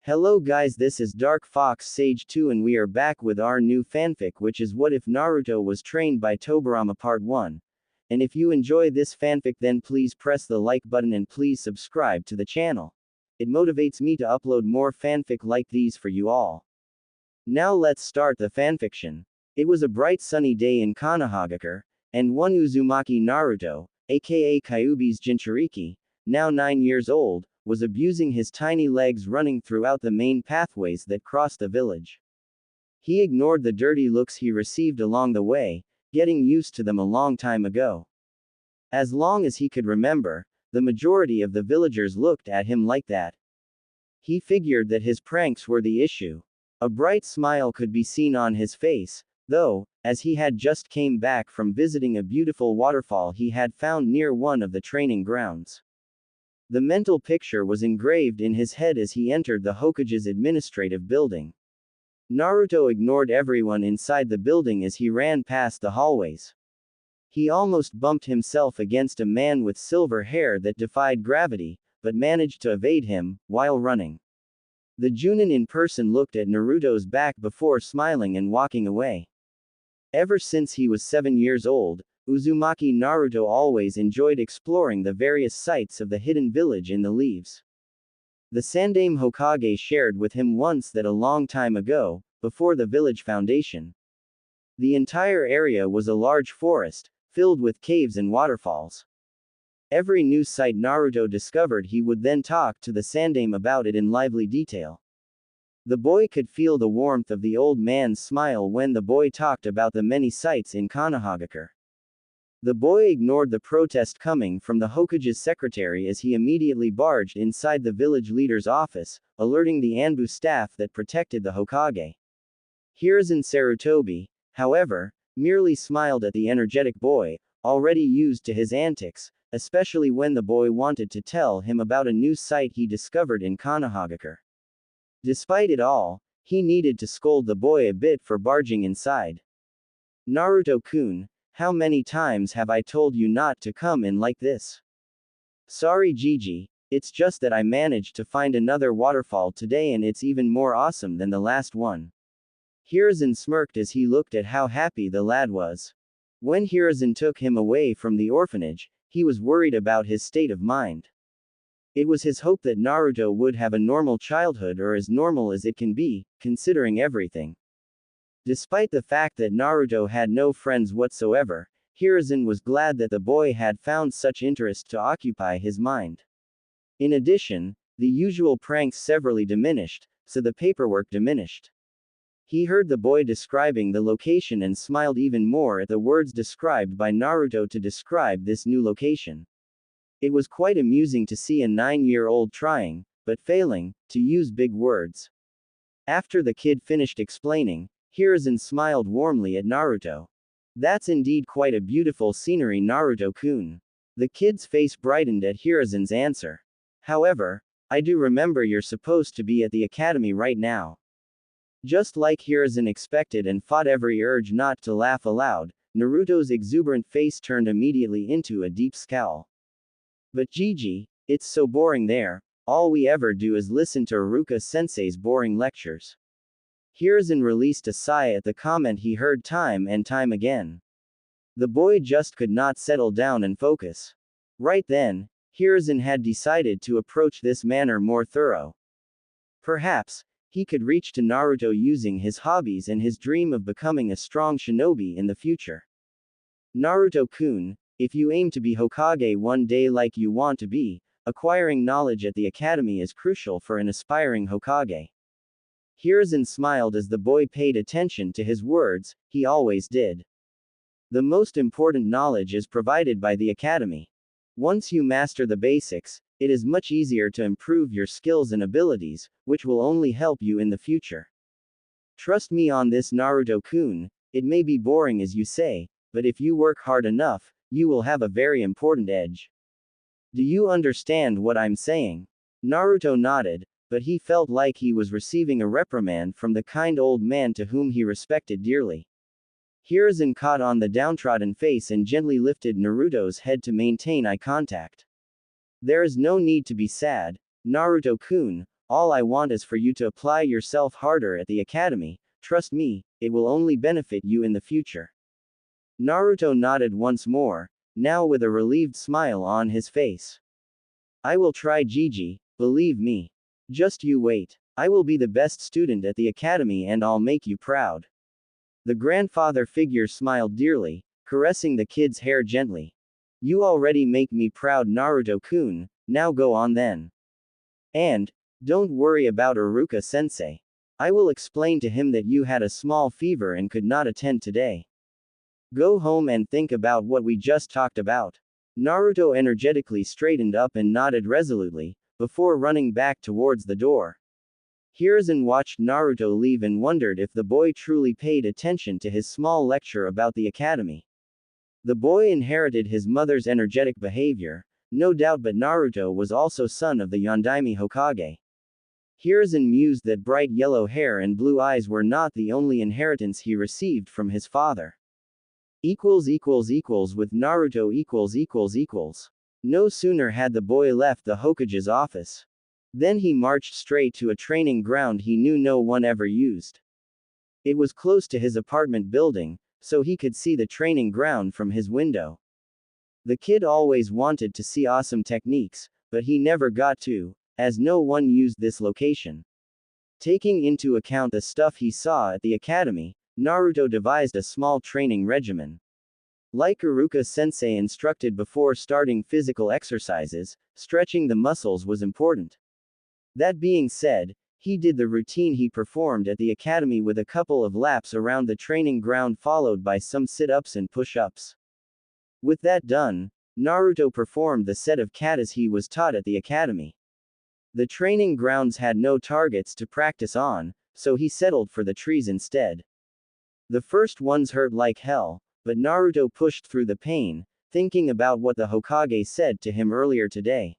Hello guys, this is Dark Fox Sage 2 and we are back with our new fanfic, which is What If Naruto Was Trained by Tobirama Part 1. And if you enjoy this fanfic, then please press the like button and please subscribe to the channel. It motivates me to upload more fanfic like these for you all. Now let's start the fanfiction. It was a bright sunny day in Konohagakure, and one Uzumaki Naruto, aka Kyuubi's Jinchuriki, now 9 years old, was abusing his tiny legs running throughout the main pathways that crossed the village. He ignored the dirty looks he received along the way, getting used to them a long time ago. As long as he could remember, the majority of the villagers looked at him like that. He figured that his pranks were the issue. A bright smile could be seen on his face, though, as he had just came back from visiting a beautiful waterfall he had found near one of the training grounds. The mental picture was engraved in his head as he entered the Hokage's administrative building. Naruto ignored everyone inside the building as he ran past the hallways. He almost bumped himself against a man with silver hair that defied gravity, but managed to evade him, while running. The Junin in person looked at Naruto's back before smiling and walking away. Ever since he was 7 years old, Uzumaki Naruto always enjoyed exploring the various sites of the hidden village in the leaves. The Sandaime Hokage shared with him once that a long time ago, before the village foundation, the entire area was a large forest, filled with caves and waterfalls. Every new site Naruto discovered, he would then talk to the Sandaime about it in lively detail. The boy could feel the warmth of the old man's smile when the boy talked about the many sites in Konohagakure. The boy ignored the protest coming from the Hokage's secretary as he immediately barged inside the village leader's office, alerting the Anbu staff that protected the Hokage. Hiruzen Sarutobi, however, merely smiled at the energetic boy, already used to his antics, especially when the boy wanted to tell him about a new site he discovered in Konohagakure. Despite it all, he needed to scold the boy a bit for barging inside. Naruto-kun, how many times have I told you not to come in like this? Sorry Gigi, it's just that I managed to find another waterfall today and it's even more awesome than the last one. Hiruzen smirked as he looked at how happy the lad was. When Hiruzen took him away from the orphanage, he was worried about his state of mind. It was his hope that Naruto would have a normal childhood, or as normal as it can be, considering everything. Despite the fact that Naruto had no friends whatsoever, Hiruzen was glad that the boy had found such interest to occupy his mind. In addition, the usual pranks severely diminished, so the paperwork diminished. He heard the boy describing the location and smiled even more at the words described by Naruto to describe this new location. It was quite amusing to see a 9-year-old trying, but failing, to use big words. After the kid finished explaining, Hiruzen smiled warmly at Naruto. That's indeed quite a beautiful scenery, Naruto-kun. The kid's face brightened at Hiruzen's answer. However, I do remember you're supposed to be at the academy right now. Just like Hiruzen expected and fought every urge not to laugh aloud, Naruto's exuberant face turned immediately into a deep scowl. But Gigi, it's so boring there, all we ever do is listen to Iruka-sensei's boring lectures. Hiruzen released a sigh at the comment he heard time and time again. The boy just could not settle down and focus. Right then, Hiruzen had decided to approach this manner more thorough. Perhaps, he could reach to Naruto using his hobbies and his dream of becoming a strong shinobi in the future. Naruto-kun, if you aim to be Hokage one day like you want to be, acquiring knowledge at the academy is crucial for an aspiring Hokage. Hiruzen smiled as the boy paid attention to his words, he always did. The most important knowledge is provided by the academy. Once you master the basics, it is much easier to improve your skills and abilities, which will only help you in the future. Trust me on this, Naruto-kun, it may be boring as you say, but if you work hard enough, you will have a very important edge. Do you understand what I'm saying? Naruto nodded, but he felt like he was receiving a reprimand from the kind old man to whom he respected dearly. Hiruzen caught on the downtrodden face and gently lifted Naruto's head to maintain eye contact. There is no need to be sad, Naruto-kun, all I want is for you to apply yourself harder at the academy. Trust me, it will only benefit you in the future. Naruto nodded once more, now with a relieved smile on his face. I will try, Gigi, believe me. Just you wait. I will be the best student at the academy and I'll make you proud. The grandfather figure smiled dearly, caressing the kid's hair gently. You already make me proud, Naruto-kun, now go on then. And, don't worry about Iruka-sensei. I will explain to him that you had a small fever and could not attend today. Go home and think about what we just talked about. Naruto energetically straightened up and nodded resolutely, before running back towards the door. Hiruzen watched Naruto leave and wondered if the boy truly paid attention to his small lecture about the academy. The boy inherited his mother's energetic behavior, no doubt, but Naruto was also son of the Yondaime Hokage. Hiruzen mused that bright yellow hair and blue eyes were not the only inheritance he received from his father. With Naruto . No sooner had the boy left the Hokage's office. Then he marched straight to a training ground he knew no one ever used. It was close to his apartment building, so he could see the training ground from his window. The kid always wanted to see awesome techniques, but he never got to, as no one used this location. Taking into account the stuff he saw at the academy, Naruto devised a small training regimen. Like Iruka-sensei instructed before starting physical exercises, stretching the muscles was important. That being said, he did the routine he performed at the academy with a couple of laps around the training ground followed by some sit-ups and push-ups. With that done, Naruto performed the set of katas he was taught at the academy. The training grounds had no targets to practice on, so he settled for the trees instead. The first ones hurt like hell, but Naruto pushed through the pain, thinking about what the Hokage said to him earlier today.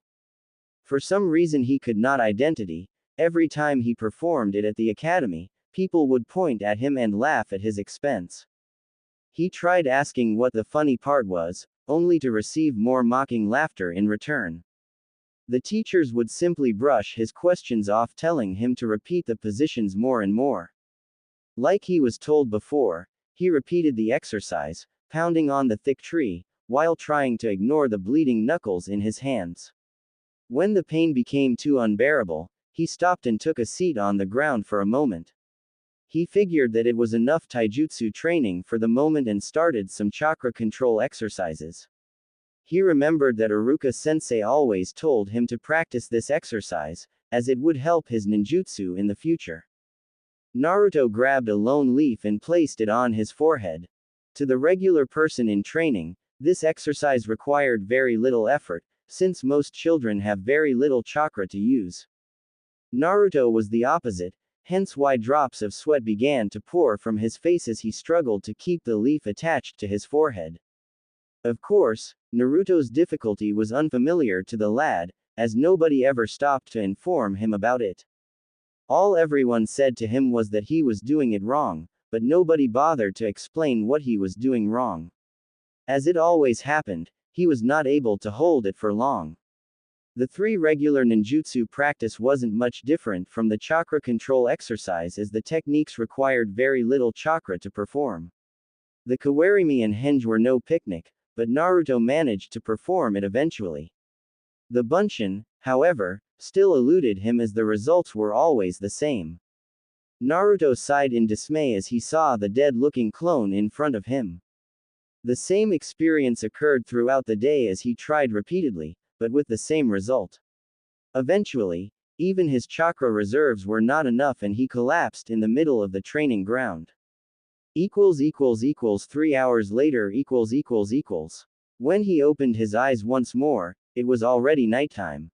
For some reason he could not identify, every time he performed it at the academy, people would point at him and laugh at his expense. He tried asking what the funny part was, only to receive more mocking laughter in return. The teachers would simply brush his questions off, telling him to repeat the positions more and more. Like he was told before, he repeated the exercise, pounding on the thick tree, while trying to ignore the bleeding knuckles in his hands. When the pain became too unbearable, he stopped and took a seat on the ground for a moment. He figured that it was enough taijutsu training for the moment and started some chakra control exercises. He remembered that Iruka-sensei always told him to practice this exercise, as it would help his ninjutsu in the future. Naruto grabbed a lone leaf and placed it on his forehead. To the regular person in training, this exercise required very little effort, since most children have very little chakra to use. Naruto was the opposite, hence why drops of sweat began to pour from his face as he struggled to keep the leaf attached to his forehead. Of course, Naruto's difficulty was unfamiliar to the lad, as nobody ever stopped to inform him about it. All everyone said to him was that he was doing it wrong, but nobody bothered to explain what he was doing wrong. As it always happened, he was not able to hold it for long. The 3 regular ninjutsu practice wasn't much different from the chakra control exercise, as the techniques required very little chakra to perform. The kawarimi and henge were no picnic, but Naruto managed to perform it eventually. The bunshin, however, still eluded him as the results were always the same. Naruto sighed in dismay as he saw the dead-looking clone in front of him. The same experience occurred throughout the day as he tried repeatedly, but with the same result. Eventually, even his chakra reserves were not enough and he collapsed in the middle of the training ground. 3 hours later. When he opened his eyes once more, it was already nighttime.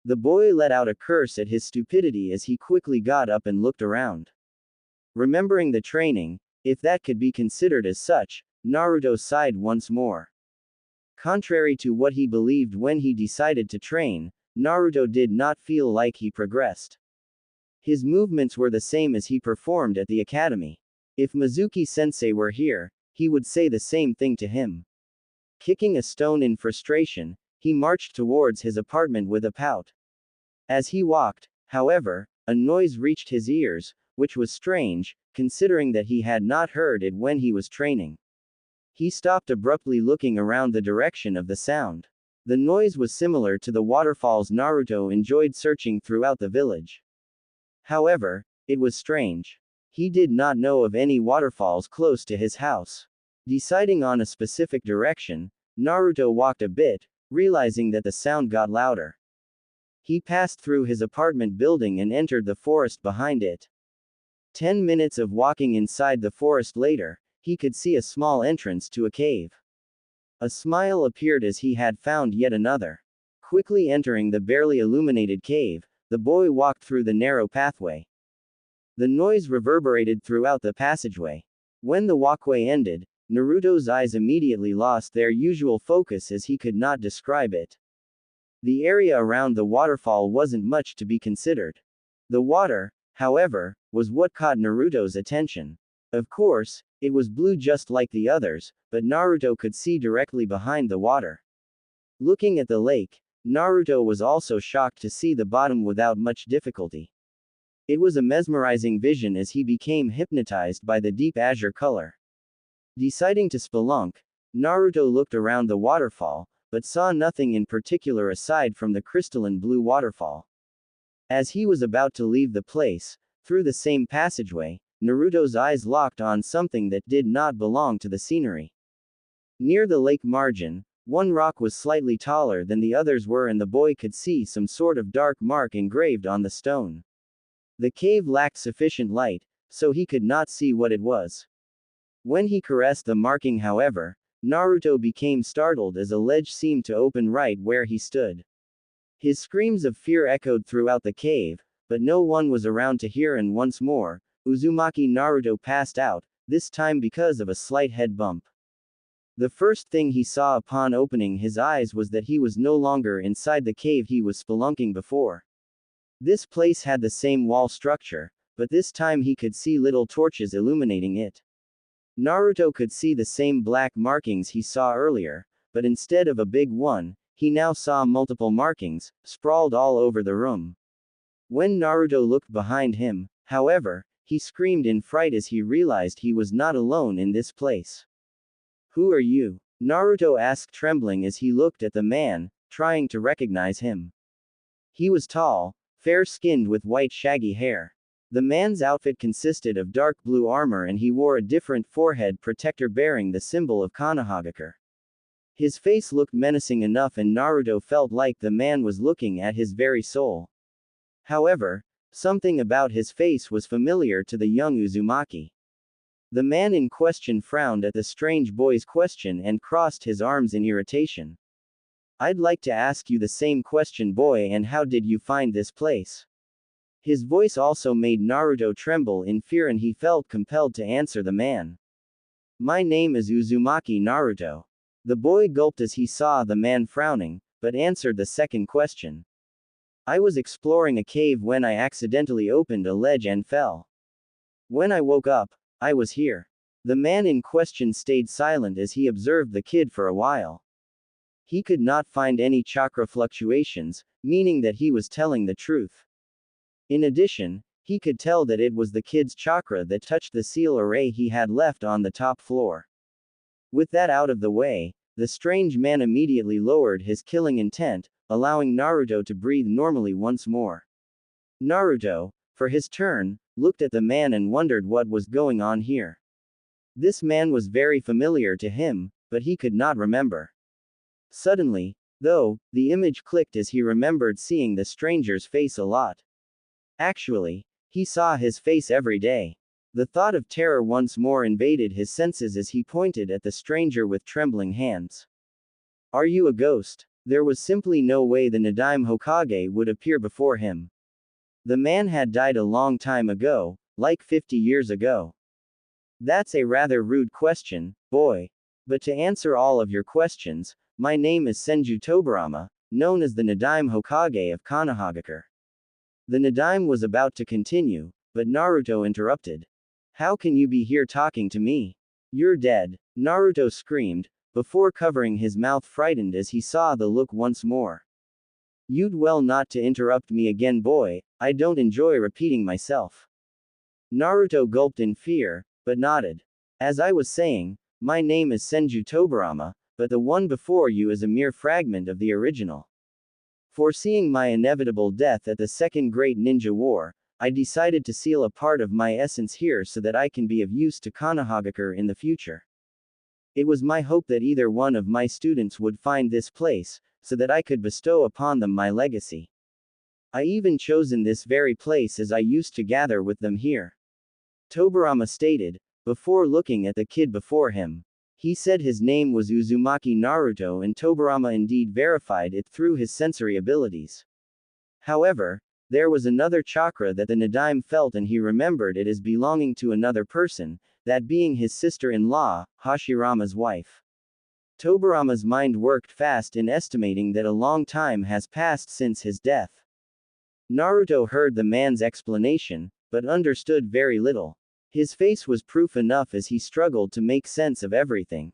The boy let out a curse at his stupidity as he quickly got up and looked around. Remembering the training, if that could be considered as such, Naruto sighed once more. Contrary to what he believed when he decided to train, Naruto did not feel like he progressed. His movements were the same as he performed at the academy. If Mizuki-sensei were here, he would say the same thing to him. Kicking a stone in frustration, he marched towards his apartment with a pout. As he walked, However, a noise reached his ears, which was strange, considering that he had not heard it when he was training. He stopped abruptly, looking around the direction of the sound. The noise was similar to the waterfalls Naruto enjoyed searching throughout the village. However, it was strange. He did not know of any waterfalls close to his house. Deciding on a specific direction, Naruto walked a bit, realizing that the sound got louder. He passed through his apartment building and entered the forest behind it. 10 minutes of walking inside the forest later, he could see a small entrance to a cave. A smile appeared as he had found yet another. Quickly entering the barely illuminated cave, the boy walked through the narrow pathway. The noise reverberated throughout the passageway. When the walkway ended, Naruto's eyes immediately lost their usual focus as he could not describe it. The area around the waterfall wasn't much to be considered. The water, however, was what caught Naruto's attention. Of course, it was blue just like the others, but Naruto could see directly behind the water. Looking at the lake, Naruto was also shocked to see the bottom without much difficulty. It was a mesmerizing vision as he became hypnotized by the deep azure color. Deciding to spelunk, Naruto looked around the waterfall, but saw nothing in particular aside from the crystalline blue waterfall. As he was about to leave the place, through the same passageway, Naruto's eyes locked on something that did not belong to the scenery. Near the lake margin, one rock was slightly taller than the others were, and the boy could see some sort of dark mark engraved on the stone. The cave lacked sufficient light, so he could not see what it was. When he caressed the marking, however, Naruto became startled as a ledge seemed to open right where he stood. His screams of fear echoed throughout the cave, but no one was around to hear, and once more, Uzumaki Naruto passed out, this time because of a slight head bump. The first thing he saw upon opening his eyes was that he was no longer inside the cave he was spelunking before. This place had the same wall structure, but this time he could see little torches illuminating it. Naruto could see the same black markings he saw earlier, but instead of a big one, he now saw multiple markings, sprawled all over the room. When Naruto looked behind him, however, he screamed in fright as he realized he was not alone in this place. "Who are you?" Naruto asked, trembling as he looked at the man, trying to recognize him. He was tall, fair-skinned with white shaggy hair. The man's outfit consisted of dark blue armor, and he wore a different forehead protector bearing the symbol of Konohagakure. His face looked menacing enough, and Naruto felt like the man was looking at his very soul. However, something about his face was familiar to the young Uzumaki. The man in question frowned at the strange boy's question and crossed his arms in irritation. "I'd like to ask you the same question, boy, and how did you find this place?" His voice also made Naruto tremble in fear, and he felt compelled to answer the man. "My name is Uzumaki Naruto." The boy gulped as he saw the man frowning, but answered the second question. "I was exploring a cave when I accidentally opened a ledge and fell. When I woke up, I was here." The man in question stayed silent as he observed the kid for a while. He could not find any chakra fluctuations, meaning that he was telling the truth. In addition, he could tell that it was the kid's chakra that touched the seal array he had left on the top floor. With that out of the way, the strange man immediately lowered his killing intent, allowing Naruto to breathe normally once more. Naruto, for his turn, looked at the man and wondered what was going on here. This man was very familiar to him, but he could not remember. Suddenly, though, the image clicked as he remembered seeing the stranger's face a lot. Actually, he saw his face every day. The thought of terror once more invaded his senses as he pointed at the stranger with trembling hands. "Are you a ghost?" There was simply no way the Nadaime Hokage would appear before him. The man had died a long time ago, like 50 years ago. "That's a rather rude question, boy. But to answer all of your questions, my name is Senju Tobirama, known as the Nadaime Hokage of Konohagakure." The Nadaime was about to continue, but Naruto interrupted. "How can you be here talking to me? You're dead," Naruto screamed, before covering his mouth, frightened as he saw the look once more. You'd well not to interrupt me again, boy, I don't enjoy repeating myself. Naruto gulped in fear, but nodded. As I was saying, my name is Senju Tobirama, but the one before you is a mere fragment of the original. Foreseeing my inevitable death at the Second Great Ninja War, I decided to seal a part of my essence here so that I can be of use to Konohagakure in the future. It was my hope that either one of my students would find this place, so that I could bestow upon them my legacy. I even chosen this very place as I used to gather with them here. Tobirama stated, before looking at the kid before him. He said his name was Uzumaki Naruto, and Tobirama indeed verified it through his sensory abilities. However, there was another chakra that the Nadaime felt, and he remembered it as belonging to another person, that being his sister-in-law, Hashirama's wife. Tobirama's mind worked fast in estimating that a long time has passed since his death. Naruto heard the man's explanation, but understood very little. His face was proof enough as he struggled to make sense of everything.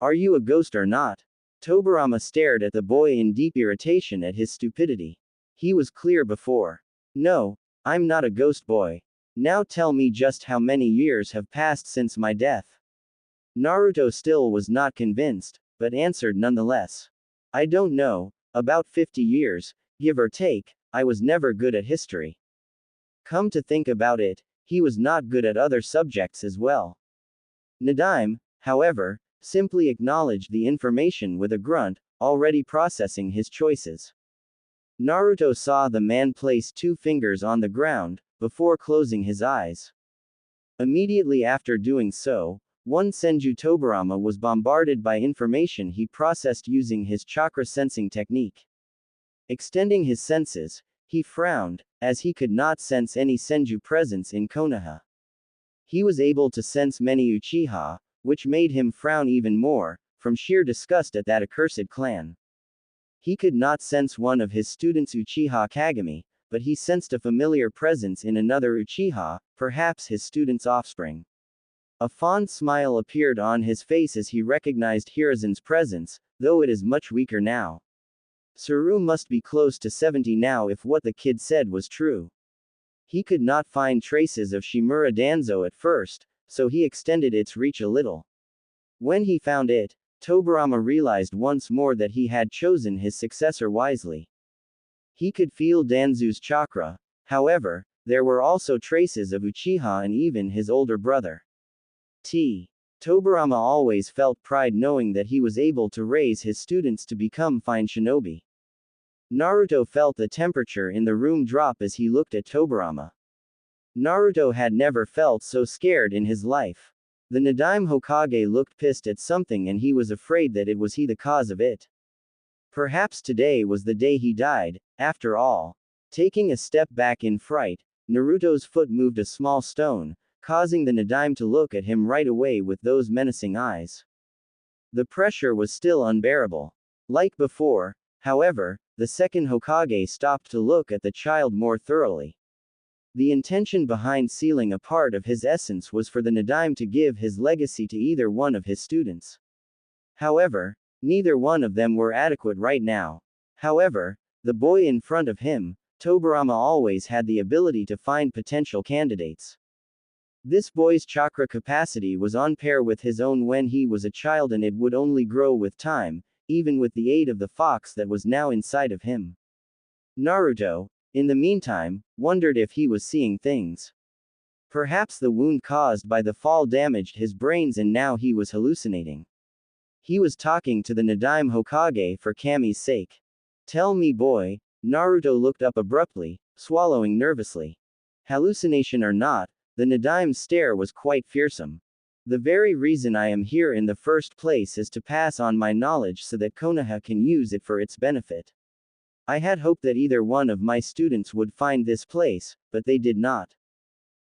Are you a ghost or not? Tobirama stared at the boy in deep irritation at his stupidity. He was clear before. No, I'm not a ghost, boy. Now tell me just how many years have passed since my death. Naruto still was not convinced, but answered nonetheless. I don't know, about 50 years, give or take. I was never good at history. Come to think about it, he was not good at other subjects as well. Nadaime, however, simply acknowledged the information with a grunt, already processing his choices. Naruto saw the man place 2 fingers on the ground, before closing his eyes. Immediately after doing so, one Senju Tobirama was bombarded by information he processed using his chakra sensing technique. Extending his senses, he frowned, as he could not sense any Senju presence in Konoha. He was able to sense many Uchiha, which made him frown even more, from sheer disgust at that accursed clan. He could not sense one of his students' Uchiha Kagami, but he sensed a familiar presence in another Uchiha, perhaps his student's offspring. A fond smile appeared on his face as he recognized Hiruzen's presence, though it is much weaker now. Saru must be close to 70 now if what the kid said was true. He could not find traces of Shimura Danzo at first, so he extended its reach a little. When he found it, Tobirama realized once more that he had chosen his successor wisely. He could feel Danzu's chakra, however, there were also traces of Uchiha and even his older brother. Tobirama always felt pride knowing that he was able to raise his students to become fine shinobi. Naruto felt the temperature in the room drop as he looked at Tobirama. Naruto had never felt so scared in his life. The Nadaime Hokage looked pissed at something and he was afraid that it was he the cause of it. Perhaps today was the day he died, after all. Taking a step back in fright, Naruto's foot moved a small stone, causing the Nadaime to look at him right away with those menacing eyes. The pressure was still unbearable. Like before, however, the second Hokage stopped to look at the child more thoroughly. The intention behind sealing a part of his essence was for the Nadaime to give his legacy to either one of his students. However, neither one of them were adequate right now. However, the boy in front of him, Tobirama, always had the ability to find potential candidates. This boy's chakra capacity was on par with his own when he was a child, and it would only grow with time, even with the aid of the fox that was now inside of him. Naruto, in the meantime, wondered if he was seeing things. Perhaps the wound caused by the fall damaged his brains and now he was hallucinating. He was talking to the Nadaime Hokage for Kami's sake. Tell me, boy. Naruto looked up abruptly, swallowing nervously. Hallucination or not, the Nadaime's stare was quite fearsome. The very reason I am here in the first place is to pass on my knowledge so that Konoha can use it for its benefit. I had hoped that either one of my students would find this place, but they did not.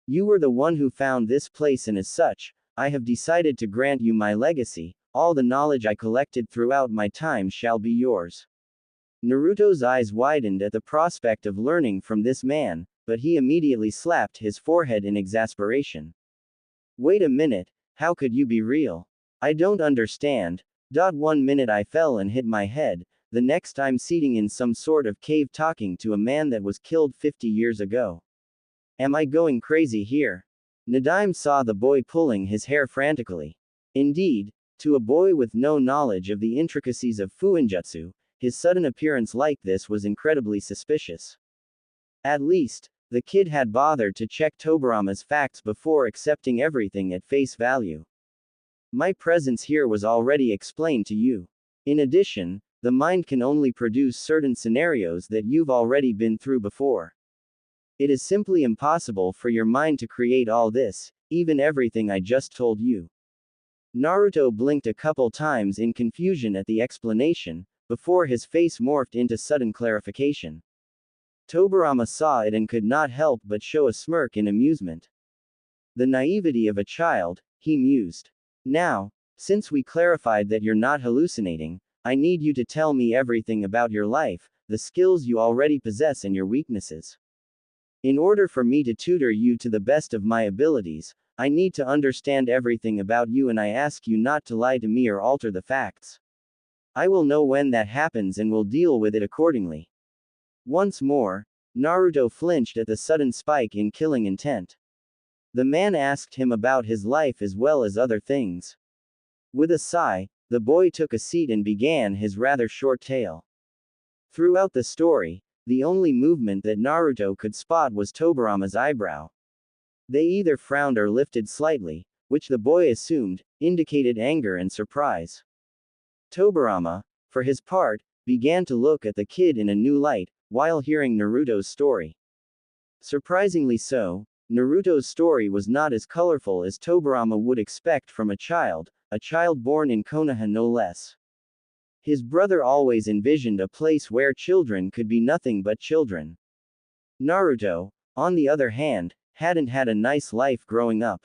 You were the one who found this place, and as such, I have decided to grant you my legacy. All the knowledge I collected throughout my time shall be yours. Naruto's eyes widened at the prospect of learning from this man, but he immediately slapped his forehead in exasperation. Wait a minute, how could you be real? I don't understand. 1 minute I fell and hit my head, the next I'm sitting in some sort of cave talking to a man that was killed 50 years ago. Am I going crazy here? Nadim saw the boy pulling his hair frantically. Indeed, to a boy with no knowledge of the intricacies of fuinjutsu, his sudden appearance like this was incredibly suspicious. At least, the kid had bothered to check Tobirama's facts before accepting everything at face value. My presence here was already explained to you. In addition, the mind can only produce certain scenarios that you've already been through before. It is simply impossible for your mind to create all this, even everything I just told you. Naruto blinked a couple times in confusion at the explanation, before his face morphed into sudden clarification. Tobirama saw it and could not help but show a smirk in amusement. The naivety of a child, he mused. Now, since we clarified that you're not hallucinating, I need you to tell me everything about your life, the skills you already possess and your weaknesses. In order for me to tutor you to the best of my abilities, I need to understand everything about you, and I ask you not to lie to me or alter the facts. I will know when that happens and will deal with it accordingly. Once more, Naruto flinched at the sudden spike in killing intent. The man asked him about his life as well as other things. With a sigh, the boy took a seat and began his rather short tale. Throughout the story, the only movement that Naruto could spot was Tobirama's eyebrow. They either frowned or lifted slightly, which the boy assumed indicated anger and surprise. Tobirama, for his part, began to look at the kid in a new light, while hearing Naruto's story. Surprisingly so, Naruto's story was not as colorful as Tobirama would expect from a child born in Konoha no less. His brother always envisioned a place where children could be nothing but children. Naruto, on the other hand, hadn't had a nice life growing up.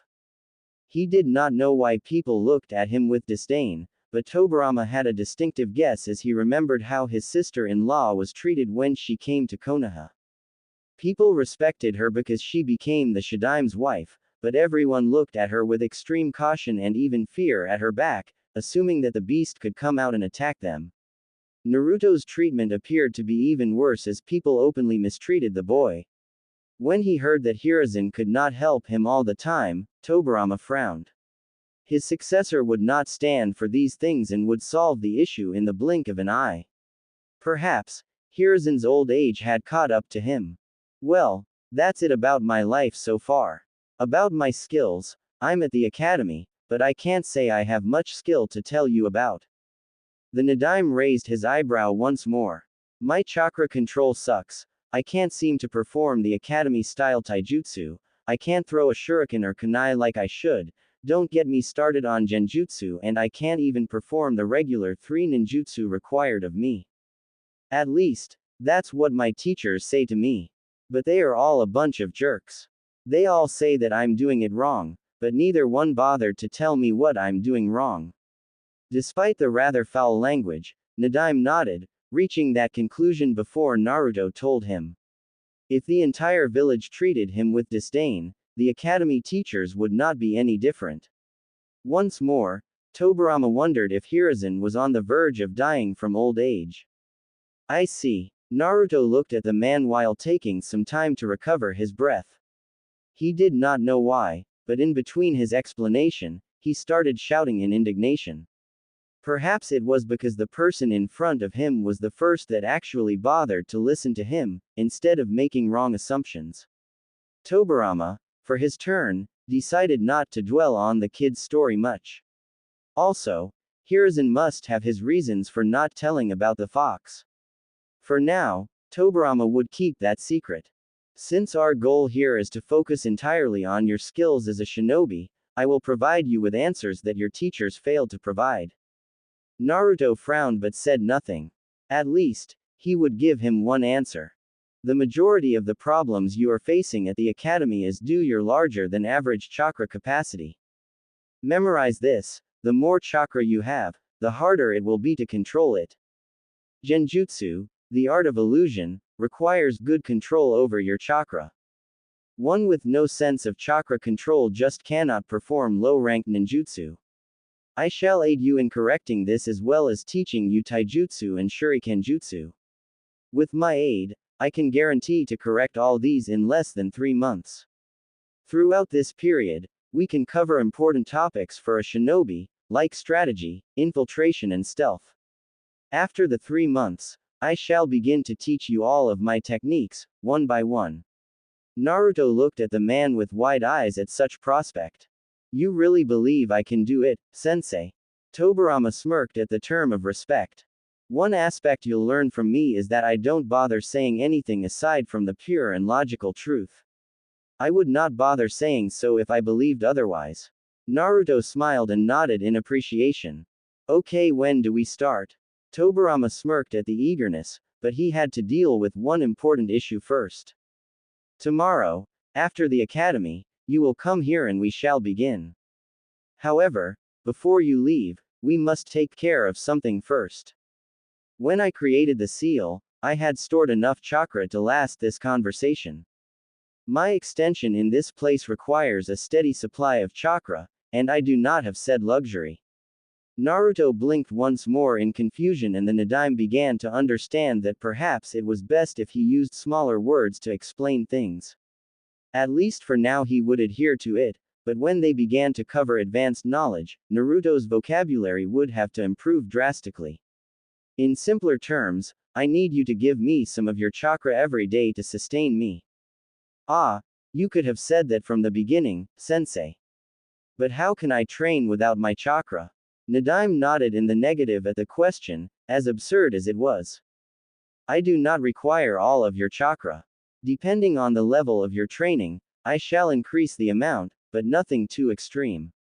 He did not know why people looked at him with disdain, but Tobirama had a distinctive guess as he remembered how his sister-in-law was treated when she came to Konoha. People respected her because she became the Shadaime's wife, but everyone looked at her with extreme caution and even fear at her back, assuming that the beast could come out and attack them. Naruto's treatment appeared to be even worse as people openly mistreated the boy. When he heard that Hiruzen could not help him all the time, Tobirama frowned. His successor would not stand for these things and would solve the issue in the blink of an eye. Perhaps, Hiruzen's old age had caught up to him. Well, that's it about my life so far. About my skills, I'm at the academy, but I can't say I have much skill to tell you about. The Nadim raised his eyebrow once more. My chakra control sucks. I can't seem to perform the academy-style taijutsu, I can't throw a shuriken or kunai like I should, don't get me started on genjutsu, and I can't even perform the regular 3 ninjutsu required of me. At least, that's what my teachers say to me. But they are all a bunch of jerks. They all say that I'm doing it wrong, but neither one bothered to tell me what I'm doing wrong. Despite the rather foul language, Nadim nodded, reaching that conclusion before Naruto told him. If the entire village treated him with disdain, the academy teachers would not be any different. Once more, Tobirama wondered if Hiruzen was on the verge of dying from old age. I see. Naruto looked at the man while taking some time to recover his breath. He did not know why, but in between his explanation, he started shouting in indignation. Perhaps it was because the person in front of him was the first that actually bothered to listen to him, instead of making wrong assumptions. Tobirama, for his turn, decided not to dwell on the kid's story much. Also, Hiruzen must have his reasons for not telling about the fox. For now, Tobirama would keep that secret. Since our goal here is to focus entirely on your skills as a shinobi, I will provide you with answers that your teachers failed to provide. Naruto frowned but said nothing. At least, he would give him one answer. The majority of the problems you are facing at the academy is due your larger than average chakra capacity. Memorize this: the more chakra you have, the harder it will be to control it. Genjutsu, the art of illusion, requires good control over your chakra. One with no sense of chakra control just cannot perform low-ranked ninjutsu. I shall aid you in correcting this as well as teaching you taijutsu and shuriken jutsu. With my aid, I can guarantee to correct all these in less than 3 months. Throughout this period, we can cover important topics for a shinobi, like strategy, infiltration and stealth. After the 3 months, I shall begin to teach you all of my techniques, one by one. Naruto looked at the man with wide eyes at such prospect. You really believe I can do it, sensei? Tobirama smirked at the term of respect. One aspect you'll learn from me is that I don't bother saying anything aside from the pure and logical truth. I would not bother saying so if I believed otherwise. Naruto smiled and nodded in appreciation. Okay, when do we start? Tobirama smirked at the eagerness, but he had to deal with one important issue first. Tomorrow, after the academy, you will come here and we shall begin. However, before you leave, we must take care of something first. When I created the seal, I had stored enough chakra to last this conversation. My extension in this place requires a steady supply of chakra, and I do not have said luxury. Naruto blinked once more in confusion and the Nadaime began to understand that perhaps it was best if he used smaller words to explain things. At least for now he would adhere to it, but when they began to cover advanced knowledge, Naruto's vocabulary would have to improve drastically. In simpler terms, I need you to give me some of your chakra every day to sustain me. Ah, you could have said that from the beginning, sensei. But how can I train without my chakra? Nadaime nodded in the negative at the question, as absurd as it was. I do not require all of your chakra. Depending on the level of your training, I shall increase the amount, but nothing too extreme.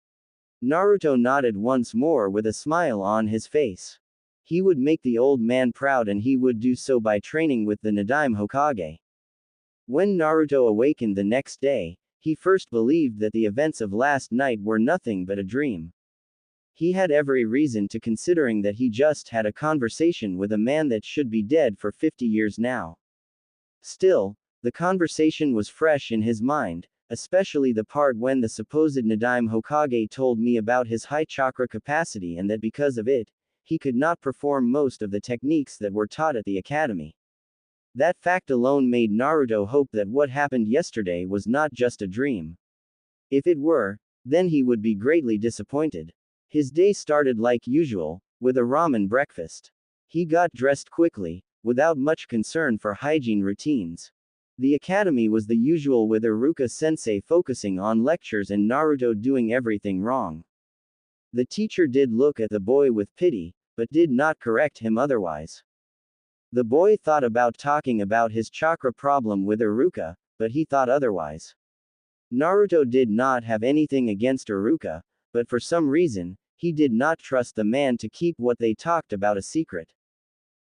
Naruto nodded once more with a smile on his face. He would make the old man proud and he would do so by training with the Nadaime Hokage. When Naruto awakened the next day, he first believed that the events of last night were nothing but a dream. He had every reason to considering that he just had a conversation with a man that should be dead for 50 years now. Still, the conversation was fresh in his mind, especially the part when the supposed Nadaime Hokage told me about his high chakra capacity and that because of it, he could not perform most of the techniques that were taught at the academy. That fact alone made Naruto hope that what happened yesterday was not just a dream. If it were, then he would be greatly disappointed. His day started like usual, with a ramen breakfast. He got dressed quickly, without much concern for hygiene routines. The academy was the usual with Iruka-sensei focusing on lectures and Naruto doing everything wrong. The teacher did look at the boy with pity, but did not correct him otherwise. The boy thought about talking about his chakra problem with Iruka, but he thought otherwise. Naruto did not have anything against Iruka, but for some reason, he did not trust the man to keep what they talked about a secret.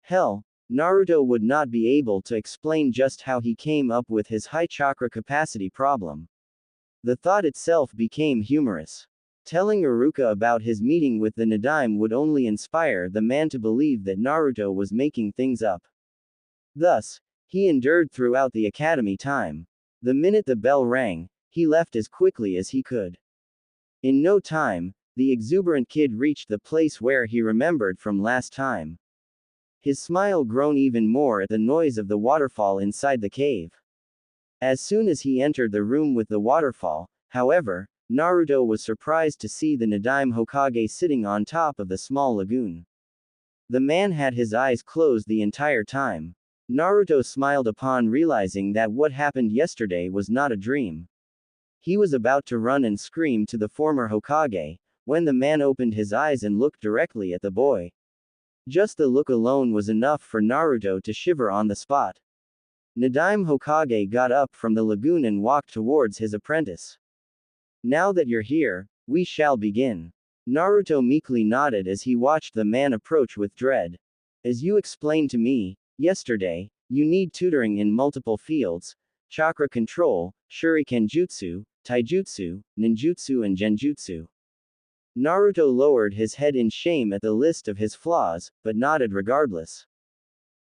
Hell, Naruto would not be able to explain just how he came up with his high chakra capacity problem. The thought itself became humorous. Telling Iruka about his meeting with the Nadaime would only inspire the man to believe that Naruto was making things up. Thus, he endured throughout the academy time. The minute the bell rang, he left as quickly as he could. In no time, the exuberant kid reached the place where he remembered from last time. His smile grown even more at the noise of the waterfall inside the cave. As soon as he entered the room with the waterfall, however, Naruto was surprised to see the Nadaime Hokage sitting on top of the small lagoon. The man had his eyes closed the entire time. Naruto smiled upon realizing that what happened yesterday was not a dream. He was about to run and scream to the former Hokage, when the man opened his eyes and looked directly at the boy. Just the look alone was enough for Naruto to shiver on the spot. Nadaime Hokage got up from the lagoon and walked towards his apprentice. Now that you're here, we shall begin. Naruto meekly nodded as he watched the man approach with dread. As you explained to me, yesterday, you need tutoring in multiple fields: chakra control, shuriken jutsu, taijutsu, ninjutsu and genjutsu. Naruto lowered his head in shame at the list of his flaws, but nodded regardless.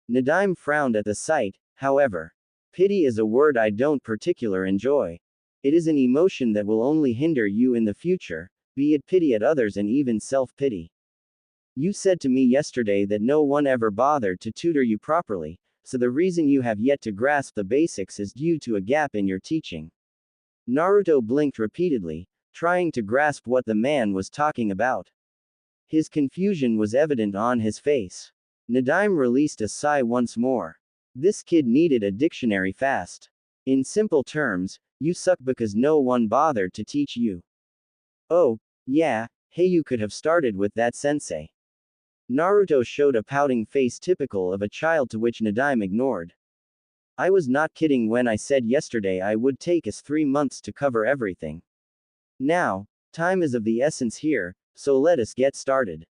Nadaime frowned at the sight, however. Pity is a word I don't particularly enjoy. It is an emotion that will only hinder you in the future, be it pity at others and even self-pity. You said to me yesterday that no one ever bothered to tutor you properly, so the reason you have yet to grasp the basics is due to a gap in your teaching. Naruto blinked repeatedly, trying to grasp what the man was talking about. His confusion was evident on his face. Nadim released a sigh once more. This kid needed a dictionary fast. In simple terms, you suck because no one bothered to teach you. Oh, yeah, hey, you could have started with that, sensei. Naruto showed a pouting face typical of a child to which Nadim ignored. I was not kidding when I said yesterday I would take us 3 months to cover everything. Now, time is of the essence here, so let us get started.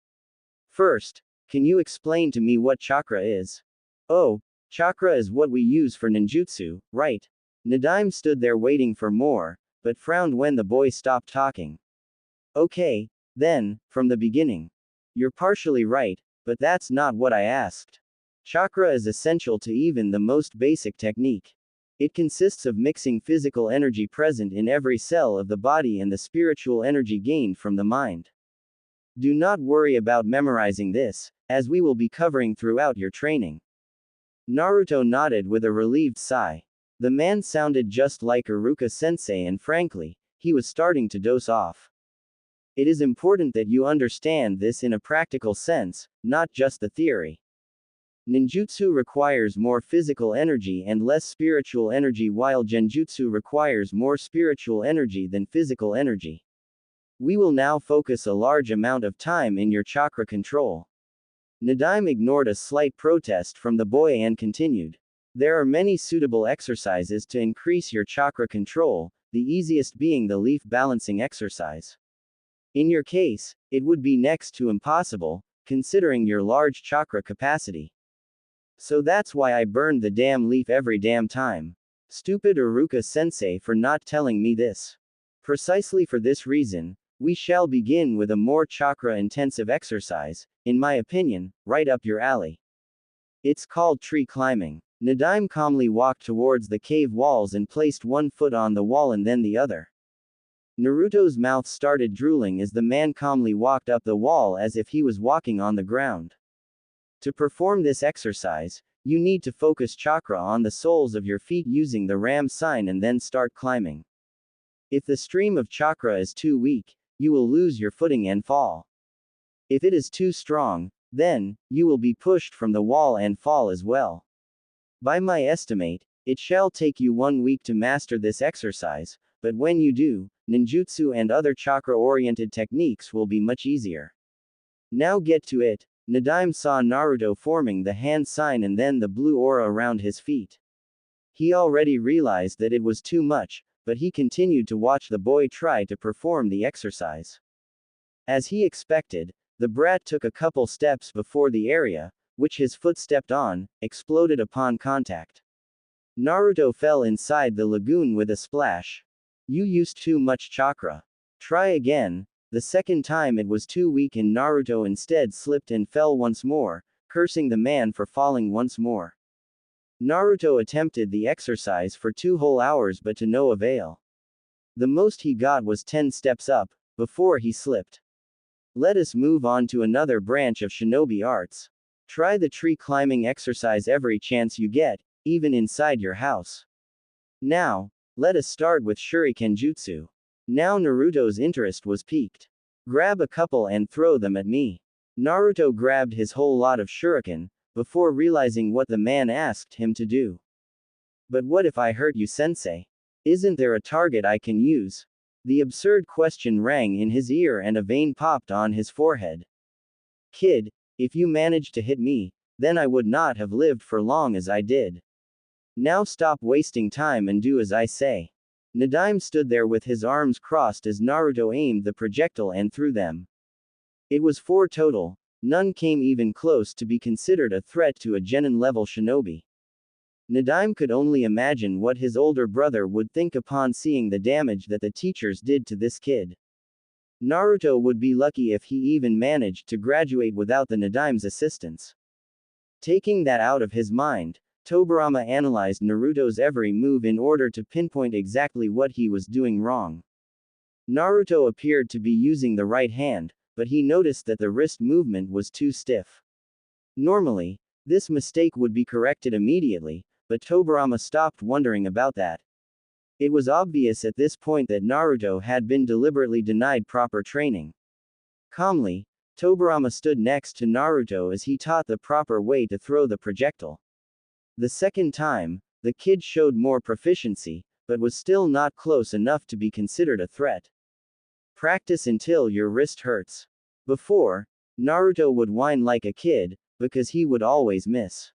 First, can you explain to me what chakra is? Oh, chakra is what we use for ninjutsu, right? Nadim stood there waiting for more, but frowned when the boy stopped talking. Okay, then, from the beginning. You're partially right, but that's not what I asked. Chakra is essential to even the most basic technique. It consists of mixing physical energy present in every cell of the body and the spiritual energy gained from the mind. Do not worry about memorizing this, as we will be covering throughout your training. Naruto nodded with a relieved sigh. The man sounded just like Iruka-sensei and frankly, he was starting to doze off. It is important that you understand this in a practical sense, not just the theory. Ninjutsu requires more physical energy and less spiritual energy, while genjutsu requires more spiritual energy than physical energy. We will now focus a large amount of time in your chakra control. Nadim ignored a slight protest from the boy and continued. There are many suitable exercises to increase your chakra control, the easiest being the leaf balancing exercise. In your case, it would be next to impossible, considering your large chakra capacity. So that's why I burned the damn leaf every damn time. Stupid Iruka-sensei for not telling me this. Precisely for this reason, we shall begin with a more chakra-intensive exercise, in my opinion, right up your alley. It's called tree climbing. Nadim calmly walked towards the cave walls and placed one foot on the wall and then the other. Naruto's mouth started drooling as the man calmly walked up the wall as if he was walking on the ground. To perform this exercise, you need to focus chakra on the soles of your feet using the ram sign and then start climbing. If the stream of chakra is too weak, you will lose your footing and fall. If it is too strong, then, you will be pushed from the wall and fall as well. By my estimate, it shall take you 1 week to master this exercise, but when you do, ninjutsu and other chakra-oriented techniques will be much easier. Now get to it. Nadim saw Naruto forming the hand sign and then the blue aura around his feet. He already realized that it was too much, but he continued to watch the boy try to perform the exercise. As he expected, the brat took a couple steps before the area, which his foot stepped on, exploded upon contact. Naruto fell inside the lagoon with a splash. You used too much chakra. Try again. The second time it was too weak and Naruto instead slipped and fell once more, cursing the man for falling once more. Naruto attempted the exercise for 2 whole hours but to no avail. The most he got was 10 steps up, before he slipped. Let us move on to another branch of shinobi arts. Try the tree climbing exercise every chance you get, even inside your house. Now, let us start with shuriken jutsu. Now Naruto's interest was piqued. Grab a couple and throw them at me. Naruto grabbed his whole lot of shuriken, before realizing what the man asked him to do. But what if I hurt you, sensei? Isn't there a target I can use? The absurd question rang in his ear and a vein popped on his forehead. Kid, if you managed to hit me, then I would not have lived for long as I did. Now stop wasting time and do as I say. Nadim stood there with his arms crossed as Naruto aimed the projectile and threw them. It was 4 total, none came even close to be considered a threat to a genin-level shinobi. Nadim could only imagine what his older brother would think upon seeing the damage that the teachers did to this kid. Naruto would be lucky if he even managed to graduate without the Nadim's assistance. Taking that out of his mind, Tobirama analyzed Naruto's every move in order to pinpoint exactly what he was doing wrong. Naruto appeared to be using the right hand, but he noticed that the wrist movement was too stiff. Normally, this mistake would be corrected immediately, but Tobirama stopped wondering about that. It was obvious at this point that Naruto had been deliberately denied proper training. Calmly, Tobirama stood next to Naruto as he taught the proper way to throw the projectile. The second time, the kid showed more proficiency, but was still not close enough to be considered a threat. Practice until your wrist hurts. Before, Naruto would whine like a kid, because he would always miss.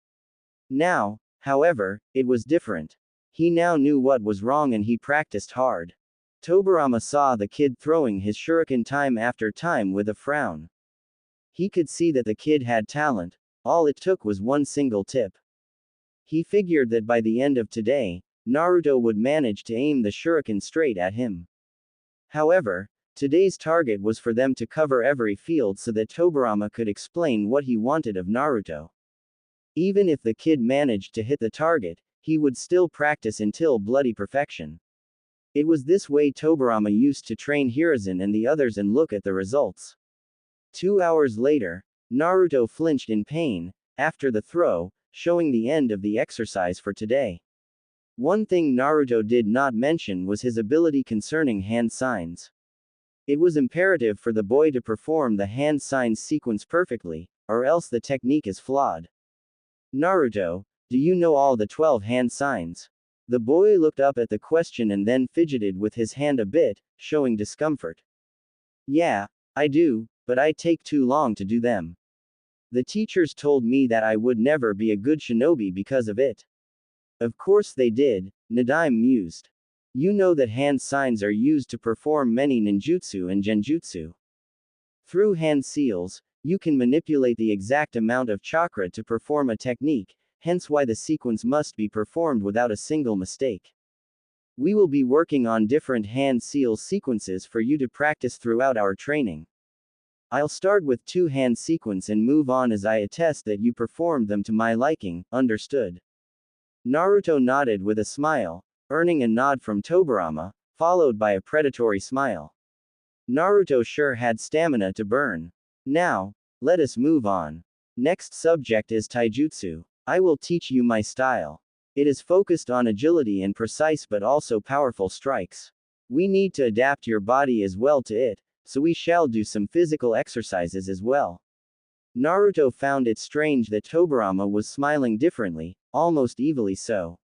Now, however, it was different. He now knew what was wrong and he practiced hard. Tobirama saw the kid throwing his shuriken time after time with a frown. He could see that the kid had talent, all it took was one single tip. He figured that by the end of today, Naruto would manage to aim the shuriken straight at him. However, today's target was for them to cover every field so that Tobirama could explain what he wanted of Naruto. Even if the kid managed to hit the target, he would still practice until bloody perfection. It was this way Tobirama used to train Hiruzen and the others and look at the results. 2 hours later, Naruto flinched in pain, after the throw, showing the end of the exercise for today. One thing Naruto did not mention was his ability concerning hand signs. It was imperative for the boy to perform the hand signs sequence perfectly, or else the technique is flawed. Naruto, do you know all the 12 hand signs? The boy looked up at the question and then fidgeted with his hand a bit, showing discomfort. Yeah, I do, but I take too long to do them. The teachers told me that I would never be a good shinobi because of it. Of course they did, Nadaime mused. You know that hand signs are used to perform many ninjutsu and genjutsu. Through hand seals, you can manipulate the exact amount of chakra to perform a technique, hence why the sequence must be performed without a single mistake. We will be working on different hand seal sequences for you to practice throughout our training. I'll start with 2 hand sequence and move on as I attest that you performed them to my liking, understood? Naruto nodded with a smile, earning a nod from Tobirama, followed by a predatory smile. Naruto sure had stamina to burn. Now, let us move on. Next subject is taijutsu. I will teach you my style. It is focused on agility and precise but also powerful strikes. We need to adapt your body as well to it, so we shall do some physical exercises as well. Naruto found it strange that Tobirama was smiling differently, almost evilly so.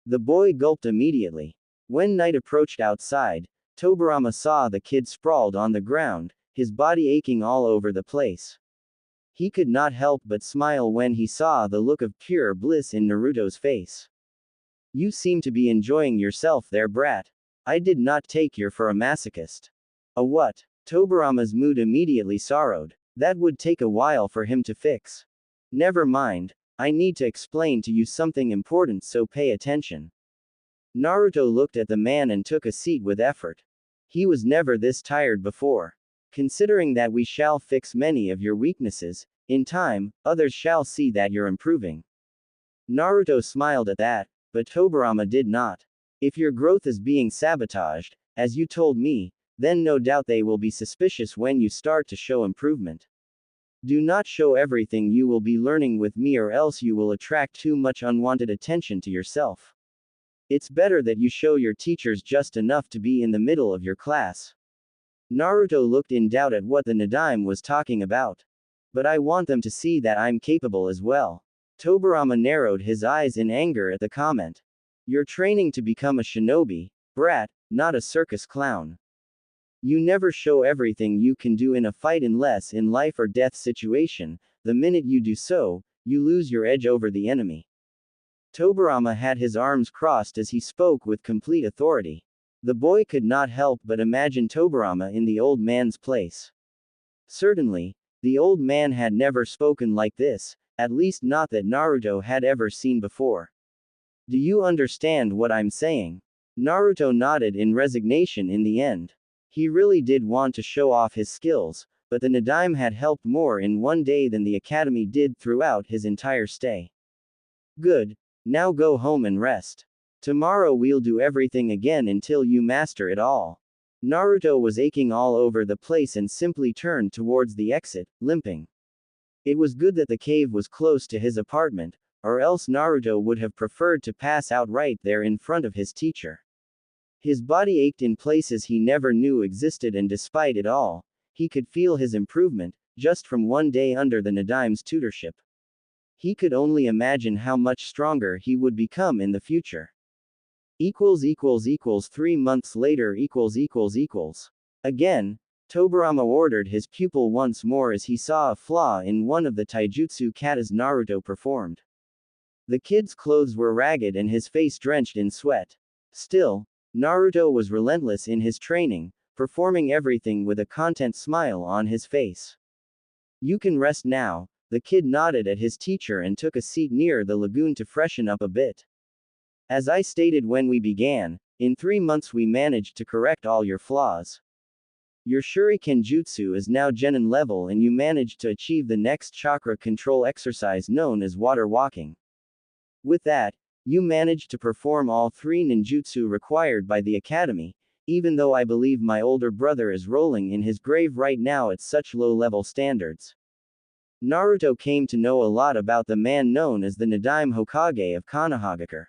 The boy gulped immediately. When night approached outside, Tobirama saw the kid sprawled on the ground, his body aching all over the place. He could not help but smile when he saw the look of pure bliss in Naruto's face. You seem to be enjoying yourself there, brat. I did not take you for a masochist. A what? Tobirama's mood immediately sorrowed. That would take a while for him to fix. Never mind, I need to explain to you something important, so pay attention. Naruto looked at the man and took a seat with effort. He was never this tired before. Considering that we shall fix many of your weaknesses, in time, others shall see that you're improving. Naruto smiled at that, but Tobirama did not. If your growth is being sabotaged, as you told me, then no doubt they will be suspicious when you start to show improvement. Do not show everything you will be learning with me, or else you will attract too much unwanted attention to yourself. It's better that you show your teachers just enough to be in the middle of your class. Naruto looked in doubt at what the Nadaime was talking about. But I want them to see that I'm capable as well. Tobirama narrowed his eyes in anger at the comment. You're training to become a shinobi, brat, not a circus clown. You never show everything you can do in a fight unless in life or death situation. The minute you do so, you lose your edge over the enemy. Tobirama had his arms crossed as he spoke with complete authority. The boy could not help but imagine Tobirama in the old man's place. Certainly, the old man had never spoken like this, at least not that Naruto had ever seen before. Do you understand what I'm saying? Naruto nodded in resignation in the end. He really did want to show off his skills, but the Nadaime had helped more in one day than the academy did throughout his entire stay. Good. Now go home and rest. Tomorrow we'll do everything again until you master it all. Naruto was aching all over the place and simply turned towards the exit, limping. It was good that the cave was close to his apartment, or else Naruto would have preferred to pass out right there in front of his teacher. His body ached in places he never knew existed, and despite it all, he could feel his improvement, just from one day under the Nadime's tutorship. He could only imagine how much stronger he would become in the future. 3 months later. Again, Tobirama ordered his pupil once more as he saw a flaw in one of the taijutsu katas Naruto performed. The kid's clothes were ragged and his face drenched in sweat. Still, Naruto was relentless in his training, performing everything with a content smile on his face. "You can rest now," the kid nodded at his teacher and took a seat near the lagoon to freshen up a bit. "As I stated when we began, in 3 months we managed to correct all your flaws. Your Shuriken Jutsu is now Genin level and you managed to achieve the next chakra control exercise known as water walking. With that, you managed to perform all 3 ninjutsu required by the academy, even though I believe my older brother is rolling in his grave right now at such low-level standards." Naruto came to know a lot about the man known as the Nadime Hokage of Konohagakure.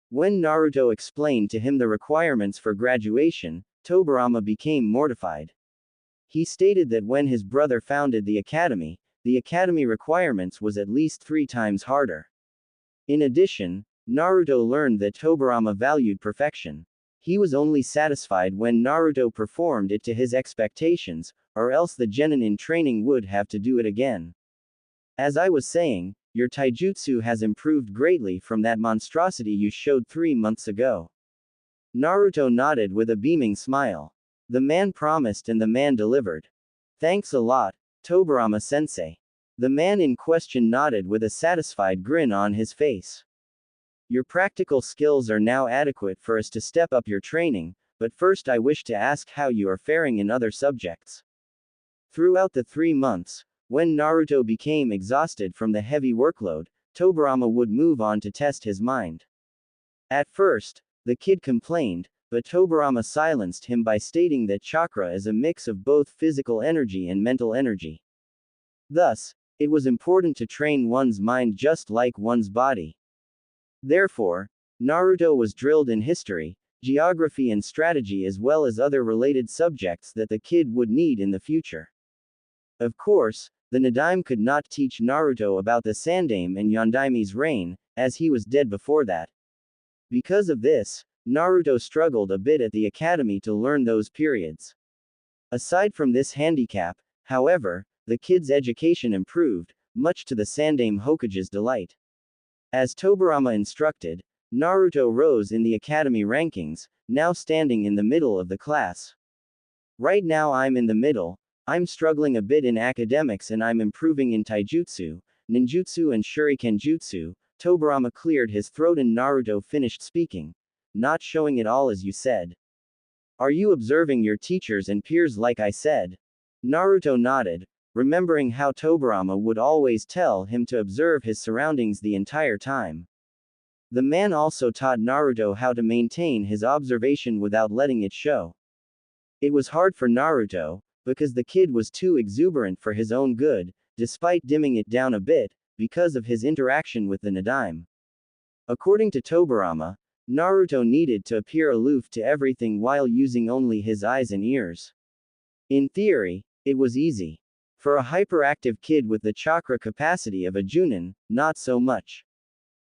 When Naruto explained to him the requirements for graduation, Tobirama became mortified. He stated that when his brother founded the academy requirements was at least 3 times harder. In addition, Naruto learned that Tobirama valued perfection. He was only satisfied when Naruto performed it to his expectations, or else the genin in training would have to do it again. "As I was saying, your taijutsu has improved greatly from that monstrosity you showed 3 months ago." Naruto nodded with a beaming smile. The man promised and the man delivered. "Thanks a lot, Tobirama-sensei." The man in question nodded with a satisfied grin on his face. "Your practical skills are now adequate for us to step up your training, but first I wish to ask how you are faring in other subjects." Throughout the 3 months, when Naruto became exhausted from the heavy workload, Tobirama would move on to test his mind. At first, the kid complained, but Tobirama silenced him by stating that chakra is a mix of both physical energy and mental energy. Thus, it was important to train one's mind just like one's body. Therefore, Naruto was drilled in history, geography and strategy as well as other related subjects that the kid would need in the future. Of course, the Nadime could not teach Naruto about the Sandaime and Yondaime's reign, as he was dead before that. Because of this, Naruto struggled a bit at the academy to learn those periods. Aside from this handicap, however, the kid's education improved, much to the Sandaime Hokage's delight. As Tobirama instructed, Naruto rose in the academy rankings, now standing in the middle of the class. "Right now I'm in the middle, I'm struggling a bit in academics and I'm improving in taijutsu, ninjutsu and shuriken jutsu." Tobirama cleared his throat and Naruto finished speaking. "Not showing it all as you said. Are you observing your teachers and peers like I said?" Naruto nodded, remembering how Tobirama would always tell him to observe his surroundings the entire time. The man also taught Naruto how to maintain his observation without letting it show. It was hard for Naruto, because the kid was too exuberant for his own good, despite dimming it down a bit, because of his interaction with the Nadime. According to Tobirama, Naruto needed to appear aloof to everything while using only his eyes and ears. In theory, it was easy. For a hyperactive kid with the chakra capacity of a Junin, not so much.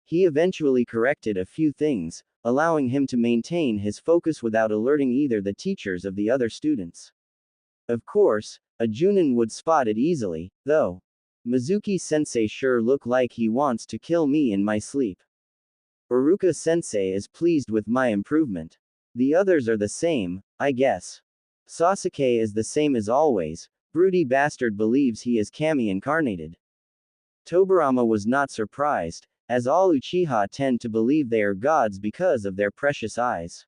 He eventually corrected a few things, allowing him to maintain his focus without alerting either the teachers of the other students. Of course, a Junin would spot it easily, though. "Mizuki-sensei sure look like he wants to kill me in my sleep. Uruka-sensei is pleased with my improvement. The others are the same, I guess. Sasuke is the same as always. Broody bastard believes he is Kami incarnated." Tobirama was not surprised, as all Uchiha tend to believe they are gods because of their precious eyes.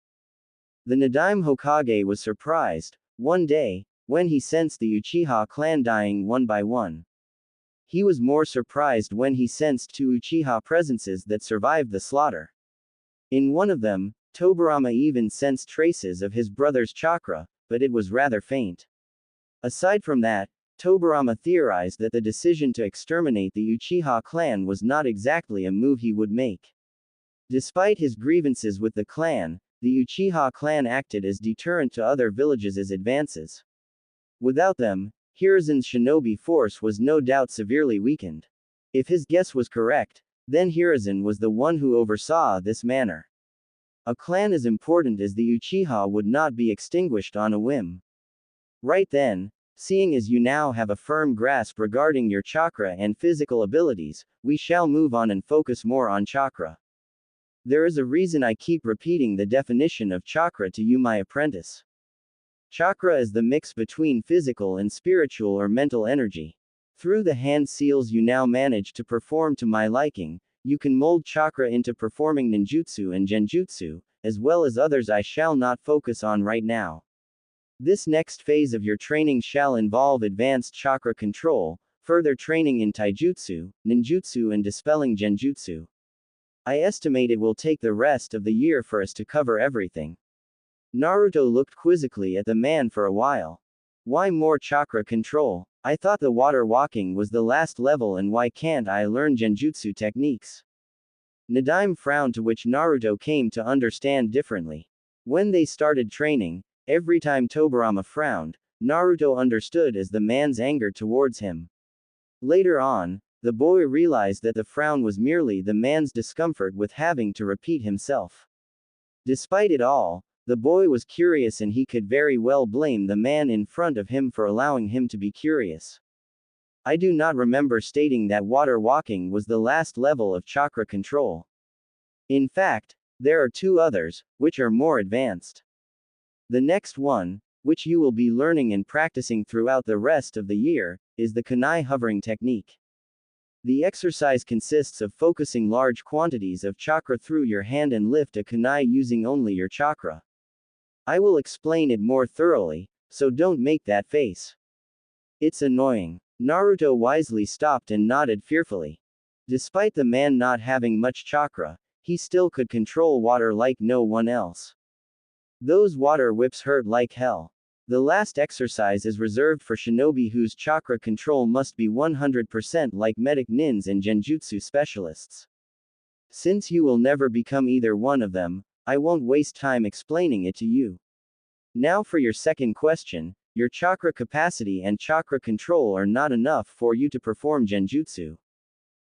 The Nadime Hokage was surprised, one day, when he sensed the Uchiha clan dying one by one. He was more surprised when he sensed 2 Uchiha presences that survived the slaughter. In one of them, Tobirama even sensed traces of his brother's chakra, but it was rather faint. Aside from that, Tobirama theorized that the decision to exterminate the Uchiha clan was not exactly a move he would make. Despite his grievances with the clan, the Uchiha clan acted as deterrent to other villages' advances. Without them, Hiruzen's shinobi force was no doubt severely weakened. If his guess was correct, then Hiruzen was the one who oversaw this manner. A clan as important as the Uchiha would not be extinguished on a whim. Right then, seeing as you now have a firm grasp regarding your chakra and physical abilities, we shall move on and focus more on chakra. There is a reason I keep repeating the definition of chakra to you, my apprentice. Chakra is the mix between physical and spiritual or mental energy. Through the hand seals you now manage to perform to my liking, you can mold chakra into performing ninjutsu and genjutsu, as well as others I shall not focus on right now. This next phase of your training shall involve advanced chakra control, further training in taijutsu, ninjutsu and dispelling genjutsu. I estimate it will take the rest of the year for us to cover everything. Naruto looked quizzically at the man for a while. Why more chakra control? I thought the water walking was the last level, and why can't I learn genjutsu techniques? Nadaime frowned, to which Naruto came to understand differently. When they started training, every time Tobirama frowned, Naruto understood as the man's anger towards him. Later on, the boy realized that the frown was merely the man's discomfort with having to repeat himself. Despite it all, the boy was curious, and he could very well blame the man in front of him for allowing him to be curious. I do not remember stating that water walking was the last level of chakra control. In fact, there are two others, which are more advanced. The next one, which you will be learning and practicing throughout the rest of the year, is the kunai hovering technique. The exercise consists of focusing large quantities of chakra through your hand and lift a kunai using only your chakra. I will explain it more thoroughly, so don't make that face. It's annoying. Naruto wisely stopped and nodded fearfully. Despite the man not having much chakra, he still could control water like no one else. Those water whips hurt like hell. The last exercise is reserved for shinobi whose chakra control must be 100% like medic nins and genjutsu specialists. Since you will never become either one of them, I won't waste time explaining it to you. Now for your second question, your chakra capacity and chakra control are not enough for you to perform genjutsu.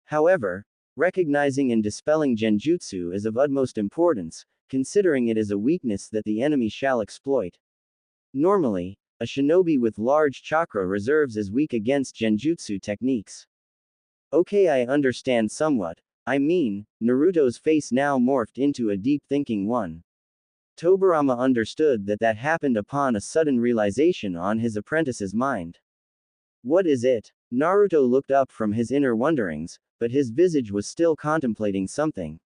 However, recognizing and dispelling genjutsu is of utmost importance, considering it is a weakness that the enemy shall exploit. Normally, a shinobi with large chakra reserves is weak against genjutsu techniques. Okay, I understand somewhat. I mean, Naruto's face now morphed into a deep thinking one. Tobirama understood that happened upon a sudden realization on his apprentice's mind. What is it? Naruto looked up from his inner wonderings, but his visage was still contemplating something.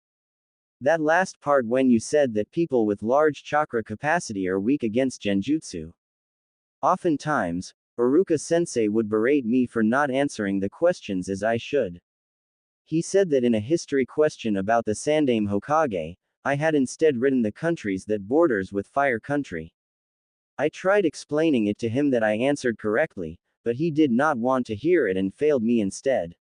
That last part when you said that people with large chakra capacity are weak against genjutsu. Oftentimes, Iruka-sensei would berate me for not answering the questions as I should. He said that in a history question about the Sandaime Hokage, I had instead written the countries that borders with Fire Country. I tried explaining it to him that I answered correctly, but he did not want to hear it and failed me instead.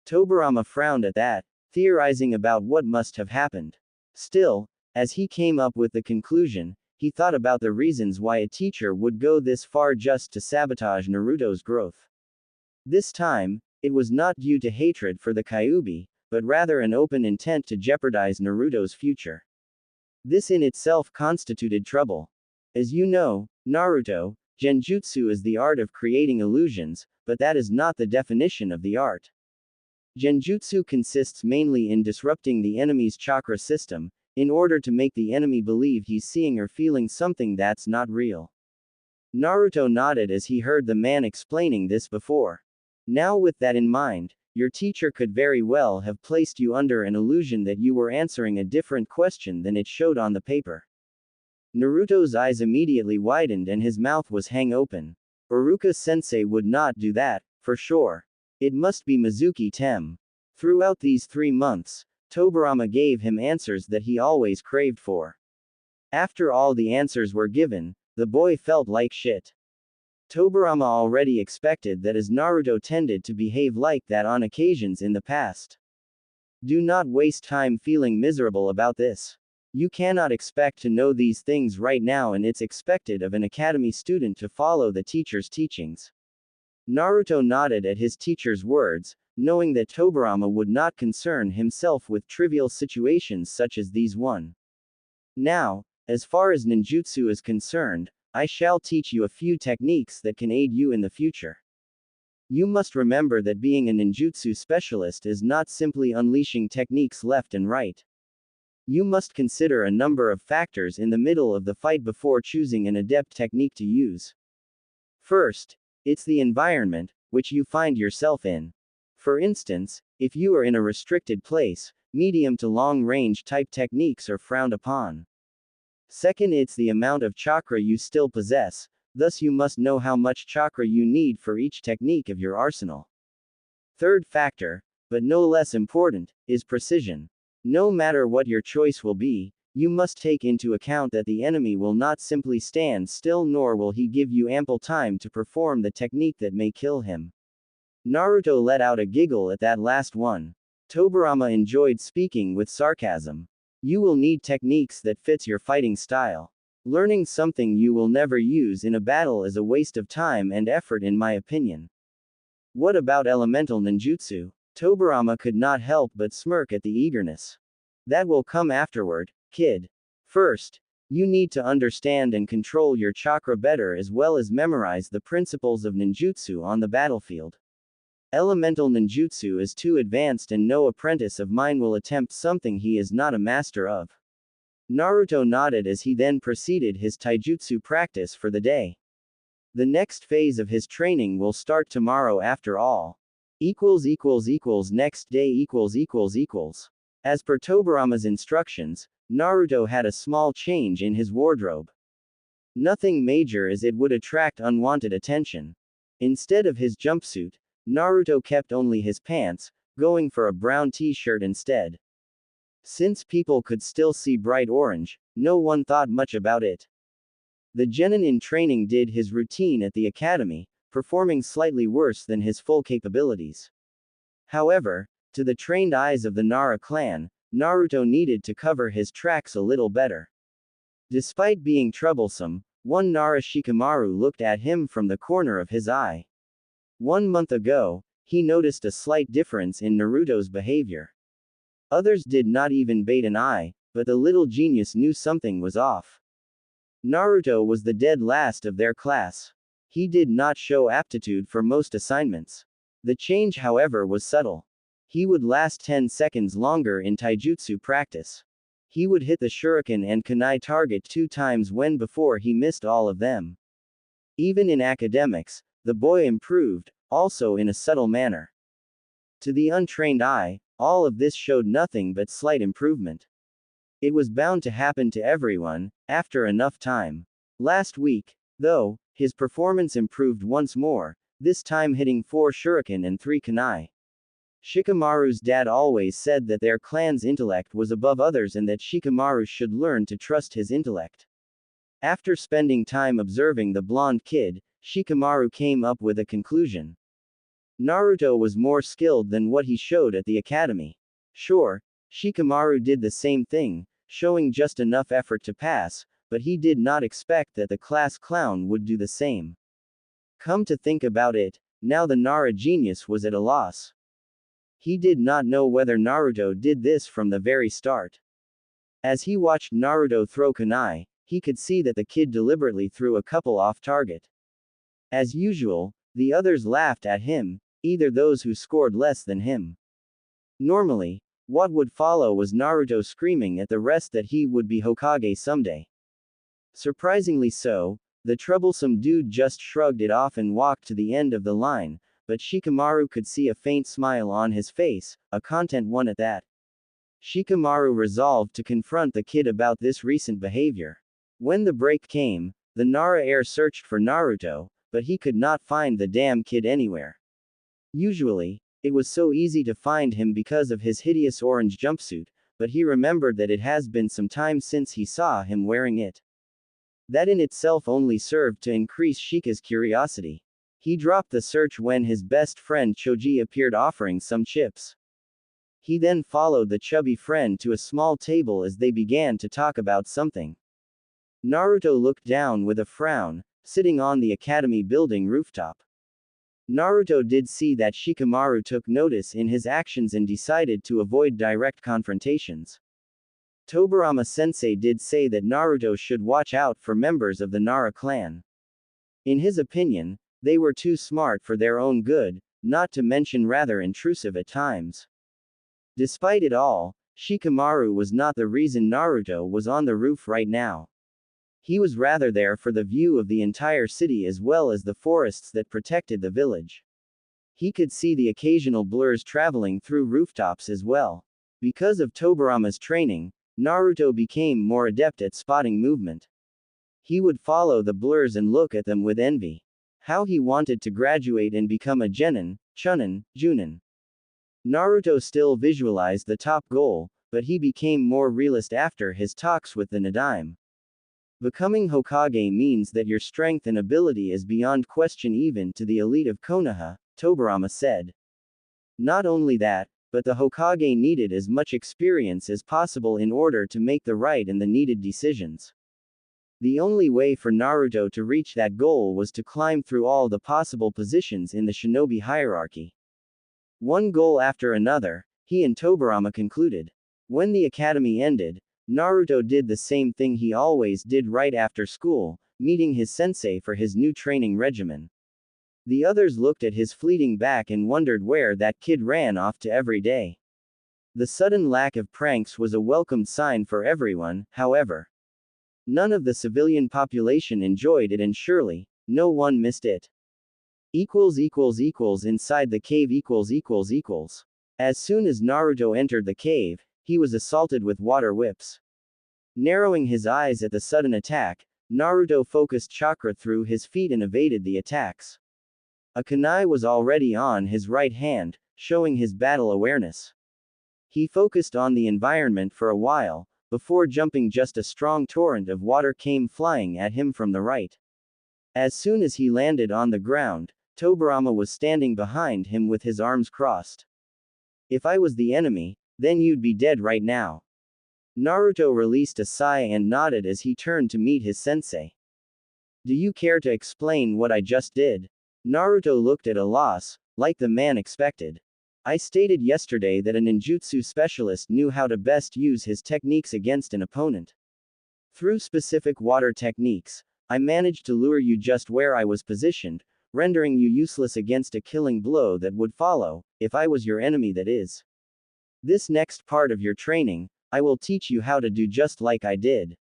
Tobirama frowned at that, theorizing about what must have happened. Still, as he came up with the conclusion, he thought about the reasons why a teacher would go this far just to sabotage Naruto's growth. This time, it was not due to hatred for the Kyuubi, but rather an open intent to jeopardize Naruto's future. This in itself constituted trouble. As you know, Naruto, genjutsu is the art of creating illusions, but that is not the definition of the art. Genjutsu consists mainly in disrupting the enemy's chakra system, in order to make the enemy believe he's seeing or feeling something that's not real. Naruto nodded as he heard the man explaining this before. Now with that in mind, your teacher could very well have placed you under an illusion that you were answering a different question than it showed on the paper. Naruto's eyes immediately widened and his mouth was hang open. Iruka-sensei would not do that, for sure. It must be Mizuki Tem. Throughout these 3 months, Tobirama gave him answers that he always craved for. After all the answers were given, the boy felt like shit. Tobirama already expected that as Naruto tended to behave like that on occasions in the past. Do not waste time feeling miserable about this. You cannot expect to know these things right now, and it's expected of an academy student to follow the teacher's teachings. Naruto nodded at his teacher's words, knowing that Tobirama would not concern himself with trivial situations such as these one. Now, as far as ninjutsu is concerned, I shall teach you a few techniques that can aid you in the future. You must remember that being a ninjutsu specialist is not simply unleashing techniques left and right. You must consider a number of factors in the middle of the fight before choosing an adept technique to use. First, it's the environment which you find yourself in. For instance, if you are in a restricted place, medium to long range type techniques are frowned upon. Second, it's the amount of chakra you still possess, thus you must know how much chakra you need for each technique of your arsenal. Third factor, but no less important, is precision. No matter what your choice will be, you must take into account that the enemy will not simply stand still, nor will he give you ample time to perform the technique that may kill him. Naruto let out a giggle at that last one. Tobirama enjoyed speaking with sarcasm. You will need techniques that fits your fighting style. Learning something you will never use in a battle is a waste of time and effort, in my opinion. What about elemental ninjutsu? Tobirama could not help but smirk at the eagerness. That will come afterward, kid. First, you need to understand and control your chakra better, as well as memorize the principles of ninjutsu on the battlefield. Elemental ninjutsu is too advanced, and no apprentice of mine will attempt something he is not a master of. Naruto nodded as he then proceeded his taijutsu practice for the day. The next phase of his training will start tomorrow after all. Next day . As per Tobirama's instructions, Naruto had a small change in his wardrobe. Nothing major, as it would attract unwanted attention. Instead of his jumpsuit, Naruto kept only his pants, going for a brown t-shirt instead. Since people could still see bright orange, no one thought much about it. The genin in training did his routine at the academy, performing slightly worse than his full capabilities. However, to the trained eyes of the Nara clan, Naruto needed to cover his tracks a little better. Despite being troublesome, one Nara Shikamaru looked at him from the corner of his eye. 1 month ago, he noticed a slight difference in Naruto's behavior. Others did not even bat an eye, but the little genius knew something was off. Naruto was the dead last of their class. He did not show aptitude for most assignments. The change, however, was subtle. He would last 10 seconds longer in taijutsu practice. He would hit the shuriken and kunai target 2 times when before he missed all of them. Even in academics, the boy improved, also in a subtle manner. To the untrained eye, all of this showed nothing but slight improvement. It was bound to happen to everyone, after enough time. Last week, though, his performance improved once more, this time hitting 4 shuriken and 3 kunai. Shikamaru's dad always said that their clan's intellect was above others and that Shikamaru should learn to trust his intellect. After spending time observing the blonde kid, Shikamaru came up with a conclusion. Naruto was more skilled than what he showed at the academy. Sure, Shikamaru did the same thing, showing just enough effort to pass, but he did not expect that the class clown would do the same. Come to think about it, now the Nara genius was at a loss. He did not know whether Naruto did this from the very start. As he watched Naruto throw kunai, he could see that the kid deliberately threw a couple off target. As usual, the others laughed at him, either those who scored less than him. Normally, what would follow was Naruto screaming at the rest that he would be Hokage someday. Surprisingly so, the troublesome dude just shrugged it off and walked to the end of the line, but Shikamaru could see a faint smile on his face, a content one at that. Shikamaru resolved to confront the kid about this recent behavior. When the break came, the Nara heir searched for Naruto, but he could not find the damn kid anywhere. Usually, it was so easy to find him because of his hideous orange jumpsuit, but he remembered that it has been some time since he saw him wearing it. That in itself only served to increase Shika's curiosity. He dropped the search when his best friend Choji appeared offering some chips. He then followed the chubby friend to a small table as they began to talk about something. Naruto looked down with a frown, sitting on the academy building rooftop. Naruto did see that Shikamaru took notice in his actions and decided to avoid direct confrontations. Tobirama sensei did say that Naruto should watch out for members of the Nara clan. In his opinion, they were too smart for their own good, not to mention rather intrusive at times. Despite it all, Shikamaru was not the reason Naruto was on the roof right now. He was rather there for the view of the entire city as well as the forests that protected the village. He could see the occasional blurs traveling through rooftops as well. Because of Tobirama's training, Naruto became more adept at spotting movement. He would follow the blurs and look at them with envy. How he wanted to graduate and become a genin, chunin, junin. Naruto still visualized the top goal, but he became more realist after his talks with the Nadaime. Becoming Hokage means that your strength and ability is beyond question even to the elite of Konoha, Tobirama said. Not only that, but the Hokage needed as much experience as possible in order to make the right and the needed decisions. The only way for Naruto to reach that goal was to climb through all the possible positions in the shinobi hierarchy. One goal after another, he and Tobirama concluded. When the academy ended, Naruto did the same thing he always did right after school, meeting his sensei for his new training regimen. The others looked at his fleeting back and wondered where that kid ran off to every day. The sudden lack of pranks was a welcomed sign for everyone, however. None of the civilian population enjoyed it and surely, no one missed it. Inside the cave . As soon as Naruto entered the cave, he was assaulted with water whips. Narrowing his eyes at the sudden attack, Naruto focused chakra through his feet and evaded the attacks. A kunai was already on his right hand, showing his battle awareness. He focused on the environment for a while, before jumping. Just a strong torrent of water came flying at him from the right. As soon as he landed on the ground, Tobirama was standing behind him with his arms crossed. If I was the enemy, then you'd be dead right now. Naruto released a sigh and nodded as he turned to meet his sensei. Do you care to explain what I just did? Naruto looked at a loss, like the man expected. I stated yesterday that a ninjutsu specialist knew how to best use his techniques against an opponent. Through specific water techniques, I managed to lure you just where I was positioned, rendering you useless against a killing blow that would follow, if I was your enemy, that is. This next part of your training, I will teach you how to do just like I did.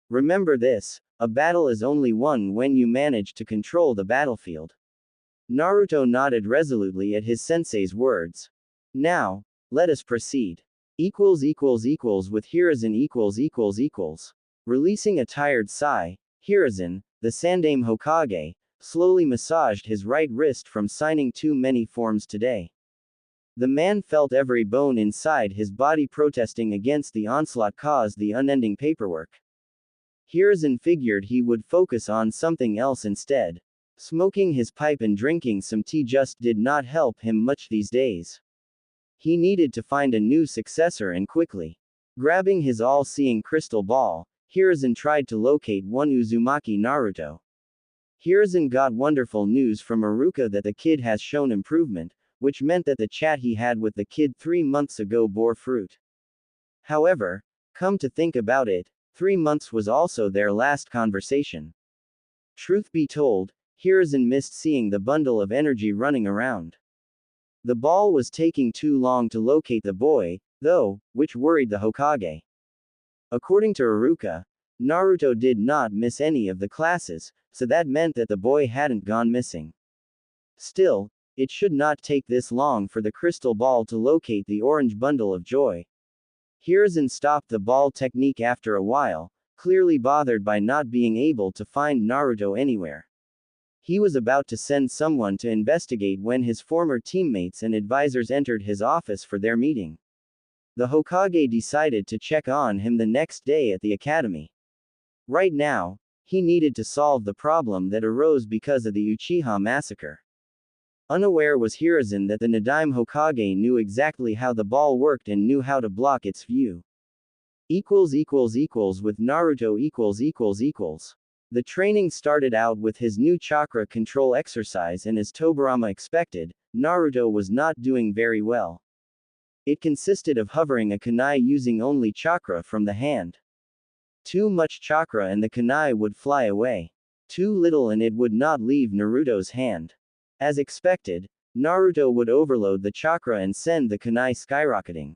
Remember this, a battle is only won when you manage to control the battlefield. Naruto nodded resolutely at his sensei's words. Now, let us proceed. With Hiruzen . Releasing a tired sigh, Hiruzen, the Sandaime Hokage, slowly massaged his right wrist from signing too many forms today. The man felt every bone inside his body protesting against the onslaught caused the unending paperwork. Hiruzen figured he would focus on something else instead. Smoking his pipe and drinking some tea just did not help him much these days. He needed to find a new successor and quickly. Grabbing his all-seeing crystal ball, Hiruzen tried to locate one Uzumaki Naruto. Hiruzen got wonderful news from Iruka that the kid has shown improvement, which meant that the chat he had with the kid 3 months ago bore fruit. However, come to think about it, 3 months was also their last conversation. Truth be told, Hiruzen missed seeing the bundle of energy running around. The ball was taking too long to locate the boy, though, which worried the Hokage. According to Iruka, Naruto did not miss any of the classes, so that meant that the boy hadn't gone missing. Still, it should not take this long for the crystal ball to locate the orange bundle of joy. Hiruzen stopped the ball technique after a while, clearly bothered by not being able to find Naruto anywhere. He was about to send someone to investigate when his former teammates and advisors entered his office for their meeting. The Hokage decided to check on him the next day at the academy. Right now, he needed to solve the problem that arose because of the Uchiha massacre. Unaware was Hiruzen that the Nadaime Hokage knew exactly how the ball worked and knew how to block its view. With Naruto . The training started out with his new chakra control exercise, and as Tobirama expected, Naruto was not doing very well. It consisted of hovering a kunai using only chakra from the hand. Too much chakra and the kunai would fly away. Too little and it would not leave Naruto's hand. As expected, Naruto would overload the chakra and send the kunai skyrocketing.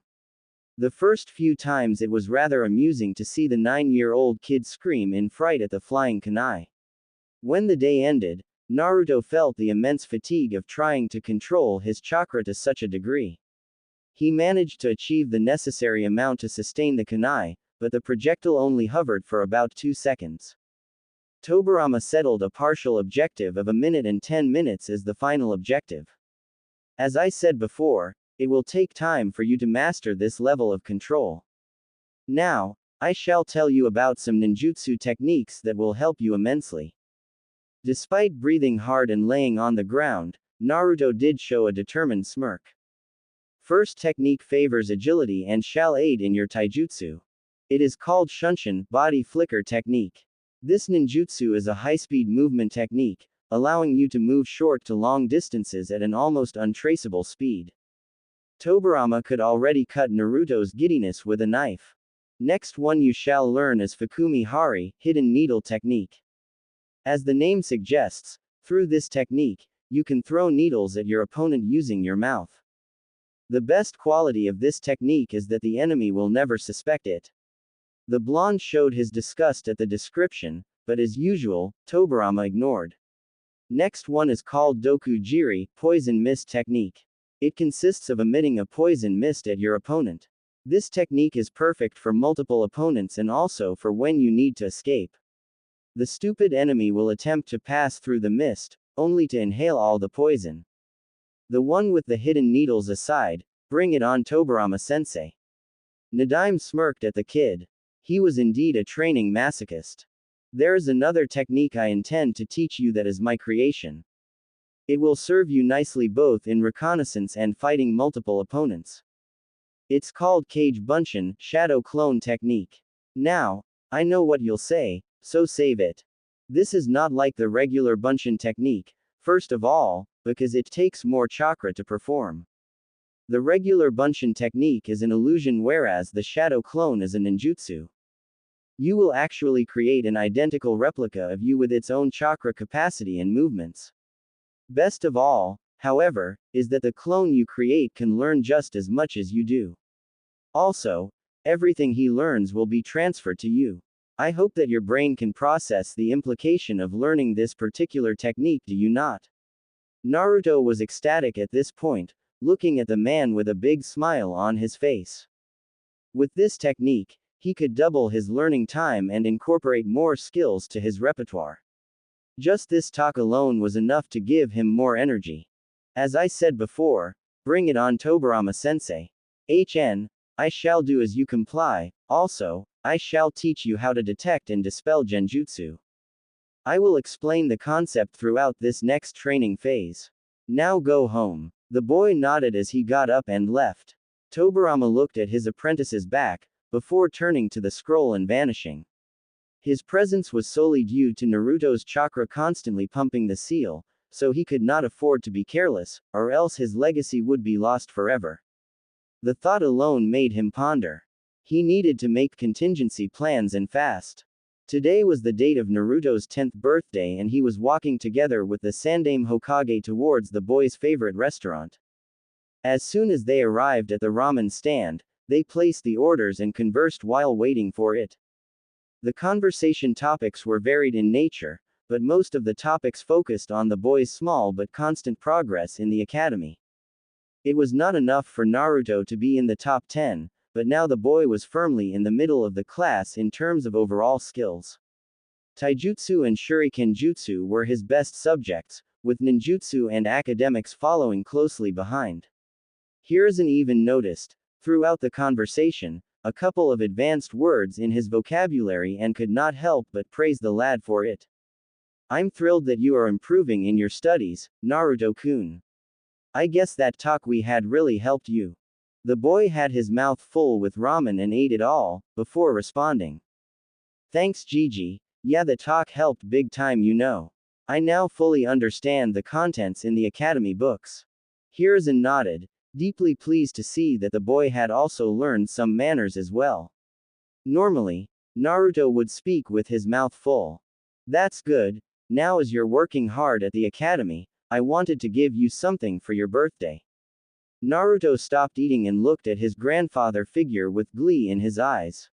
The first few times it was rather amusing to see the 9-year-old kid scream in fright at the flying kunai. When the day ended, Naruto felt the immense fatigue of trying to control his chakra to such a degree. He managed to achieve the necessary amount to sustain the kunai, but the projectile only hovered for about 2 seconds. Tobirama settled a partial objective of 1 minute and 10 minutes as the final objective. As I said before, it will take time for you to master this level of control. Now, I shall tell you about some ninjutsu techniques that will help you immensely. Despite breathing hard and laying on the ground, Naruto did show a determined smirk. First technique favors agility and shall aid in your taijutsu. It is called Shunshin, body flicker technique. This ninjutsu is a high-speed movement technique, allowing you to move short to long distances at an almost untraceable speed. Tobirama could already cut Naruto's giddiness with a knife. Next one you shall learn is Fukumi Hari, hidden needle technique. As the name suggests, through this technique, you can throw needles at your opponent using your mouth. The best quality of this technique is that the enemy will never suspect it. The blonde showed his disgust at the description, but as usual, Tobirama ignored. Next one is called Doku Jiri, poison mist technique. It consists of emitting a poison mist at your opponent. This technique is perfect for multiple opponents and also for when you need to escape. The stupid enemy will attempt to pass through the mist, only to inhale all the poison. The one with the hidden needles aside, bring it on Tobirama-sensei. Nadaime smirked at the kid. He was indeed a training masochist. There is another technique I intend to teach you that is my creation. It will serve you nicely both in reconnaissance and fighting multiple opponents. It's called Kage Bunshin, shadow clone technique. Now, I know what you'll say, so save it. This is not like the regular Bunshin technique, first of all, because it takes more chakra to perform. The regular Bunshin technique is an illusion, whereas the shadow clone is a ninjutsu. You will actually create an identical replica of you with its own chakra capacity and movements. Best of all, however, is that the clone you create can learn just as much as you do. Also, everything he learns will be transferred to you. I hope that your brain can process the implication of learning this particular technique, do you not? Naruto was ecstatic at this point, looking at the man with a big smile on his face. With this technique, he could double his learning time and incorporate more skills to his repertoire. Just this talk alone was enough to give him more energy. As I said before, bring it on Tobirama-sensei. I shall do as you comply. Also, I shall teach you how to detect and dispel genjutsu. I will explain the concept throughout this next training phase. Now go home. The boy nodded as he got up and left. Tobirama looked at his apprentice's back, before turning to the scroll and vanishing. His presence was solely due to Naruto's chakra constantly pumping the seal, so he could not afford to be careless, or else his legacy would be lost forever. The thought alone made him ponder. He needed to make contingency plans and fast. Today was the date of Naruto's 10th birthday and he was walking together with the Sandaime Hokage towards the boy's favorite restaurant. As soon as they arrived at the ramen stand, they placed the orders and conversed while waiting for it. The conversation topics were varied in nature, but most of the topics focused on the boy's small but constant progress in the academy. It was not enough for Naruto to be in the top 10, but now the boy was firmly in the middle of the class in terms of overall skills. Taijutsu and Shuriken Jutsu were his best subjects, with ninjutsu and academics following closely behind. Hiruzen even noticed, throughout the conversation, a couple of advanced words in his vocabulary and could not help but praise the lad for it. I'm thrilled that you are improving in your studies, Naruto-kun. I guess that talk we had really helped you. The boy had his mouth full with ramen and ate it all, before responding. Thanks Gigi, yeah the talk helped big time you know. I now fully understand the contents in the academy books. Hiruzen nodded, deeply pleased to see that the boy had also learned some manners as well. Normally, Naruto would speak with his mouth full. That's good, now as you're working hard at the academy, I wanted to give you something for your birthday. Naruto stopped eating and looked at his grandfather figure with glee in his eyes.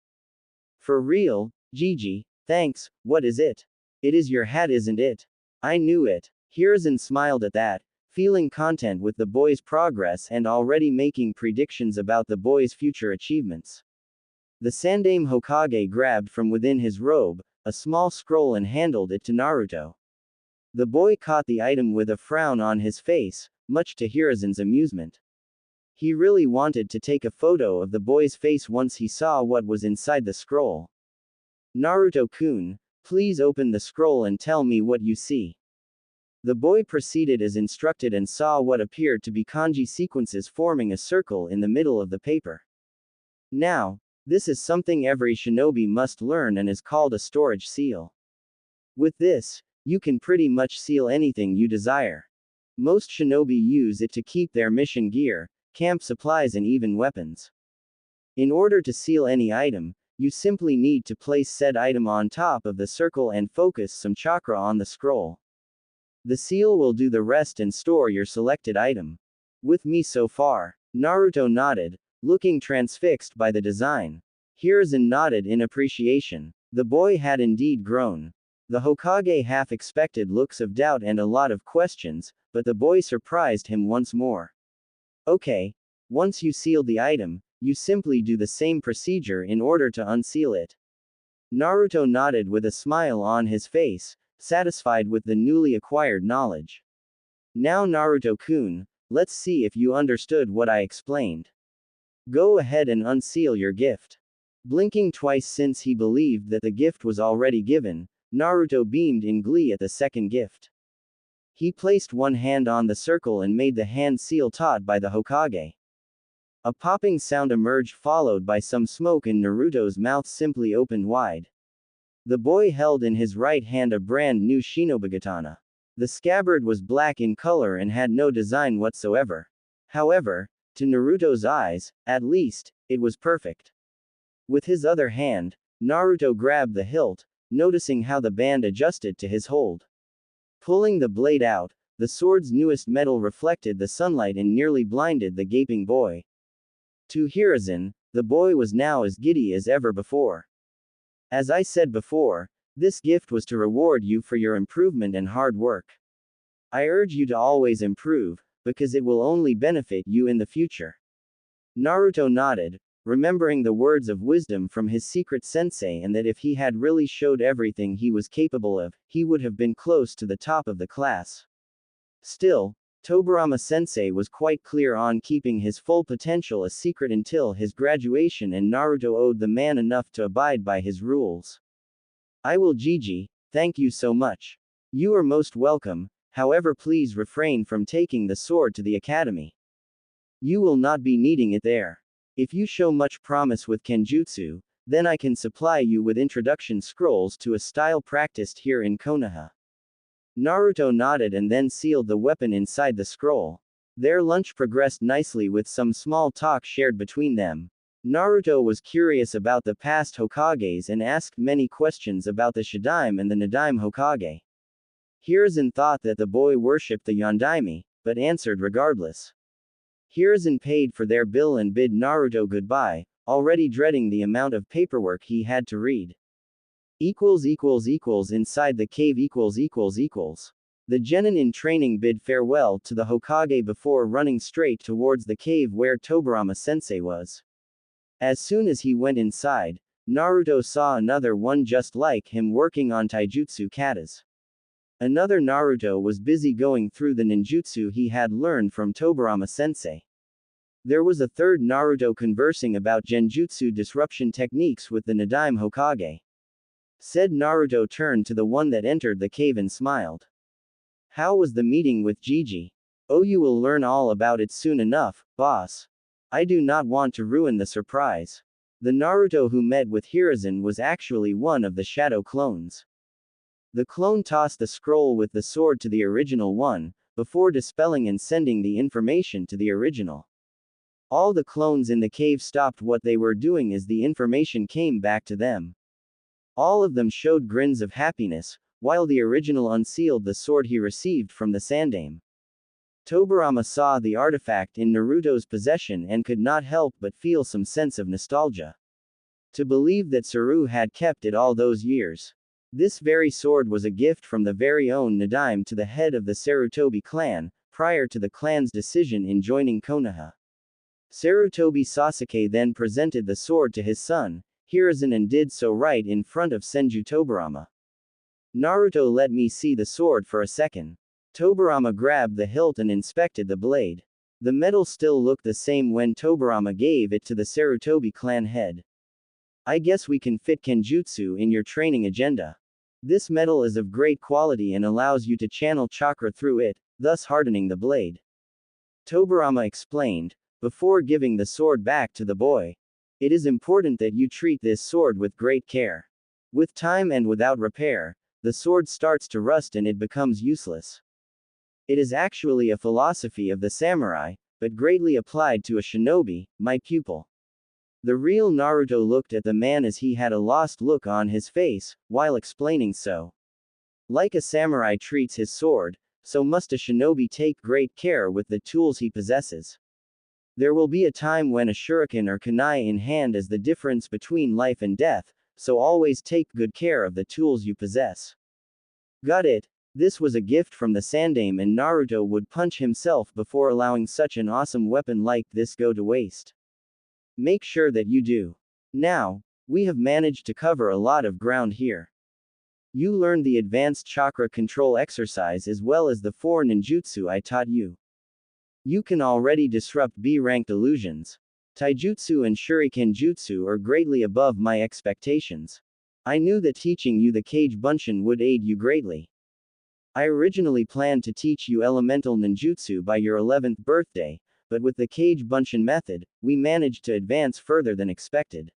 For real, Gigi, thanks, what is it? It is your hat isn't it? I knew it. Hiruzen smiled at that, feeling content with the boy's progress and already making predictions about the boy's future achievements. The Sandaime Hokage grabbed from within his robe a small scroll and handed it to Naruto. The boy caught the item with a frown on his face, much to Hiruzen's amusement. He really wanted to take a photo of the boy's face once he saw what was inside the scroll. Naruto-kun, please open the scroll and tell me what you see. The boy proceeded as instructed and saw what appeared to be kanji sequences forming a circle in the middle of the paper. Now, this is something every shinobi must learn and is called a storage seal. With this, you can pretty much seal anything you desire. Most shinobi use it to keep their mission gear, camp supplies and even weapons. In order to seal any item, you simply need to place said item on top of the circle and focus some chakra on the scroll. The seal will do the rest and store your selected item. With me so far. Naruto nodded, looking transfixed by the design. Hiruzen nodded in appreciation. The boy had indeed grown. The Hokage half expected looks of doubt and a lot of questions, but the boy surprised him once more. Okay. Once you seal the item, you simply do the same procedure in order to unseal it. Naruto nodded with a smile on his face, satisfied with the newly acquired knowledge. Now Naruto-kun, let's see if you understood what I explained. Go ahead and unseal your gift. Blinking twice since he believed that the gift was already given, Naruto beamed in glee at the second gift. He placed one hand on the circle and made the hand seal taught by the Hokage. A popping sound emerged followed by some smoke and Naruto's mouth simply opened wide. The boy held in his right hand a brand new shinobi-katana. The scabbard was black in color and had no design whatsoever. However, to Naruto's eyes, at least, it was perfect. With his other hand, Naruto grabbed the hilt, noticing how the band adjusted to his hold. Pulling the blade out, the sword's newest metal reflected the sunlight and nearly blinded the gaping boy. To Hiruzen, the boy was now as giddy as ever before. As I said before, this gift was to reward you for your improvement and hard work. I urge you to always improve, because it will only benefit you in the future. Naruto nodded, remembering the words of wisdom from his secret sensei and that if he had really showed everything he was capable of, he would have been close to the top of the class. Still, Tobirama sensei was quite clear on keeping his full potential a secret until his graduation and Naruto owed the man enough to abide by his rules. I will Gigi, thank you so much. You are most welcome, however please refrain from taking the sword to the academy. You will not be needing it there. If you show much promise with Kenjutsu, then I can supply you with introduction scrolls to a style practiced here in Konoha. Naruto nodded and then sealed the weapon inside the scroll. Their lunch progressed nicely with some small talk shared between them. Naruto was curious about the past Hokages and asked many questions about the Shadaime and the Nadaime Hokage. Hiruzen thought that the boy worshipped the Yondaime, but answered regardless. Hiruzen paid for their bill and bid Naruto goodbye, already dreading the amount of paperwork he had to read. Inside the cave The genin in training bid farewell to the Hokage before running straight towards the cave where Tobirama sensei was. As soon as he went inside, Naruto saw another one just like him working on taijutsu katas. Another Naruto was busy going through the ninjutsu he had learned from Tobirama sensei. There was a third Naruto conversing about genjutsu disruption techniques with the Nadaime Hokage. Said Naruto turned to the one that entered the cave and smiled. How was the meeting with Gigi? Oh, you will learn all about it soon enough, boss. I do not want to ruin the surprise. The Naruto who met with Hiruzen was actually one of the shadow clones. The clone tossed the scroll with the sword to the original one, before dispelling and sending the information to the original. All the clones in the cave stopped what they were doing as the information came back to them. All of them showed grins of happiness, while the original unsealed the sword he received from the Sandaime. Tobirama saw the artifact in Naruto's possession and could not help but feel some sense of nostalgia. To believe that Saru had kept it all those years. This very sword was a gift from the very own Nadaime to the head of the Sarutobi clan, prior to the clan's decision in joining Konoha. Sarutobi Sasuke then presented the sword to his son, Hiruzen, and did so right in front of Senju Tobirama. Naruto, let me see the sword for a second. Tobirama grabbed the hilt and inspected the blade. The metal still looked the same when Tobirama gave it to the Sarutobi clan head. I guess we can fit Kenjutsu in your training agenda. This metal is of great quality and allows you to channel chakra through it, thus hardening the blade. Tobirama explained, before giving the sword back to the boy. It is important that you treat this sword with great care. With time and without repair, the sword starts to rust and it becomes useless. It is actually a philosophy of the samurai, but greatly applied to a shinobi, my pupil. The real Naruto looked at the man as he had a lost look on his face, while explaining so. Like a samurai treats his sword, so must a shinobi take great care with the tools he possesses. There will be a time when a shuriken or kunai in hand is the difference between life and death, so always take good care of the tools you possess. Got it? This was a gift from the Sandaime and Naruto would punch himself before allowing such an awesome weapon like this go to waste. Make sure that you do. Now, we have managed to cover a lot of ground here. You learned the advanced chakra control exercise as well as the 4 ninjutsu I taught you. You can already disrupt B-ranked illusions. Taijutsu and Shuriken Jutsu are greatly above my expectations. I knew that teaching you the Kage Bunshin would aid you greatly. I originally planned to teach you elemental ninjutsu by your 11th birthday, but with the Kage Bunshin method, we managed to advance further than expected.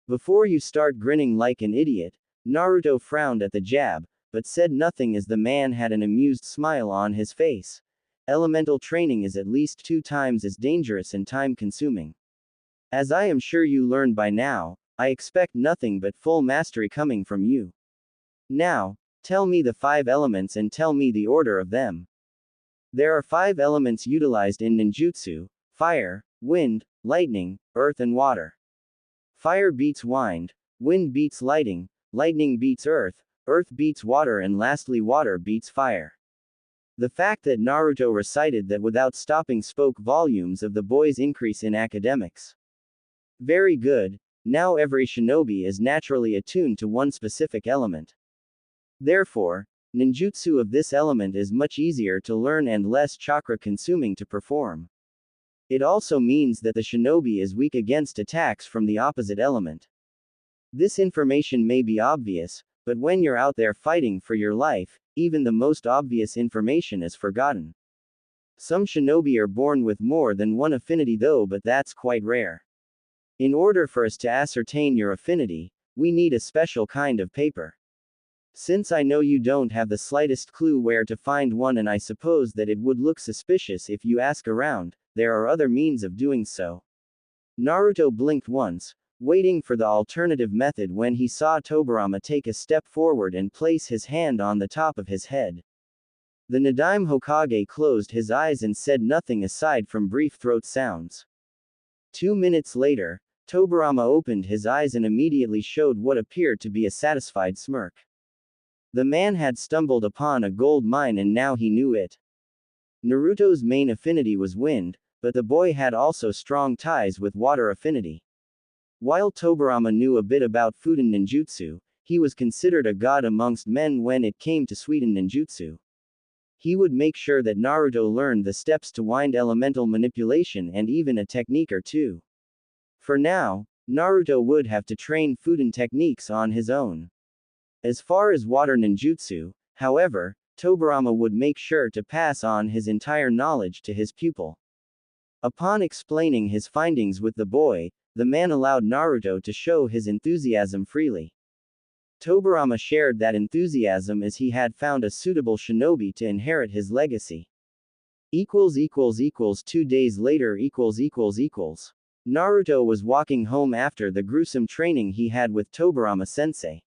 Before you start grinning like an idiot, Naruto frowned at the jab, but said nothing as the man had an amused smile on his face. Elemental training is at least 2 times as dangerous and time-consuming. As I am sure you learned by now, I expect nothing but full mastery coming from you. Now, tell me the 5 elements and tell me the order of them. There are 5 elements utilized in ninjutsu: fire, wind, lightning, earth and water. Fire beats wind beats lightning beats earth beats water, and lastly water beats fire. The fact that Naruto recited that without stopping spoke volumes of the boy's increase in academics. Very good, now every shinobi is naturally attuned to one specific element. Therefore, ninjutsu of this element is much easier to learn and less chakra consuming to perform. It also means that the shinobi is weak against attacks from the opposite element. This information may be obvious, but when you're out there fighting for your life, even the most obvious information is forgotten. Some shinobi are born with more than one affinity though, but that's quite rare. In order for us to ascertain your affinity, we need a special kind of paper. Since I know you don't have the slightest clue where to find one, and I suppose that it would look suspicious if you ask around, there are other means of doing so. Naruto blinked once, waiting for the alternative method, when he saw Tobirama take a step forward and place his hand on the top of his head. The Nadaime Hokage closed his eyes and said nothing aside from brief throat sounds. 2 minutes later, Tobirama opened his eyes and immediately showed what appeared to be a satisfied smirk. The man had stumbled upon a gold mine and now he knew it. Naruto's main affinity was wind, but the boy had also strong ties with water affinity. While Tobirama knew a bit about Fuden ninjutsu, he was considered a god amongst men when it came to Suiten ninjutsu. He would make sure that Naruto learned the steps to wind elemental manipulation and even a technique or two. For now, Naruto would have to train Fuden techniques on his own. As far as water ninjutsu, however, Tobirama would make sure to pass on his entire knowledge to his pupil. Upon explaining his findings with the boy, the man allowed Naruto to show his enthusiasm freely. Tobirama shared that enthusiasm as he had found a suitable shinobi to inherit his legacy. 2 days later. Naruto was walking home after the gruesome training he had with Tobirama sensei.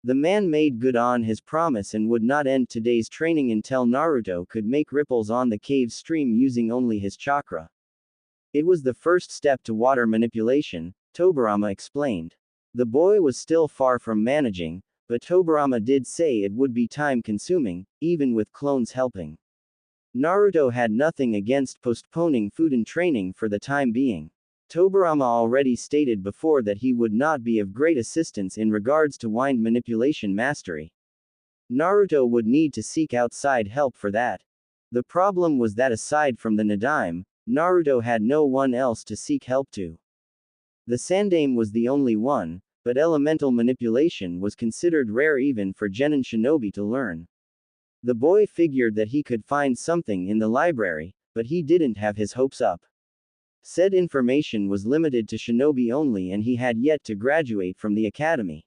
The man made good on his promise and would not end today's training until Naruto could make ripples on the cave stream using only his chakra. It was the first step to water manipulation, Tobirama explained. The boy was still far from managing, but Tobirama did say it would be time-consuming, even with clones helping. Naruto had nothing against postponing Fuden training for the time being. Tobirama already stated before that he would not be of great assistance in regards to wind manipulation mastery. Naruto would need to seek outside help for that. The problem was that aside from the Nadaime, Naruto had no one else to seek help to. The Sandaime was the only one, but elemental manipulation was considered rare even for genin shinobi to learn. The boy figured that he could find something in the library, but he didn't have his hopes up. Said information was limited to shinobi only and he had yet to graduate from the academy.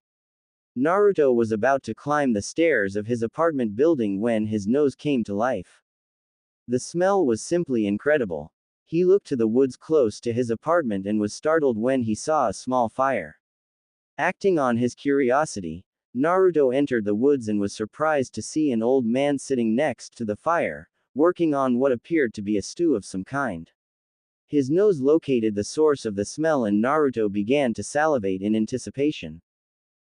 Naruto was about to climb the stairs of his apartment building when his nose came to life. The smell was simply incredible. He looked to the woods close to his apartment and was startled when he saw a small fire. Acting on his curiosity, Naruto entered the woods and was surprised to see an old man sitting next to the fire, working on what appeared to be a stew of some kind. His nose located the source of the smell and Naruto began to salivate in anticipation.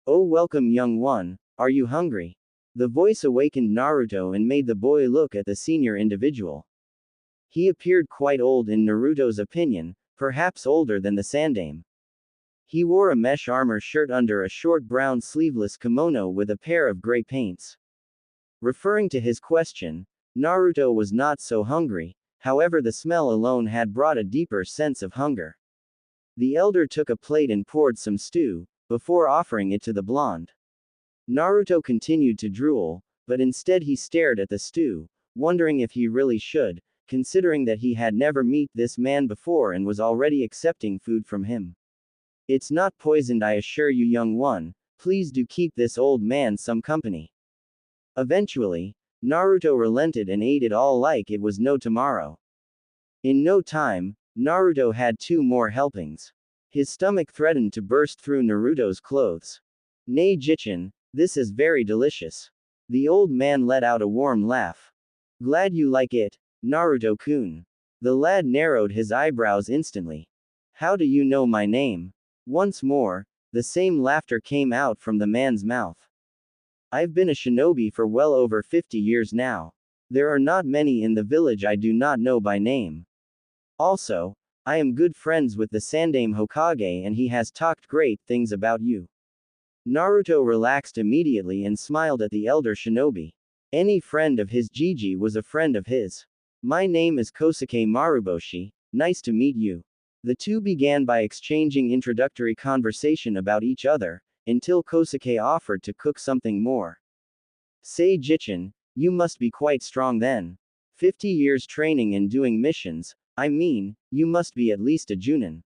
"Oh, welcome, young one, are you hungry?" The voice awakened Naruto and made the boy look at the senior individual. He appeared quite old in Naruto's opinion, perhaps older than the Sandaime. He wore a mesh armor shirt under a short brown sleeveless kimono with a pair of gray paints. Referring to his question, Naruto was not so hungry, however the smell alone had brought a deeper sense of hunger. The elder took a plate and poured some stew, before offering it to the blonde. Naruto continued to drool, but instead he stared at the stew, wondering if he really should, considering that he had never met this man before and was already accepting food from him. "It's not poisoned, I assure you, young one, please do keep this old man some company." Eventually, Naruto relented and ate it all like it was no tomorrow. In no time, Naruto had 2 more helpings. His stomach threatened to burst through Naruto's clothes. "Nay, Jichin, this is very delicious." The old man let out a warm laugh. "Glad you like it, Naruto-kun." The lad narrowed his eyebrows instantly. "How do you know my name?" Once more, the same laughter came out from the man's mouth. "I've been a shinobi for well over 50 years now. There are not many in the village I do not know by name. Also, I am good friends with the Sandaime Hokage and he has talked great things about you." Naruto relaxed immediately and smiled at the elder shinobi. Any friend of his Jiji was a friend of his. "My name is Kosuke Maruboshi, nice to meet you." The two began by exchanging introductory conversation about each other, until Kosuke offered to cook something more. "Say, Jichin, you must be quite strong then. 50 years training and doing missions, I mean, you must be at least a Junin."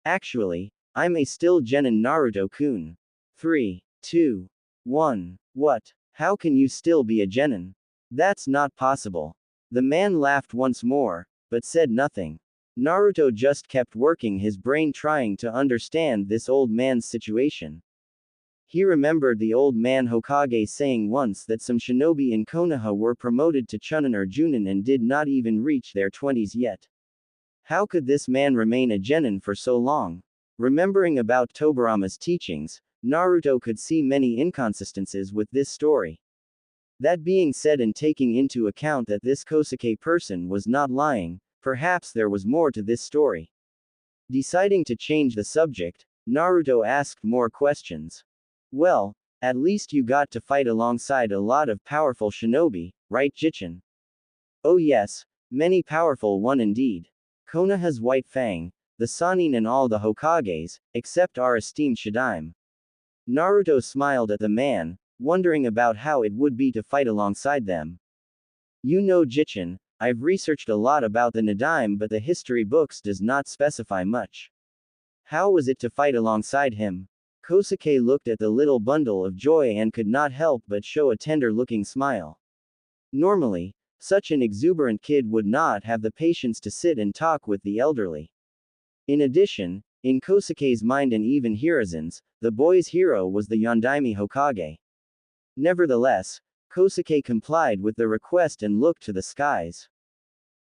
"Actually, I'm a still genin, Naruto-kun." 3, 2, 1. "What? How can you still be a genin? That's not possible." The man laughed once more, but said nothing. Naruto just kept working his brain trying to understand this old man's situation. He remembered the old man Hokage saying once that some shinobi in Konoha were promoted to Chunin or Junin and did not even reach their 20s yet. How could this man remain a genin for so long? Remembering about Tobirama's teachings, Naruto could see many inconsistencies with this story. That being said, and taking into account that this Kosuke person was not lying, perhaps there was more to this story. Deciding to change the subject, Naruto asked more questions. "Well, at least you got to fight alongside a lot of powerful shinobi, right Jichin? Oh yes, many powerful one indeed. Konoha's White Fang, the Sannin and all the Hokages, except our esteemed Shadaime. Naruto smiled at the man, wondering about how it would be to fight alongside them. You know Jichin, I've researched a lot about the Nadaime but the history books does not specify much. How was it to fight alongside him? Kosuke looked at the little bundle of joy and could not help but show a tender-looking smile. Normally, such an exuberant kid would not have the patience to sit and talk with the elderly. In addition, in Kosuke's mind and even Hiruzen's, the boy's hero was the Yondaime Hokage. Nevertheless, Kosuke complied with the request and looked to the skies.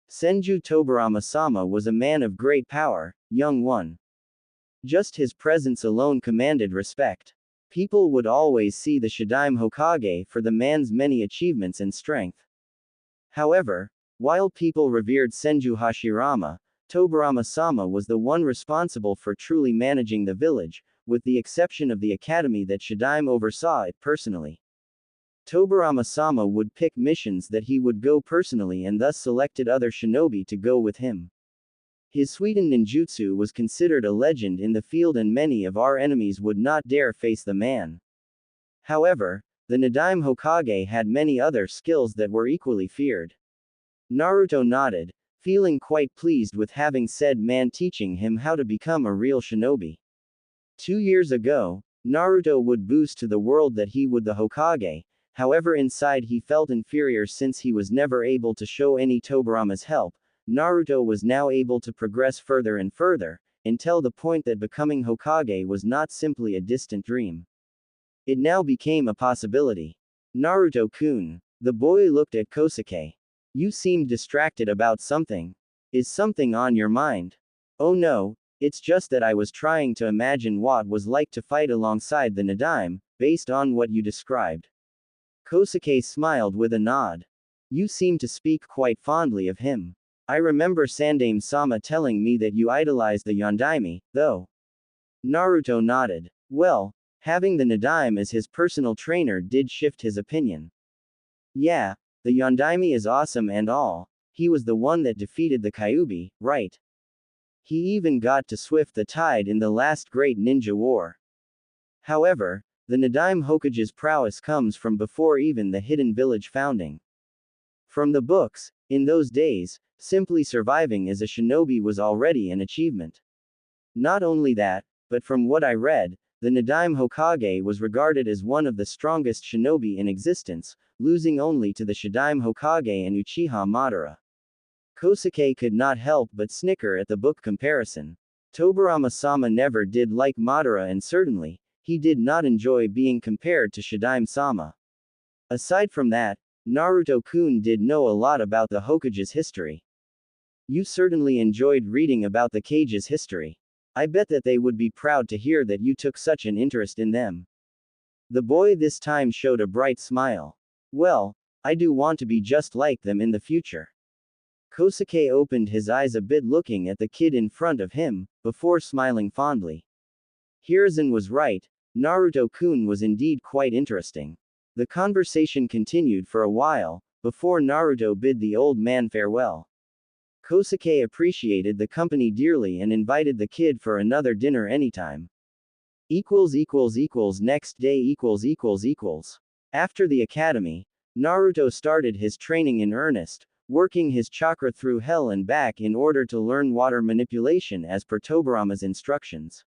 Senju Tobirama-sama was a man of great power, young one. Just his presence alone commanded respect. People would always see the Shadaime Hokage for the man's many achievements and strength. However, while people revered Senju Hashirama, Tobirama-sama was the one responsible for truly managing the village, with the exception of the academy that Shadaime oversaw it personally. Tobirama-sama would pick missions that he would go personally and thus selected other shinobi to go with him. His Suiten ninjutsu was considered a legend in the field and many of our enemies would not dare face the man. However, the Nadaime Hokage had many other skills that were equally feared. Naruto nodded, feeling quite pleased with having said man teaching him how to become a real shinobi. 2 years ago, Naruto would boast to the world that he would the Hokage, however inside he felt inferior since he was never able to show any Tobirama's help. Naruto was now able to progress further and further, until the point that becoming Hokage was not simply a distant dream. It now became a possibility. Naruto-kun. The boy looked at Kosuke. You seemed distracted about something. Is something on your mind? Oh no, it's just that I was trying to imagine what was like to fight alongside the Nadaime, based on what you described. Kosuke smiled with a nod. You seem to speak quite fondly of him. I remember Sandaime-sama telling me that you idolize the Yondaime, though. Naruto nodded. Well, having the Nadaime as his personal trainer did shift his opinion. Yeah, the Yondaime is awesome and all. He was the one that defeated the Kyuubi, right? He even got to swift the tide in the last great ninja war. However, the Nadaime Hokage's prowess comes from before even the hidden village founding. From the books, in those days, simply surviving as a shinobi was already an achievement. Not only that, but from what I read, the Nadaime Hokage was regarded as one of the strongest shinobi in existence, losing only to the Shadaime Hokage and Uchiha Madara. Kosuke could not help but snicker at the book comparison. Tobirama-sama never did like Madara and certainly, he did not enjoy being compared to Shadaime-sama. Aside from that, Naruto-kun did know a lot about the Hokage's history. You certainly enjoyed reading about the Kage's history. I bet that they would be proud to hear that you took such an interest in them. The boy this time showed a bright smile. Well, I do want to be just like them in the future. Kosuke opened his eyes a bit looking at the kid in front of him, before smiling fondly. Hiruzen was right, Naruto-kun was indeed quite interesting. The conversation continued for a while, before Naruto bid the old man farewell. Kosuke appreciated the company dearly and invited the kid for another dinner anytime. Next day. After the academy, Naruto started his training in earnest, working his chakra through hell and back in order to learn water manipulation as per Tobirama's instructions.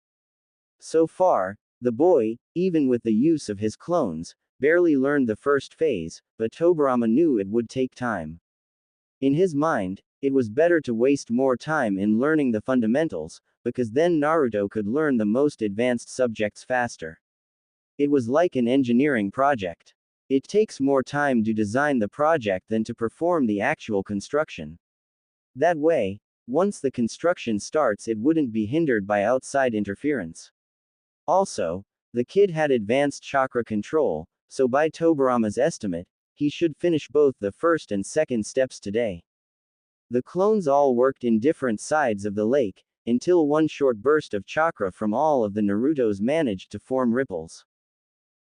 So far, the boy, even with the use of his clones, barely learned the first phase, but Tobirama knew it would take time. In his mind, it was better to waste more time in learning the fundamentals, because then Naruto could learn the most advanced subjects faster. It was like an engineering project. It takes more time to design the project than to perform the actual construction. That way, once the construction starts, it wouldn't be hindered by outside interference. Also, the kid had advanced chakra control, so by Tobirama's estimate, he should finish both the first and second steps today. The clones all worked in different sides of the lake, until one short burst of chakra from all of the Narutos managed to form ripples.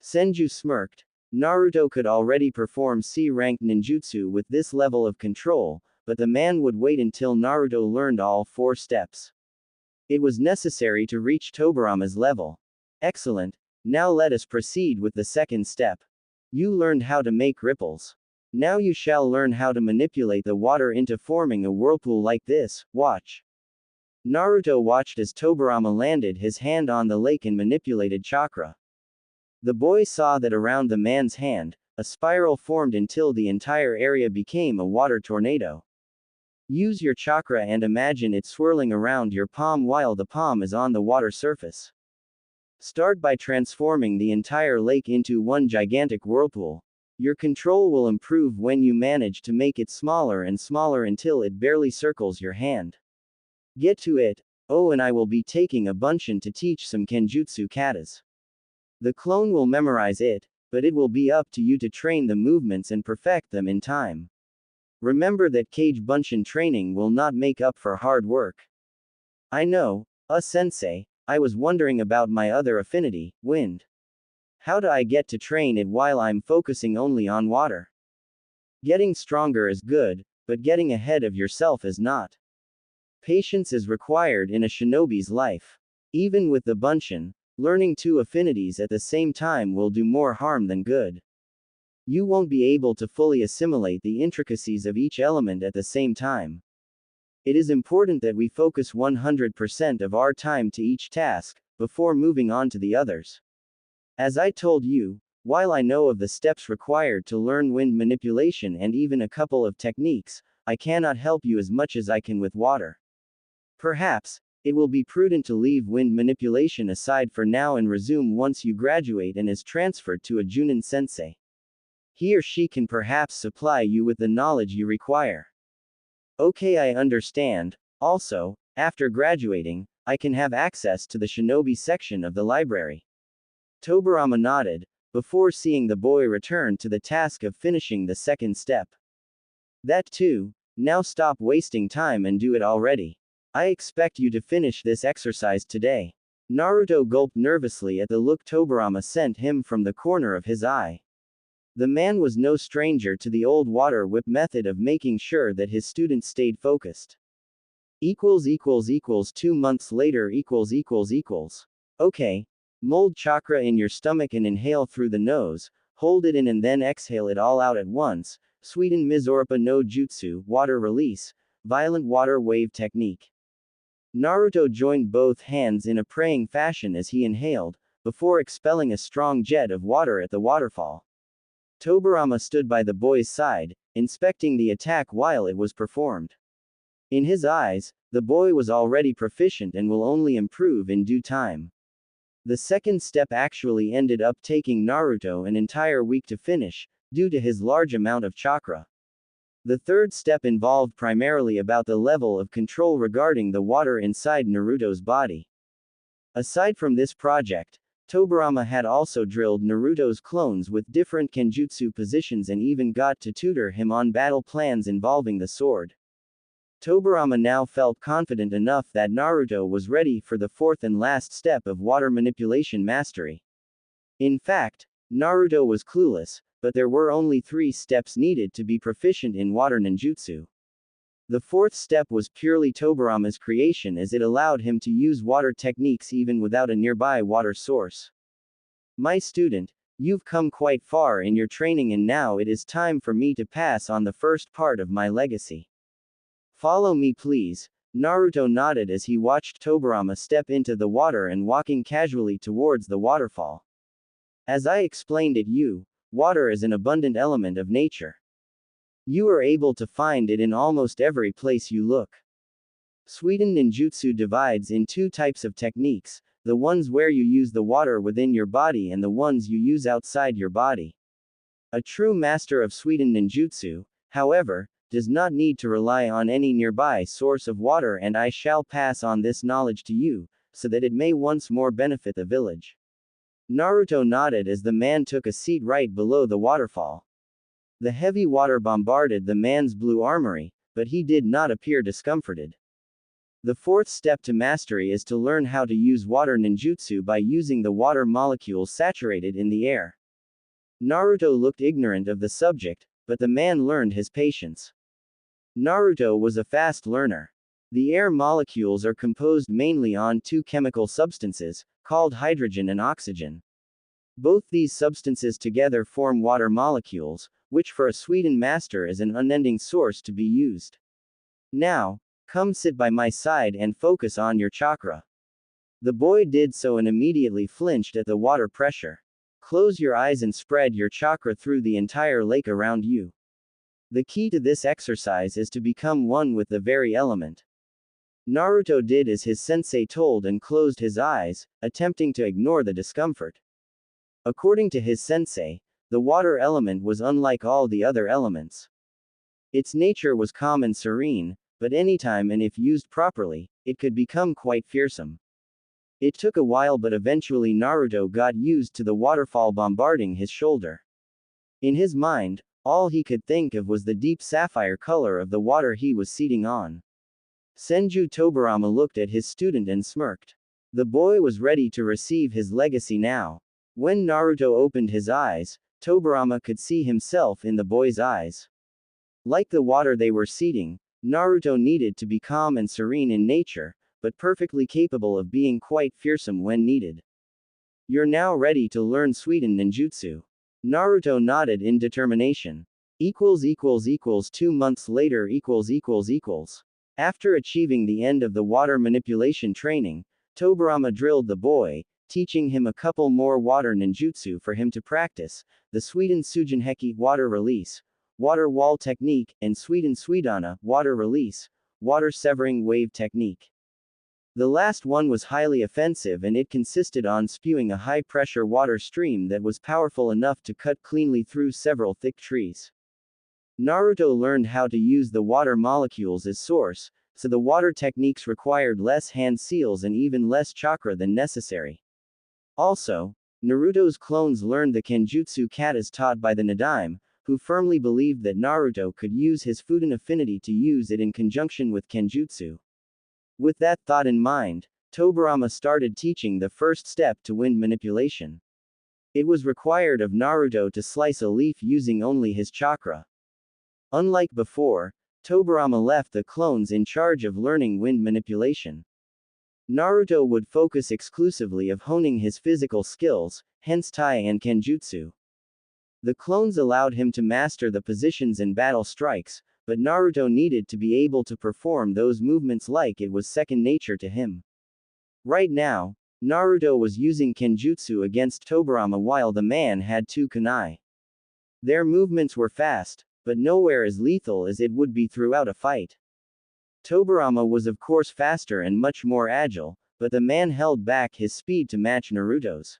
Senju smirked. Naruto could already perform C-rank ninjutsu with this level of control, but the man would wait until Naruto learned all 4 steps. It was necessary to reach Tobirama's level. Excellent. Now let us proceed with the second step. You learned how to make ripples. Now you shall learn how to manipulate the water into forming a whirlpool like this. Watch. Naruto watched as Tobirama landed his hand on the lake and manipulated chakra. The boy saw that around the man's hand, a spiral formed until the entire area became a water tornado. Use your chakra and imagine it swirling around your palm while the palm is on the water surface. Start by transforming the entire lake into one gigantic whirlpool. Your control will improve when you manage to make it smaller and smaller until it barely circles your hand. Get to it. Oh, and I will be taking a bunshin to teach some kenjutsu katas. The clone will memorize it, but it will be up to you to train the movements and perfect them in time. Remember that Kage Bunshin training will not make up for hard work. I know, sensei, I was wondering about my other affinity, wind. How do I get to train it while I'm focusing only on water? Getting stronger is good, but getting ahead of yourself is not. Patience is required in a shinobi's life. Even with the bunshin, learning 2 affinities at the same time will do more harm than good. You won't be able to fully assimilate the intricacies of each element at the same time. It is important that we focus 100% of our time to each task, before moving on to the others. As I told you, while I know of the steps required to learn wind manipulation and even a couple of techniques, I cannot help you as much as I can with water. Perhaps, it will be prudent to leave wind manipulation aside for now and resume once you graduate and is transferred to a Junin sensei. He or she can perhaps supply you with the knowledge you require. Okay, I understand. Also, after graduating, I can have access to the shinobi section of the library. Tobirama nodded, before seeing the boy return to the task of finishing the second step. That too, now stop wasting time and do it already. I expect you to finish this exercise today. Naruto gulped nervously at the look Tobirama sent him from the corner of his eye. The man was no stranger to the old water whip method of making sure that his students stayed focused. 2 months later . Okay. Mold chakra in your stomach and inhale through the nose, hold it in and then exhale it all out at once. Suiten Mizoripa no Jutsu, water release, violent water wave technique. Naruto joined both hands in a praying fashion as he inhaled, before expelling a strong jet of water at the waterfall. Tobirama stood by the boy's side, inspecting the attack while it was performed. In his eyes, the boy was already proficient and will only improve in due time. The second step actually ended up taking Naruto an entire week to finish, due to his large amount of chakra. The third step involved primarily about the level of control regarding the water inside Naruto's body. Aside from this project, Tobirama had also drilled Naruto's clones with different kenjutsu positions and even got to tutor him on battle plans involving the sword. Tobirama now felt confident enough that Naruto was ready for the fourth and last step of water manipulation mastery. In fact, Naruto was clueless, but there were only 3 steps needed to be proficient in water ninjutsu. The fourth step was purely Tobirama's creation as it allowed him to use water techniques even without a nearby water source. My student, you've come quite far in your training and now it is time for me to pass on the first part of my legacy. Follow me please. Naruto nodded as he watched Tobirama step into the water and walking casually towards the waterfall. As I explained it water is an abundant element of nature. You are able to find it in almost every place you look. Suiten ninjutsu divides in 2 types of techniques, the ones where you use the water within your body and the ones you use outside your body. A true master of Suiten ninjutsu, however, does not need to rely on any nearby source of water, and I shall pass on this knowledge to you, so that it may once more benefit the village. Naruto nodded as the man took a seat right below the waterfall. The heavy water bombarded the man's blue armory, but he did not appear discomforted. The fourth step to mastery is to learn how to use water ninjutsu by using the water molecules saturated in the air. Naruto looked ignorant of the subject, but the man learned his patience. Naruto was a fast learner. The air molecules are composed mainly on two chemical substances, called hydrogen and oxygen. Both these substances together form water molecules, which for a Sweden master is an unending source to be used. Now, come sit by my side and focus on your chakra. The boy did so and immediately flinched at the water pressure. Close your eyes and spread your chakra through the entire lake around you. The key to this exercise is to become one with the very element. Naruto did as his sensei told and closed his eyes, attempting to ignore the discomfort. According to his sensei, the water element was unlike all the other elements. Its nature was calm and serene, but anytime and if used properly, it could become quite fearsome. It took a while, but eventually Naruto got used to the waterfall bombarding his shoulder. In his mind, all he could think of was the deep sapphire color of the water he was seating on. Senju Tobirama looked at his student and smirked. The boy was ready to receive his legacy now. When Naruto opened his eyes, Tobirama could see himself in the boy's eyes. Like the water they were seating, Naruto needed to be calm and serene in nature, but perfectly capable of being quite fearsome when needed. You're now ready to learn Sweden ninjutsu. Naruto nodded in determination. 2 months later. After achieving the end of the water manipulation training, Tobirama drilled the boy, teaching him a couple more water ninjutsu for him to practice, the Sweden Sugenheki water release, water wall technique, and Sweden Swedana water release, water severing wave technique. The last one was highly offensive and it consisted on spewing a high-pressure water stream that was powerful enough to cut cleanly through several thick trees. Naruto learned how to use the water molecules as source, so the water techniques required less hand seals and even less chakra than necessary. Also, Naruto's clones learned the kenjutsu katas taught by the Nadaime, who firmly believed that Naruto could use his Fuden affinity to use it in conjunction with kenjutsu. With that thought in mind, Tobirama started teaching the first step to wind manipulation. It was required of Naruto to slice a leaf using only his chakra. Unlike before, Tobirama left the clones in charge of learning wind manipulation. Naruto would focus exclusively of honing his physical skills, hence Tai and Kenjutsu. The clones allowed him to master the positions and battle strikes, but Naruto needed to be able to perform those movements like it was second nature to him. Right now, Naruto was using Kenjutsu against Tobirama while the man had two kunai. Their movements were fast, but nowhere as lethal as it would be throughout a fight. Tobirama was of course faster and much more agile, but the man held back his speed to match Naruto's.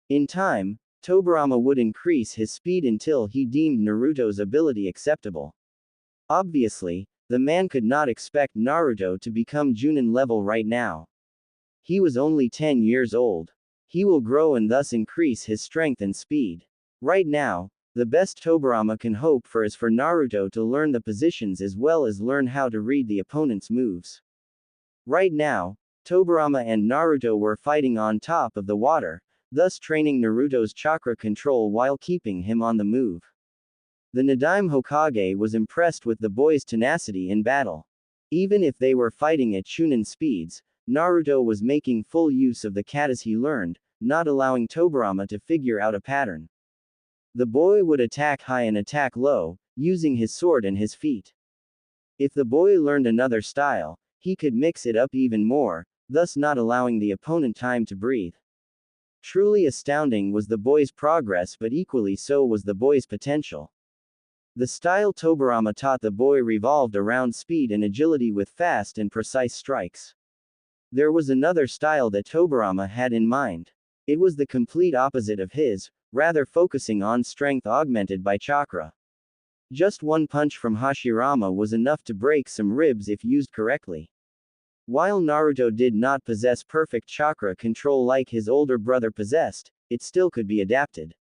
In time, Tobirama would increase his speed until he deemed Naruto's ability acceptable. Obviously, the man could not expect Naruto to become Junin level right now. He was only 10 years old. He will grow and thus increase his strength and speed. Right now, the best Tobirama can hope for is for Naruto to learn the positions as well as learn how to read the opponent's moves. Right now, Tobirama and Naruto were fighting on top of the water, thus training Naruto's chakra control while keeping him on the move. The Nadaime Hokage was impressed with the boy's tenacity in battle. Even if they were fighting at Chunin speeds, Naruto was making full use of the katas he learned, not allowing Tobirama to figure out a pattern. The boy would attack high and attack low, using his sword and his feet. If the boy learned another style, he could mix it up even more, thus not allowing the opponent time to breathe. Truly astounding was the boy's progress, but equally so was the boy's potential. The style Tobirama taught the boy revolved around speed and agility with fast and precise strikes. There was another style that Tobirama had in mind. It was the complete opposite of his, rather focusing on strength augmented by chakra. Just one punch from Hashirama was enough to break some ribs if used correctly. While Naruto did not possess perfect chakra control like his older brother possessed, it still could be adapted.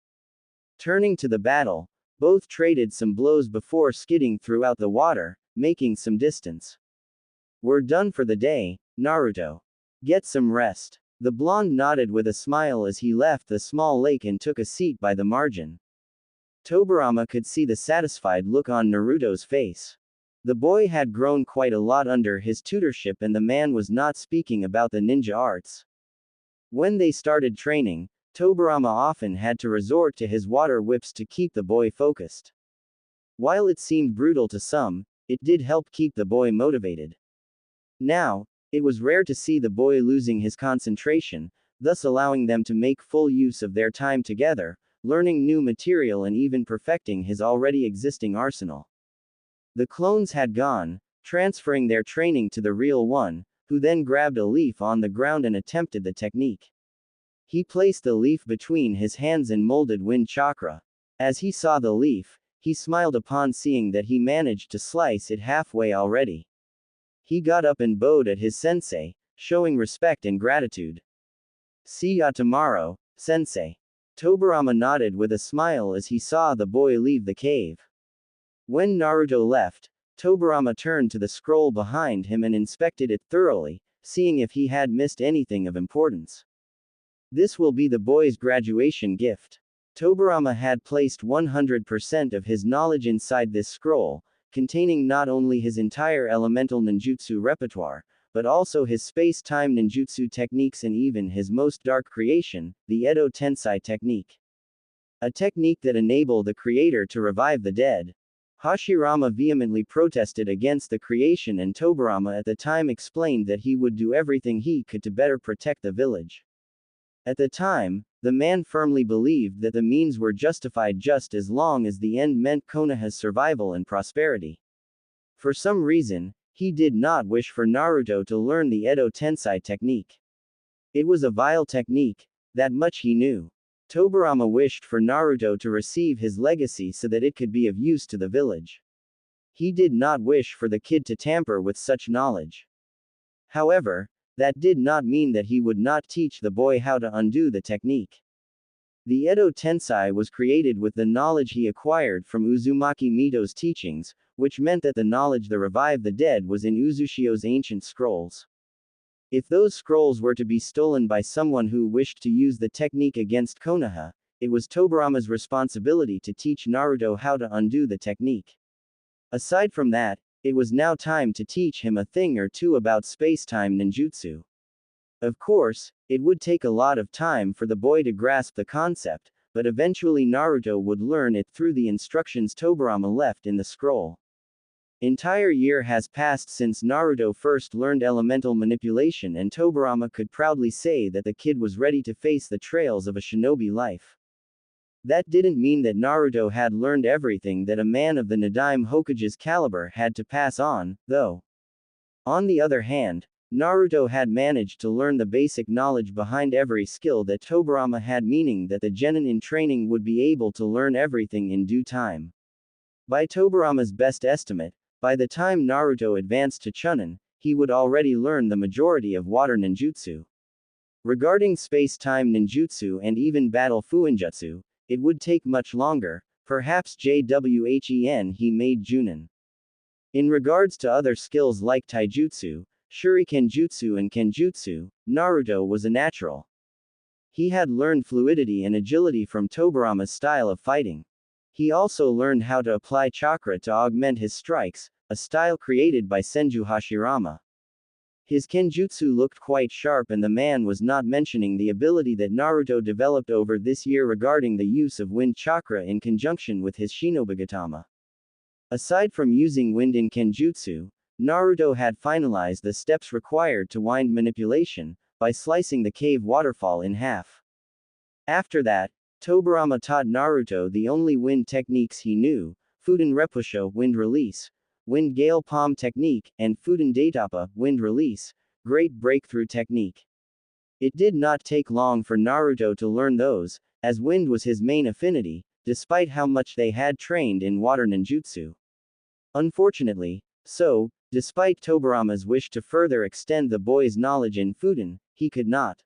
Turning to the battle, both traded some blows before skidding throughout the water, making some distance. We're done for the day, Naruto. Get some rest. The blonde nodded with a smile as he left the small lake and took a seat by the margin. Tobirama could see the satisfied look on Naruto's face. The boy had grown quite a lot under his tutorship, and the man was not speaking about the ninja arts. When they started training, Tobirama often had to resort to his water whips to keep the boy focused. While it seemed brutal to some, it did help keep the boy motivated. Now, it was rare to see the boy losing his concentration, thus allowing them to make full use of their time together, learning new material and even perfecting his already existing arsenal. The clones had gone, transferring their training to the real one, who then grabbed a leaf on the ground and attempted the technique. He placed the leaf between his hands and molded wind chakra. As he saw the leaf, he smiled upon seeing that he managed to slice it halfway already. He got up and bowed at his sensei, showing respect and gratitude. "See ya tomorrow, sensei." Tobirama nodded with a smile as he saw the boy leave the cave. When Naruto left, Tobirama turned to the scroll behind him and inspected it thoroughly, seeing if he had missed anything of importance. This will be the boy's graduation gift. Tobirama had placed 100% of his knowledge inside this scroll, containing not only his entire elemental ninjutsu repertoire, but also his space-time ninjutsu techniques and even his most dark creation, the Edo Tensei technique. A technique that enabled the creator to revive the dead. Hashirama vehemently protested against the creation, and Tobirama at the time explained that he would do everything he could to better protect the village. At the time, the man firmly believed that the means were justified just as long as the end meant Konoha's survival and prosperity. For some reason, he did not wish for Naruto to learn the Edo Tensei technique. It was a vile technique, that much he knew. Tobirama wished for Naruto to receive his legacy so that it could be of use to the village. He did not wish for the kid to tamper with such knowledge. However, that did not mean that he would not teach the boy how to undo the technique. The Edo Tensei was created with the knowledge he acquired from Uzumaki Mito's teachings, which meant that the knowledge that revived the dead was in Uzushio's ancient scrolls. If those scrolls were to be stolen by someone who wished to use the technique against Konoha, it was Tobirama's responsibility to teach Naruto how to undo the technique. Aside from that, it was now time to teach him a thing or two about space-time ninjutsu. Of course, it would take a lot of time for the boy to grasp the concept, but eventually Naruto would learn it through the instructions Tobirama left in the scroll. Entire year has passed since Naruto first learned elemental manipulation, and Tobirama could proudly say that the kid was ready to face the trails of a shinobi life. That didn't mean that Naruto had learned everything that a man of the Nadaime Hokage's caliber had to pass on, though. On the other hand, Naruto had managed to learn the basic knowledge behind every skill that Tobirama had, meaning that the genin in training would be able to learn everything in due time. By Tobirama's best estimate, by the time Naruto advanced to Chunin, he would already learn the majority of water ninjutsu. Regarding space-time ninjutsu and even battle fuinjutsu, it would take much longer, perhaps JWHEN he made Junin. In regards to other skills like taijutsu, shuriken jutsu and kenjutsu, Naruto was a natural. He had learned fluidity and agility from Tobirama's style of fighting. He also learned how to apply chakra to augment his strikes, a style created by Senju Hashirama. His kenjutsu looked quite sharp, and the man was not mentioning the ability that Naruto developed over this year regarding the use of wind chakra in conjunction with his shinobigatama. Aside from using wind in kenjutsu, Naruto had finalized the steps required to wind manipulation, by slicing the cave waterfall in half. After that, Tobirama taught Naruto the only wind techniques he knew: Fuden Repusho, wind release, Wind Gale Palm technique, and Fuden Daitapa, wind release, great breakthrough technique. It did not take long for Naruto to learn those, as wind was his main affinity, despite how much they had trained in water ninjutsu. Unfortunately, so, despite Tobirama's wish to further extend the boy's knowledge in Fuden, he could not.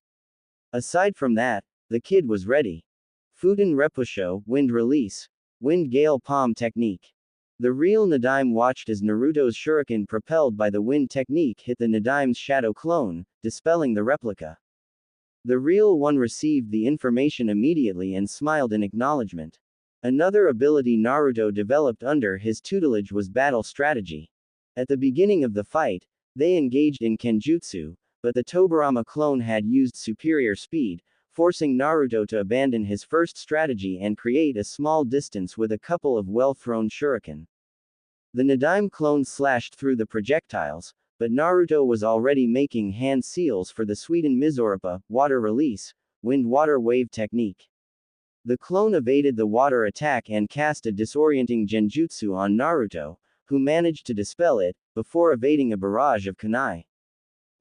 Aside from that, the kid was ready. Fuden Repusho, wind release, Wind Gale Palm technique. The real Nadaime watched as Naruto's shuriken propelled by the wind technique hit the Nadaime's shadow clone, dispelling the replica. The real one received the information immediately and smiled in acknowledgement. Another ability Naruto developed under his tutelage was battle strategy. At the beginning of the fight, they engaged in kenjutsu, but the Tobirama clone had used superior speed, forcing Naruto to abandon his first strategy and create a small distance with a couple of well-thrown shuriken. The Nadaime clone slashed through the projectiles, but Naruto was already making hand seals for the Suiden Mizorupa, water release, wind-water wave technique. The clone evaded the water attack and cast a disorienting genjutsu on Naruto, who managed to dispel it, before evading a barrage of kunai.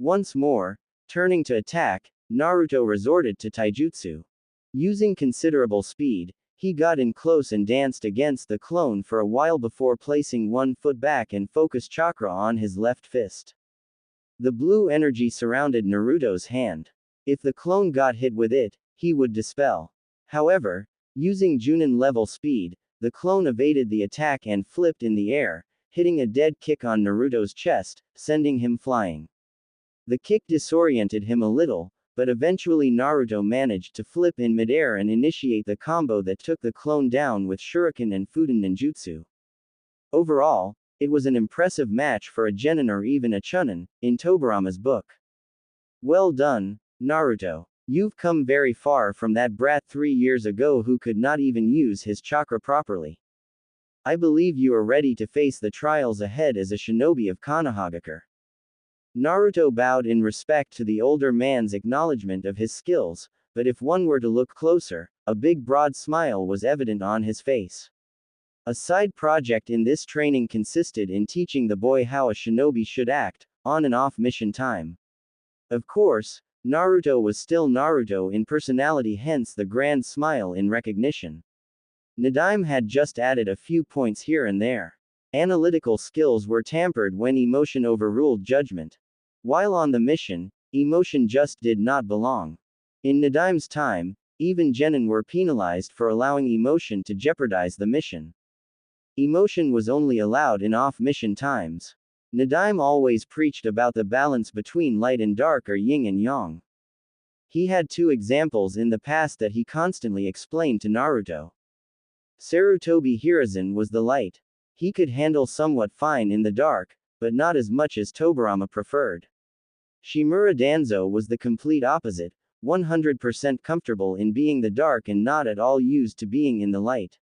Once more, turning to attack, Naruto resorted to taijutsu. Using considerable speed, he got in close and danced against the clone for a while before placing one foot back and focus chakra on his left fist. The blue energy surrounded Naruto's hand. If the clone got hit with it, he would dispel. However, using Junin-level speed, the clone evaded the attack and flipped in the air, hitting a dead kick on Naruto's chest, sending him flying. The kick disoriented him a little, but eventually Naruto managed to flip in midair and initiate the combo that took the clone down with shuriken and Fuden ninjutsu. Overall, it was an impressive match for a genin or even a chunin, in Tobirama's book. Well done, Naruto. You've come very far from that brat 3 years ago who could not even use his chakra properly. I believe you are ready to face the trials ahead as a shinobi of Konohagakure. Naruto bowed in respect to the older man's acknowledgement of his skills, but if one were to look closer, a big broad smile was evident on his face. A side project in this training consisted in teaching the boy how a shinobi should act, on and off mission time. Of course, Naruto was still Naruto in personality, hence the grand smile in recognition. Nadaime had just added a few points here and there. Analytical skills were tampered when emotion overruled judgment. While on the mission, emotion just did not belong. In Nadaime's time, even genin were penalized for allowing emotion to jeopardize the mission. Emotion was only allowed in off-mission times. Nadaime always preached about the balance between light and dark or yin and yang. He had 2 examples in the past that he constantly explained to Naruto. Sarutobi Hiruzen was the light. He could handle somewhat fine in the dark, but not as much as Tobirama preferred. Shimura Danzo was the complete opposite, 100% comfortable in being the dark and not at all used to being in the light.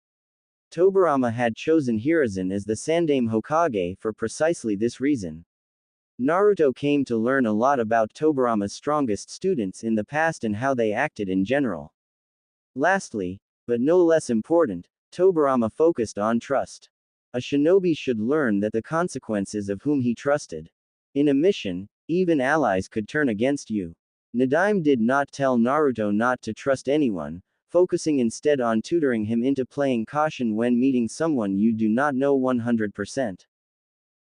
Tobirama had chosen Hiruzen as the Sandaime Hokage for precisely this reason. Naruto came to learn a lot about Tobirama's strongest students in the past and how they acted in general. Lastly, but no less important, Tobirama focused on trust. A shinobi should learn that the consequences of whom he trusted. In a mission, even allies could turn against you. Nadaime did not tell Naruto not to trust anyone, focusing instead on tutoring him into playing caution when meeting someone you do not know 100%.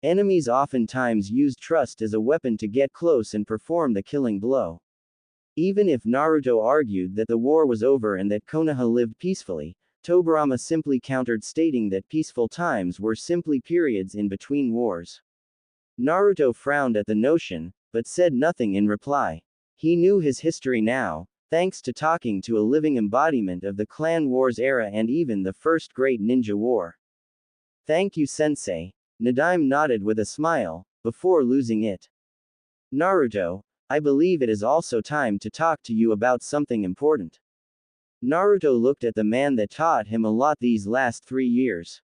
Enemies oftentimes use trust as a weapon to get close and perform the killing blow. Even if Naruto argued that the war was over and that Konoha lived peacefully, Tobirama simply countered, stating that peaceful times were simply periods in between wars. Naruto frowned at the notion, but said nothing in reply. He knew his history now, thanks to talking to a living embodiment of the Clan Wars era and even the First Great Ninja War. Thank you, Sensei. Nadaime nodded with a smile, before losing it. Naruto, I believe it is also time to talk to you about something important. Naruto looked at the man that taught him a lot these last 3 years.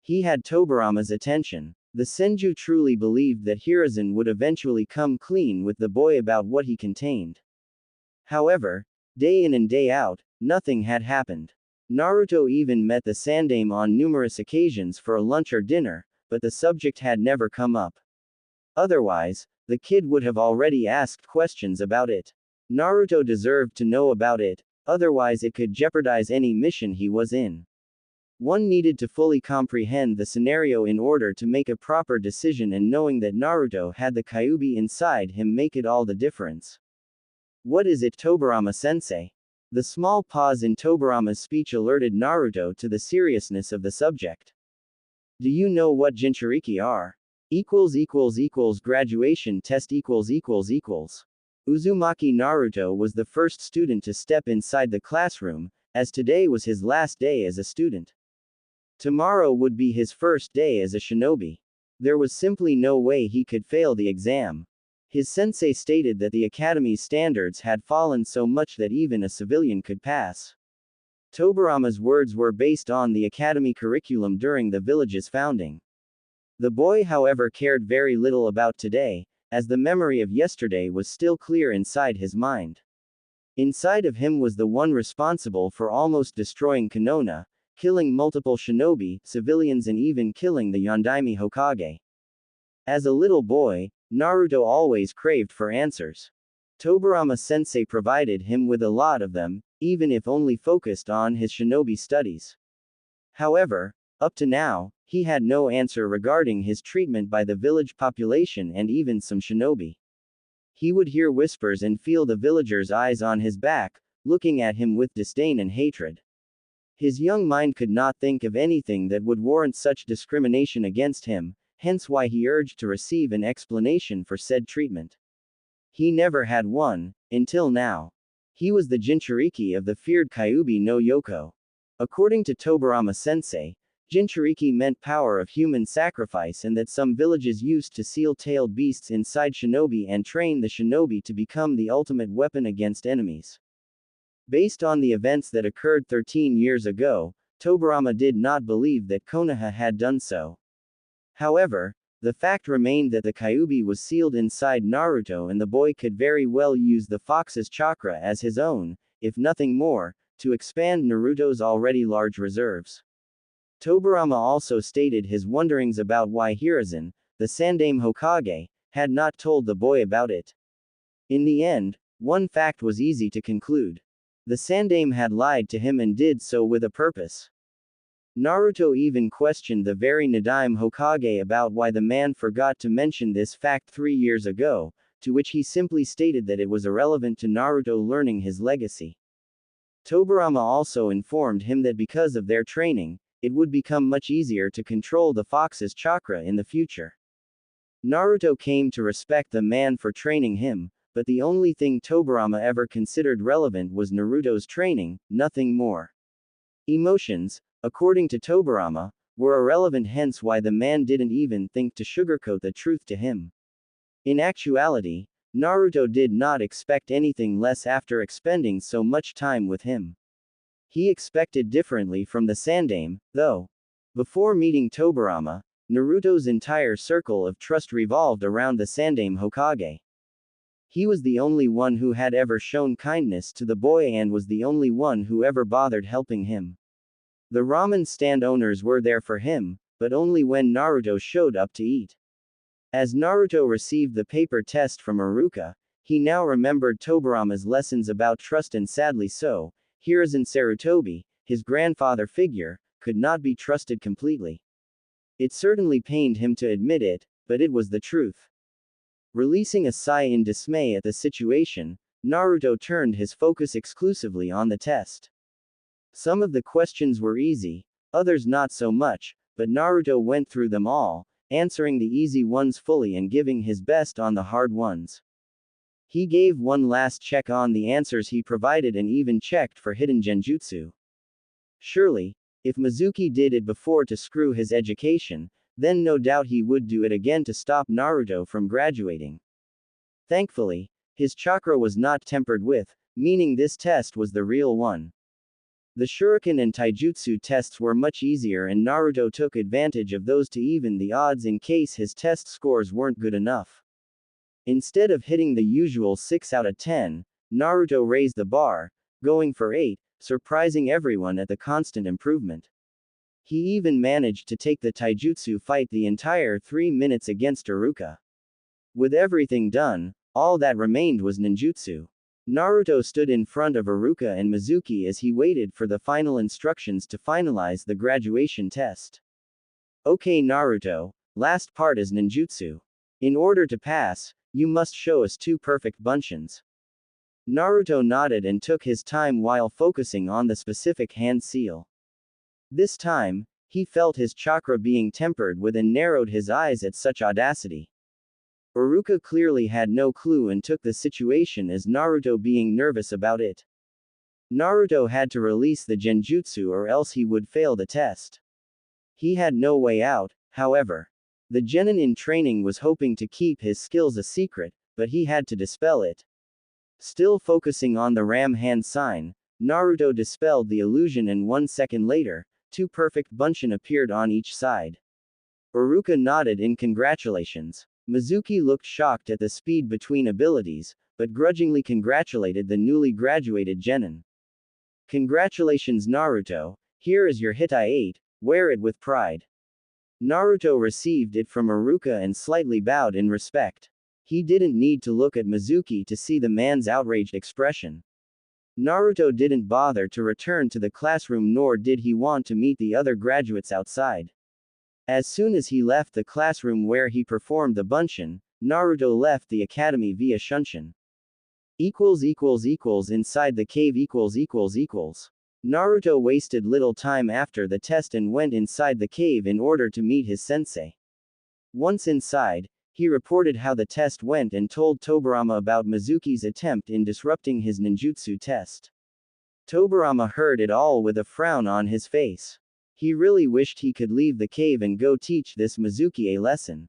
He had Tobirama's attention. The Senju truly believed that Hiruzen would eventually come clean with the boy about what he contained. However, day in and day out, nothing had happened. Naruto even met the Sandaime on numerous occasions for a lunch or dinner, but the subject had never come up. Otherwise, the kid would have already asked questions about it. Naruto deserved to know about it, otherwise it could jeopardize any mission he was in. One needed to fully comprehend the scenario in order to make a proper decision, and knowing that Naruto had the Kyuubi inside him make it all the difference. What is it, Tobirama-sensei? The small pause in Tobirama's speech alerted Naruto to the seriousness of the subject. Do you know what Jinchuriki are? Graduation test Uzumaki Naruto was the first student to step inside the classroom, as today was his last day as a student. Tomorrow would be his first day as a shinobi. There was simply no way he could fail the exam. His sensei stated that the academy's standards had fallen so much that even a civilian could pass. Tobirama's words were based on the academy curriculum during the village's founding. The boy, however, cared very little about today, as the memory of yesterday was still clear inside his mind. Inside of him was the one responsible for almost destroying Konoha, killing multiple shinobi, civilians, and even killing the Yondaime Hokage. As a little boy, Naruto always craved for answers. Tobirama sensei provided him with a lot of them, even if only focused on his shinobi studies. However, up to now, he had no answer regarding his treatment by the village population and even some shinobi. He would hear whispers and feel the villagers' eyes on his back, looking at him with disdain and hatred. His young mind could not think of anything that would warrant such discrimination against him, hence why he urged to receive an explanation for said treatment. He never had one, until now. He was the Jinchuriki of the feared Kyuubi no Yoko. According to Tobirama sensei, Jinchuriki meant power of human sacrifice, and that some villages used to seal-tailed beasts inside shinobi and train the shinobi to become the ultimate weapon against enemies. Based on the events that occurred 13 years ago, Tobirama did not believe that Konoha had done so. However, the fact remained that the Kyuubi was sealed inside Naruto, and the boy could very well use the fox's chakra as his own, if nothing more, to expand Naruto's already large reserves. Tobirama also stated his wonderings about why Hiruzen, the Sandaime Hokage, had not told the boy about it. In the end, one fact was easy to conclude. The Sandaime had lied to him and did so with a purpose. Naruto even questioned the very Nadaime Hokage about why the man forgot to mention this fact 3 years ago, to which he simply stated that it was irrelevant to Naruto learning his legacy. Tobirama also informed him that because of their training, it would become much easier to control the fox's chakra in the future. Naruto came to respect the man for training him, but the only thing Tobirama ever considered relevant was Naruto's training, nothing more. Emotions, according to Tobirama, were irrelevant, hence why the man didn't even think to sugarcoat the truth to him. In actuality, Naruto did not expect anything less after expending so much time with him. He expected differently from the Sandaime, though. Before meeting Tobirama, Naruto's entire circle of trust revolved around the Sandaime Hokage. He was the only one who had ever shown kindness to the boy and was the only one who ever bothered helping him. The ramen stand owners were there for him, but only when Naruto showed up to eat. As Naruto received the paper test from Iruka, he now remembered Tobirama's lessons about trust, and sadly so, Hiruzen Sarutobi, his grandfather figure, could not be trusted completely. It certainly pained him to admit it, but it was the truth. Releasing a sigh in dismay at the situation, Naruto turned his focus exclusively on the test. Some of the questions were easy, others not so much, but Naruto went through them all, answering the easy ones fully and giving his best on the hard ones. He gave one last check on the answers he provided and even checked for hidden genjutsu. Surely, if Mizuki did it before to screw his education, then no doubt he would do it again to stop Naruto from graduating. Thankfully, his chakra was not tempered with, meaning this test was the real one. The shuriken and taijutsu tests were much easier, and Naruto took advantage of those to even the odds in case his test scores weren't good enough. Instead of hitting the usual 6 out of 10, Naruto raised the bar, going for 8, surprising everyone at the constant improvement. He even managed to take the taijutsu fight the entire 3 minutes against Iruka. With everything done, all that remained was ninjutsu. Naruto stood in front of Iruka and Mizuki as he waited for the final instructions to finalize the graduation test. Okay Naruto, last part is ninjutsu. In order to pass, you must show us 2 perfect bunshin. Naruto nodded and took his time while focusing on the specific hand seal. This time, he felt his chakra being tempered with and narrowed his eyes at such audacity. Iruka clearly had no clue and took the situation as Naruto being nervous about it. Naruto had to release the genjutsu or else he would fail the test. He had no way out, however. The genin in training was hoping to keep his skills a secret, but he had to dispel it. Still focusing on the ram hand sign, Naruto dispelled the illusion and 1 second later, two perfect bunshin appeared on each side. Iruka nodded in congratulations. Mizuki looked shocked at the speed between abilities, but grudgingly congratulated the newly graduated genin. Congratulations Naruto, here is your Hitai 8, wear it with pride. Naruto received it from Iruka and slightly bowed in respect. He didn't need to look at Mizuki to see the man's outraged expression. Naruto didn't bother to return to the classroom nor did he want to meet the other graduates outside. As soon as he left the classroom where he performed the bunshin, Naruto left the academy via Shunshin. Inside the cave Naruto wasted little time after the test and went inside the cave in order to meet his sensei. Once inside, he reported how the test went and told Tobirama about Mizuki's attempt in disrupting his ninjutsu test. Tobirama heard it all with a frown on his face. He really wished he could leave the cave and go teach this Mizuki a lesson.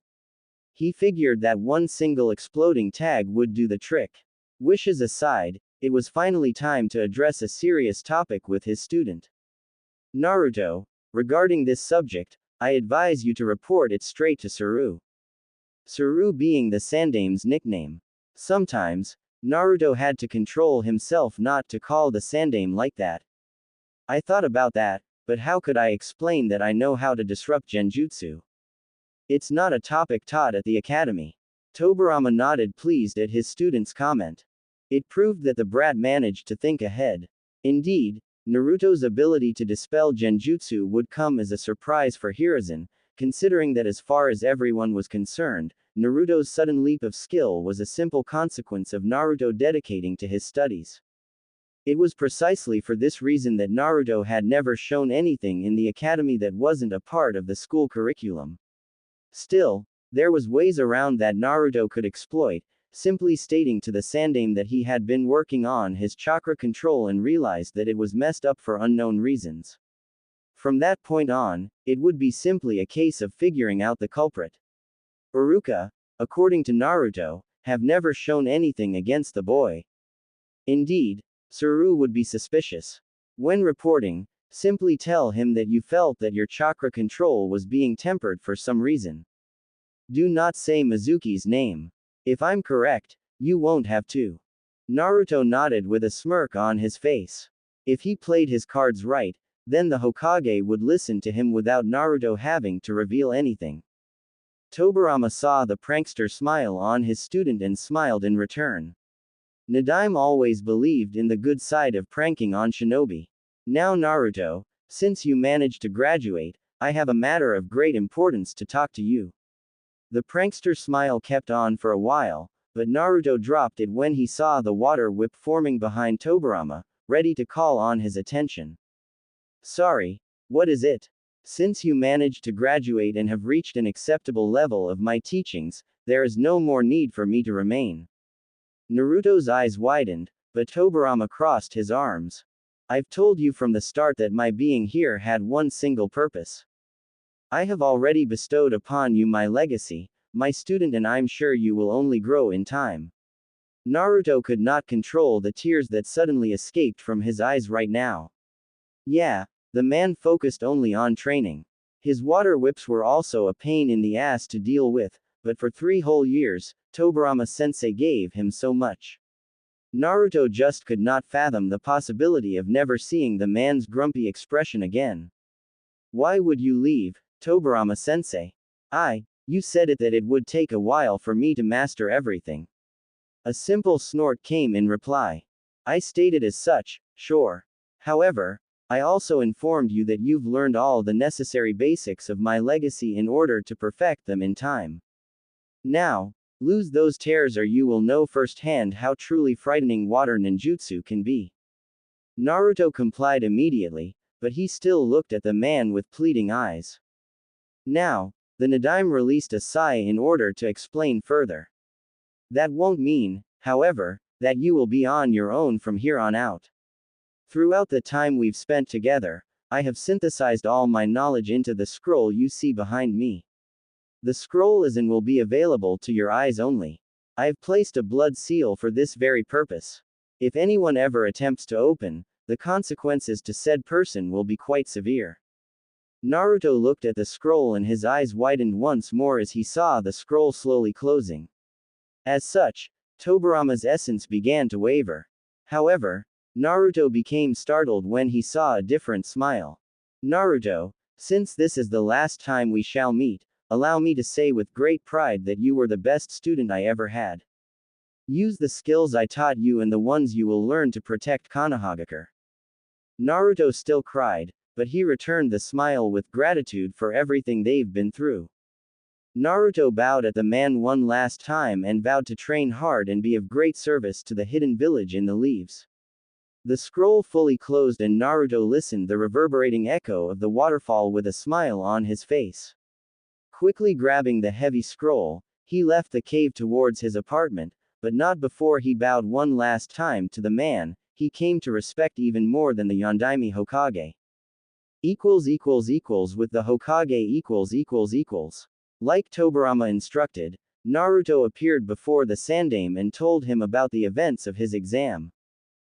He figured that one single exploding tag would do the trick. Wishes aside, it was finally time to address a serious topic with his student. Naruto, regarding this subject, I advise you to report it straight to Suru. Suru being the Sandame's nickname. Sometimes, Naruto had to control himself not to call the Sandame like that. I thought about that, but how could I explain that I know how to disrupt genjutsu? It's not a topic taught at the academy. Tobirama nodded pleased at his student's comment. It proved that the brat managed to think ahead. Indeed, Naruto's ability to dispel genjutsu would come as a surprise for Hiruzen, considering that as far as everyone was concerned, Naruto's sudden leap of skill was a simple consequence of Naruto dedicating to his studies. It was precisely for this reason that Naruto had never shown anything in the academy that wasn't a part of the school curriculum. Still, there was ways around that Naruto could exploit, simply stating to the Sandame that he had been working on his chakra control and realized that it was messed up for unknown reasons. From that point on, it would be simply a case of figuring out the culprit. Iruka, according to Naruto, have never shown anything against the boy. Indeed, Suru would be suspicious. When reporting, simply tell him that you felt that your chakra control was being tempered for some reason. Do not say Mizuki's name. If I'm correct, you won't have to. Naruto nodded with a smirk on his face. If he played his cards right, then the Hokage would listen to him without Naruto having to reveal anything. Tobirama saw the prankster smile on his student and smiled in return. Nadaime always believed in the good side of pranking on shinobi. Now Naruto, since you managed to graduate, I have a matter of great importance to talk to you. The prankster smile kept on for a while, but Naruto dropped it when he saw the water whip forming behind Tobirama, ready to call on his attention. Sorry, what is it? Since you managed to graduate and have reached an acceptable level of my teachings, there is no more need for me to remain. Naruto's eyes widened, but Tobirama crossed his arms. I've told you from the start that my being here had one single purpose. I have already bestowed upon you my legacy, my student, and I'm sure you will only grow in time. Naruto could not control the tears that suddenly escaped from his eyes right now. Yeah, the man focused only on training. His water whips were also a pain in the ass to deal with, but for 3 whole years, Tobirama sensei gave him so much. Naruto just could not fathom the possibility of never seeing the man's grumpy expression again. Why would you leave, Tobirama sensei? You said that it would take a while for me to master everything. A simple snort came in reply. I stated as such, sure. However, I also informed you that you've learned all the necessary basics of my legacy in order to perfect them in time. Now, lose those tears or you will know firsthand how truly frightening water ninjutsu can be. Naruto complied immediately, but he still looked at the man with pleading eyes. Now, the Nadaime released a sigh in order to explain further. That won't mean, however, that you will be on your own from here on out. Throughout the time we've spent together, I have synthesized all my knowledge into the scroll you see behind me. The scroll is and will be available to your eyes only. I have placed a blood seal for this very purpose. If anyone ever attempts to open, the consequences to said person will be quite severe. Naruto looked at the scroll and his eyes widened once more as he saw the scroll slowly closing. As such, Tobirama's essence began to waver. However, Naruto became startled when he saw a different smile. Naruto, since this is the last time we shall meet, allow me to say with great pride that you were the best student I ever had. Use the skills I taught you and the ones you will learn to protect Konohagakure. Naruto still cried, but he returned the smile with gratitude for everything they've been through. Naruto bowed at the man one last time and vowed to train hard and be of great service to the hidden village in the leaves. The scroll fully closed and Naruto listened the reverberating echo of the waterfall with a smile on his face. Quickly grabbing the heavy scroll, he left the cave towards his apartment, but not before he bowed one last time to the man he came to respect even more than the Yondaime Hokage. With the Hokage . Like Tobirama instructed, Naruto appeared before the Sandaime and told him about the events of his exam.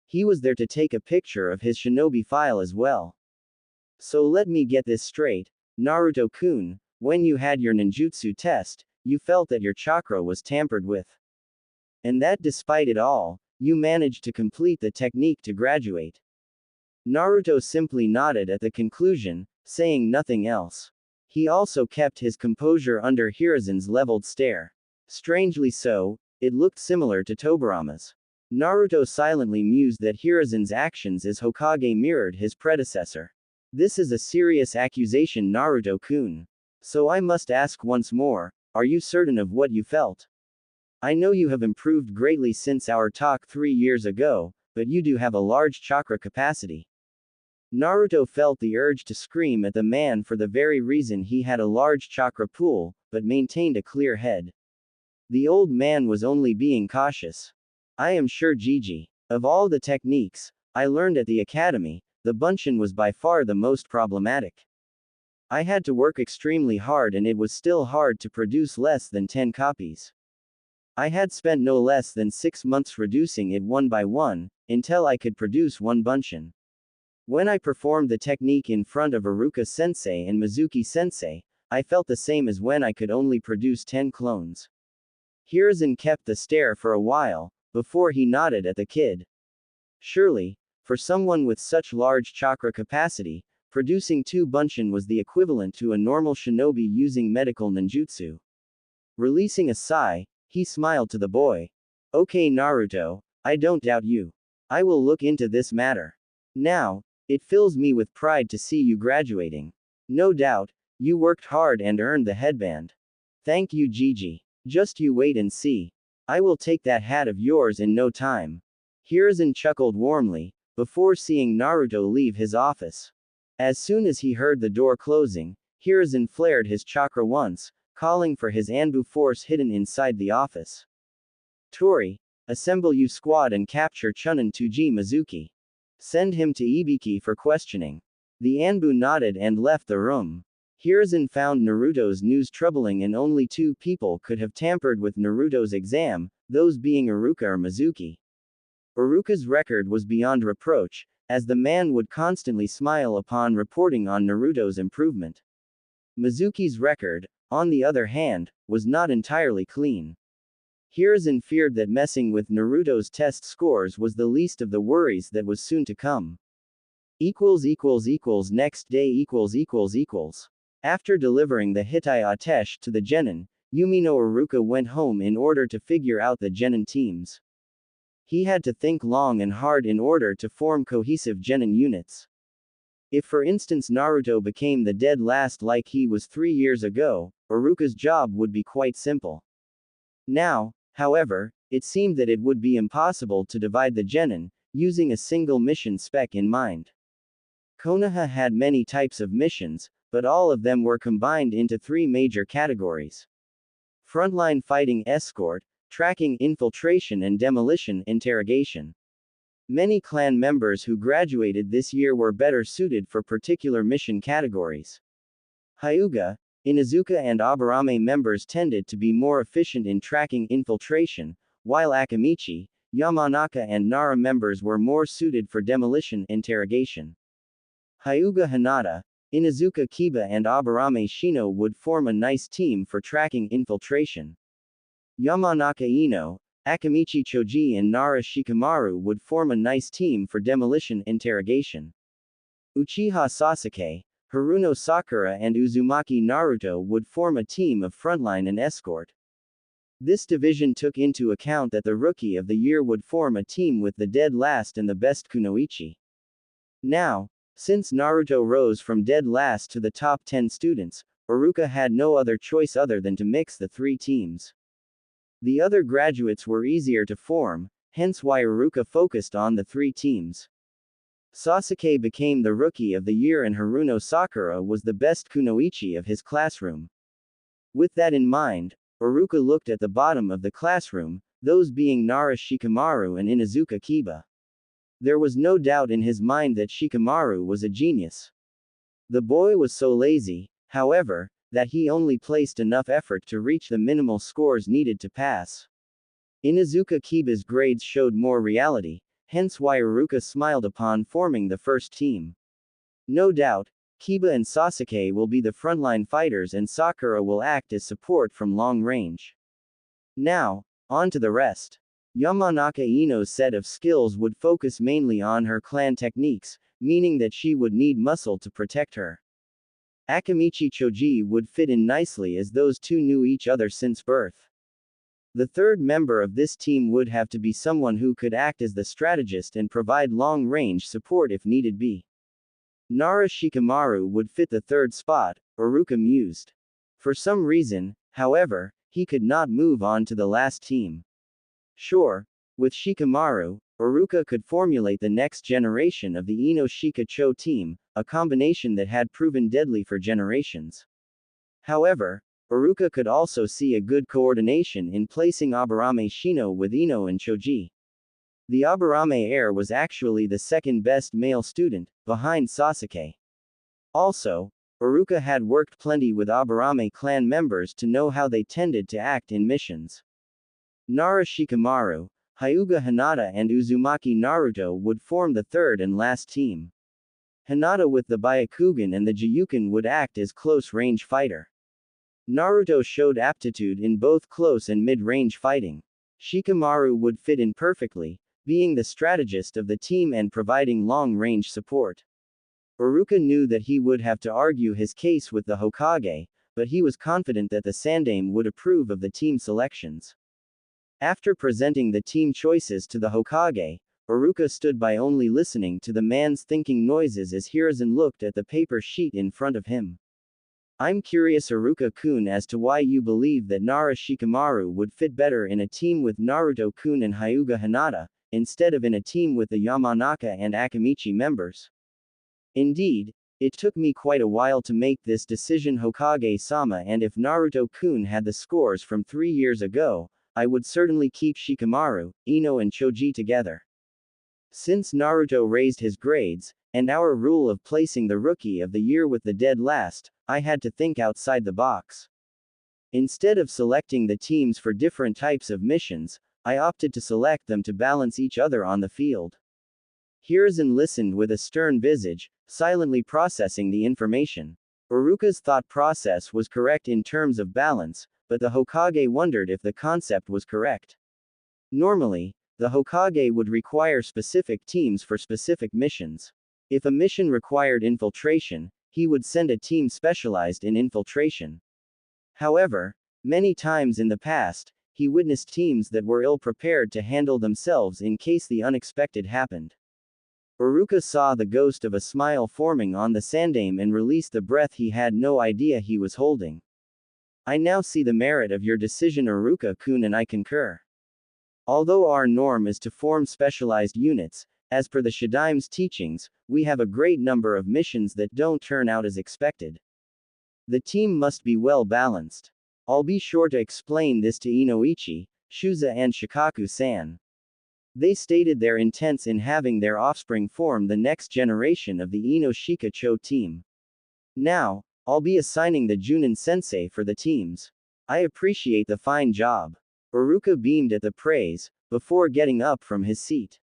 He was there to take a picture of his shinobi file as well. So let me get this straight, Naruto-kun, when you had your ninjutsu test, you felt that your chakra was tampered with. And that despite it all, you managed to complete the technique to graduate. Naruto simply nodded at the conclusion, saying nothing else. He also kept his composure under Hiruzen's leveled stare. Strangely so, it looked similar to Tobirama's. Naruto silently mused that Hiruzen's actions as Hokage mirrored his predecessor. This is a serious accusation, Naruto-kun. So I must ask once more, are you certain of what you felt? I know you have improved greatly since our talk 3 years ago, but you do have a large chakra capacity. Naruto felt the urge to scream at the man for the very reason he had a large chakra pool, but maintained a clear head. The old man was only being cautious. I am sure Gigi. Of all the techniques I learned at the academy, the Bunshin was by far the most problematic. I had to work extremely hard and it was still hard to produce less than 10 copies. I had spent no less than 6 months reducing it one by one, until I could produce one Bunshin. When I performed the technique in front of Iruka-sensei and Mizuki-sensei, I felt the same as when I could only produce 10 clones. Hiruzen kept the stare for a while, before he nodded at the kid. Surely, for someone with such large chakra capacity, producing 2 Bunshin was the equivalent to a normal shinobi using medical ninjutsu. Releasing a sigh, he smiled to the boy. Okay Naruto, I don't doubt you. I will look into this matter. Now, it fills me with pride to see you graduating. No doubt, you worked hard and earned the headband. Thank you Gigi. Just you wait and see. I will take that hat of yours in no time. Hiruzen chuckled warmly, before seeing Naruto leave his office. As soon as he heard the door closing, Hiruzen flared his chakra once, calling for his Anbu force hidden inside the office. Tori, assemble you squad and capture Chunin Tuji Mizuki. Send him to Ibiki for questioning. The Anbu nodded and left the room. Hiruzen found Naruto's news troubling and only 2 people could have tampered with Naruto's exam, those being Iruka or Mizuki. Iruka's record was beyond reproach, as the man would constantly smile upon reporting on Naruto's improvement. Mizuki's record, on the other hand, was not entirely clean. Hiruzen feared that messing with Naruto's test scores was the least of the worries that was soon to come. Next day After delivering the Hitai Atesh to the Genin, Yumino Iruka went home in order to figure out the Genin teams. He had to think long and hard in order to form cohesive Genin units. If for instance Naruto became the dead last like he was 3 years ago, Iruka's job would be quite simple. Now, however, it seemed that it would be impossible to divide the Genin, using a single mission spec in mind. Konoha had many types of missions, but all of them were combined into 3 major categories. Frontline fighting, escort, tracking, infiltration and demolition, interrogation. Many clan members who graduated this year were better suited for particular mission categories. Hyuga, Inuzuka and Aburame members tended to be more efficient in tracking infiltration, while Akamichi, Yamanaka and Nara members were more suited for demolition interrogation. Hyuga Hinata, Inuzuka Kiba and Aburame Shino would form a nice team for tracking infiltration. Yamanaka Ino, Akamichi Choji and Nara Shikamaru would form a nice team for demolition interrogation. Uchiha Sasuke, Haruno Sakura and Uzumaki Naruto would form a team of frontline and escort. This division took into account that the Rookie of the Year would form a team with the dead last and the best kunoichi. Now, since Naruto rose from dead last to the top 10 students, Iruka had no other choice other than to mix the three teams. The other graduates were easier to form, hence why Iruka focused on the three teams. Sasuke became the Rookie of the Year and Haruno Sakura was the best kunoichi of his classroom. With that in mind, Iruka looked at the bottom of the classroom, those being Nara Shikamaru and Inuzuka Kiba. There was no doubt in his mind that Shikamaru was a genius. The boy was so lazy, however, that he only placed enough effort to reach the minimal scores needed to pass. Inuzuka Kiba's grades showed more reality, hence why Iruka smiled upon forming the first team. No doubt, Kiba and Sasuke will be the frontline fighters and Sakura will act as support from long range. Now, on to the rest. Yamanaka Ino's set of skills would focus mainly on her clan techniques, meaning that she would need muscle to protect her. Akamichi Choji would fit in nicely as those two knew each other since birth. The third member of this team would have to be someone who could act as the strategist and provide long-range support if needed be. Nara Shikamaru would fit the third spot, Iruka mused. For some reason, however, he could not move on to the last team. Sure, with Shikamaru, Iruka could formulate the next generation of the Ino Shika Cho team, a combination that had proven deadly for generations. However, Iruka could also see a good coordination in placing Aburame Shino with Ino and Choji. The Aburame heir was actually the second best male student, behind Sasuke. Also, Iruka had worked plenty with Aburame clan members to know how they tended to act in missions. Nara Shikamaru, Hyuga Hinata and Uzumaki Naruto would form the third and last team. Hinata with the Byakugan and the Jiyuken would act as close-range fighter. Naruto showed aptitude in both close and mid-range fighting. Shikamaru would fit in perfectly, being the strategist of the team and providing long-range support. Iruka knew that he would have to argue his case with the Hokage, but he was confident that the Sandaime would approve of the team selections. After presenting the team choices to the Hokage, Iruka stood by only listening to the man's thinking noises as Hiruzen looked at the paper sheet in front of him. I'm curious Iruka-kun as to why you believe that Nara Shikamaru would fit better in a team with Naruto-kun and Hyuga Hinata, instead of in a team with the Yamanaka and Akamichi members. Indeed, it took me quite a while to make this decision Hokage-sama, and if Naruto-kun had the scores from 3 years ago, I would certainly keep Shikamaru, Ino and Choji together. Since Naruto raised his grades, and our rule of placing the Rookie of the Year with the dead last, I had to think outside the box. Instead of selecting the teams for different types of missions, I opted to select them to balance each other on the field. Hiruzen listened with a stern visage, silently processing the information. Iruka's thought process was correct in terms of balance, but the Hokage wondered if the concept was correct. Normally, the Hokage would require specific teams for specific missions. If a mission required infiltration, he would send a team specialized in infiltration. However, many times in the past, he witnessed teams that were ill-prepared to handle themselves in case the unexpected happened. Iruka saw the ghost of a smile forming on the Sandaime and released the breath he had no idea he was holding. I now see the merit of your decision Iruka-kun and I concur. Although our norm is to form specialized units, as per the Shadaime's teachings, we have a great number of missions that don't turn out as expected. The team must be well balanced. I'll be sure to explain this to Inoichi, Shuza and Shikaku-san. They stated their intents in having their offspring form the next generation of the Inoshika Cho team. Now, I'll be assigning the Junin sensei for the teams. I appreciate the fine job. Uruka beamed at the praise, before getting up from his seat.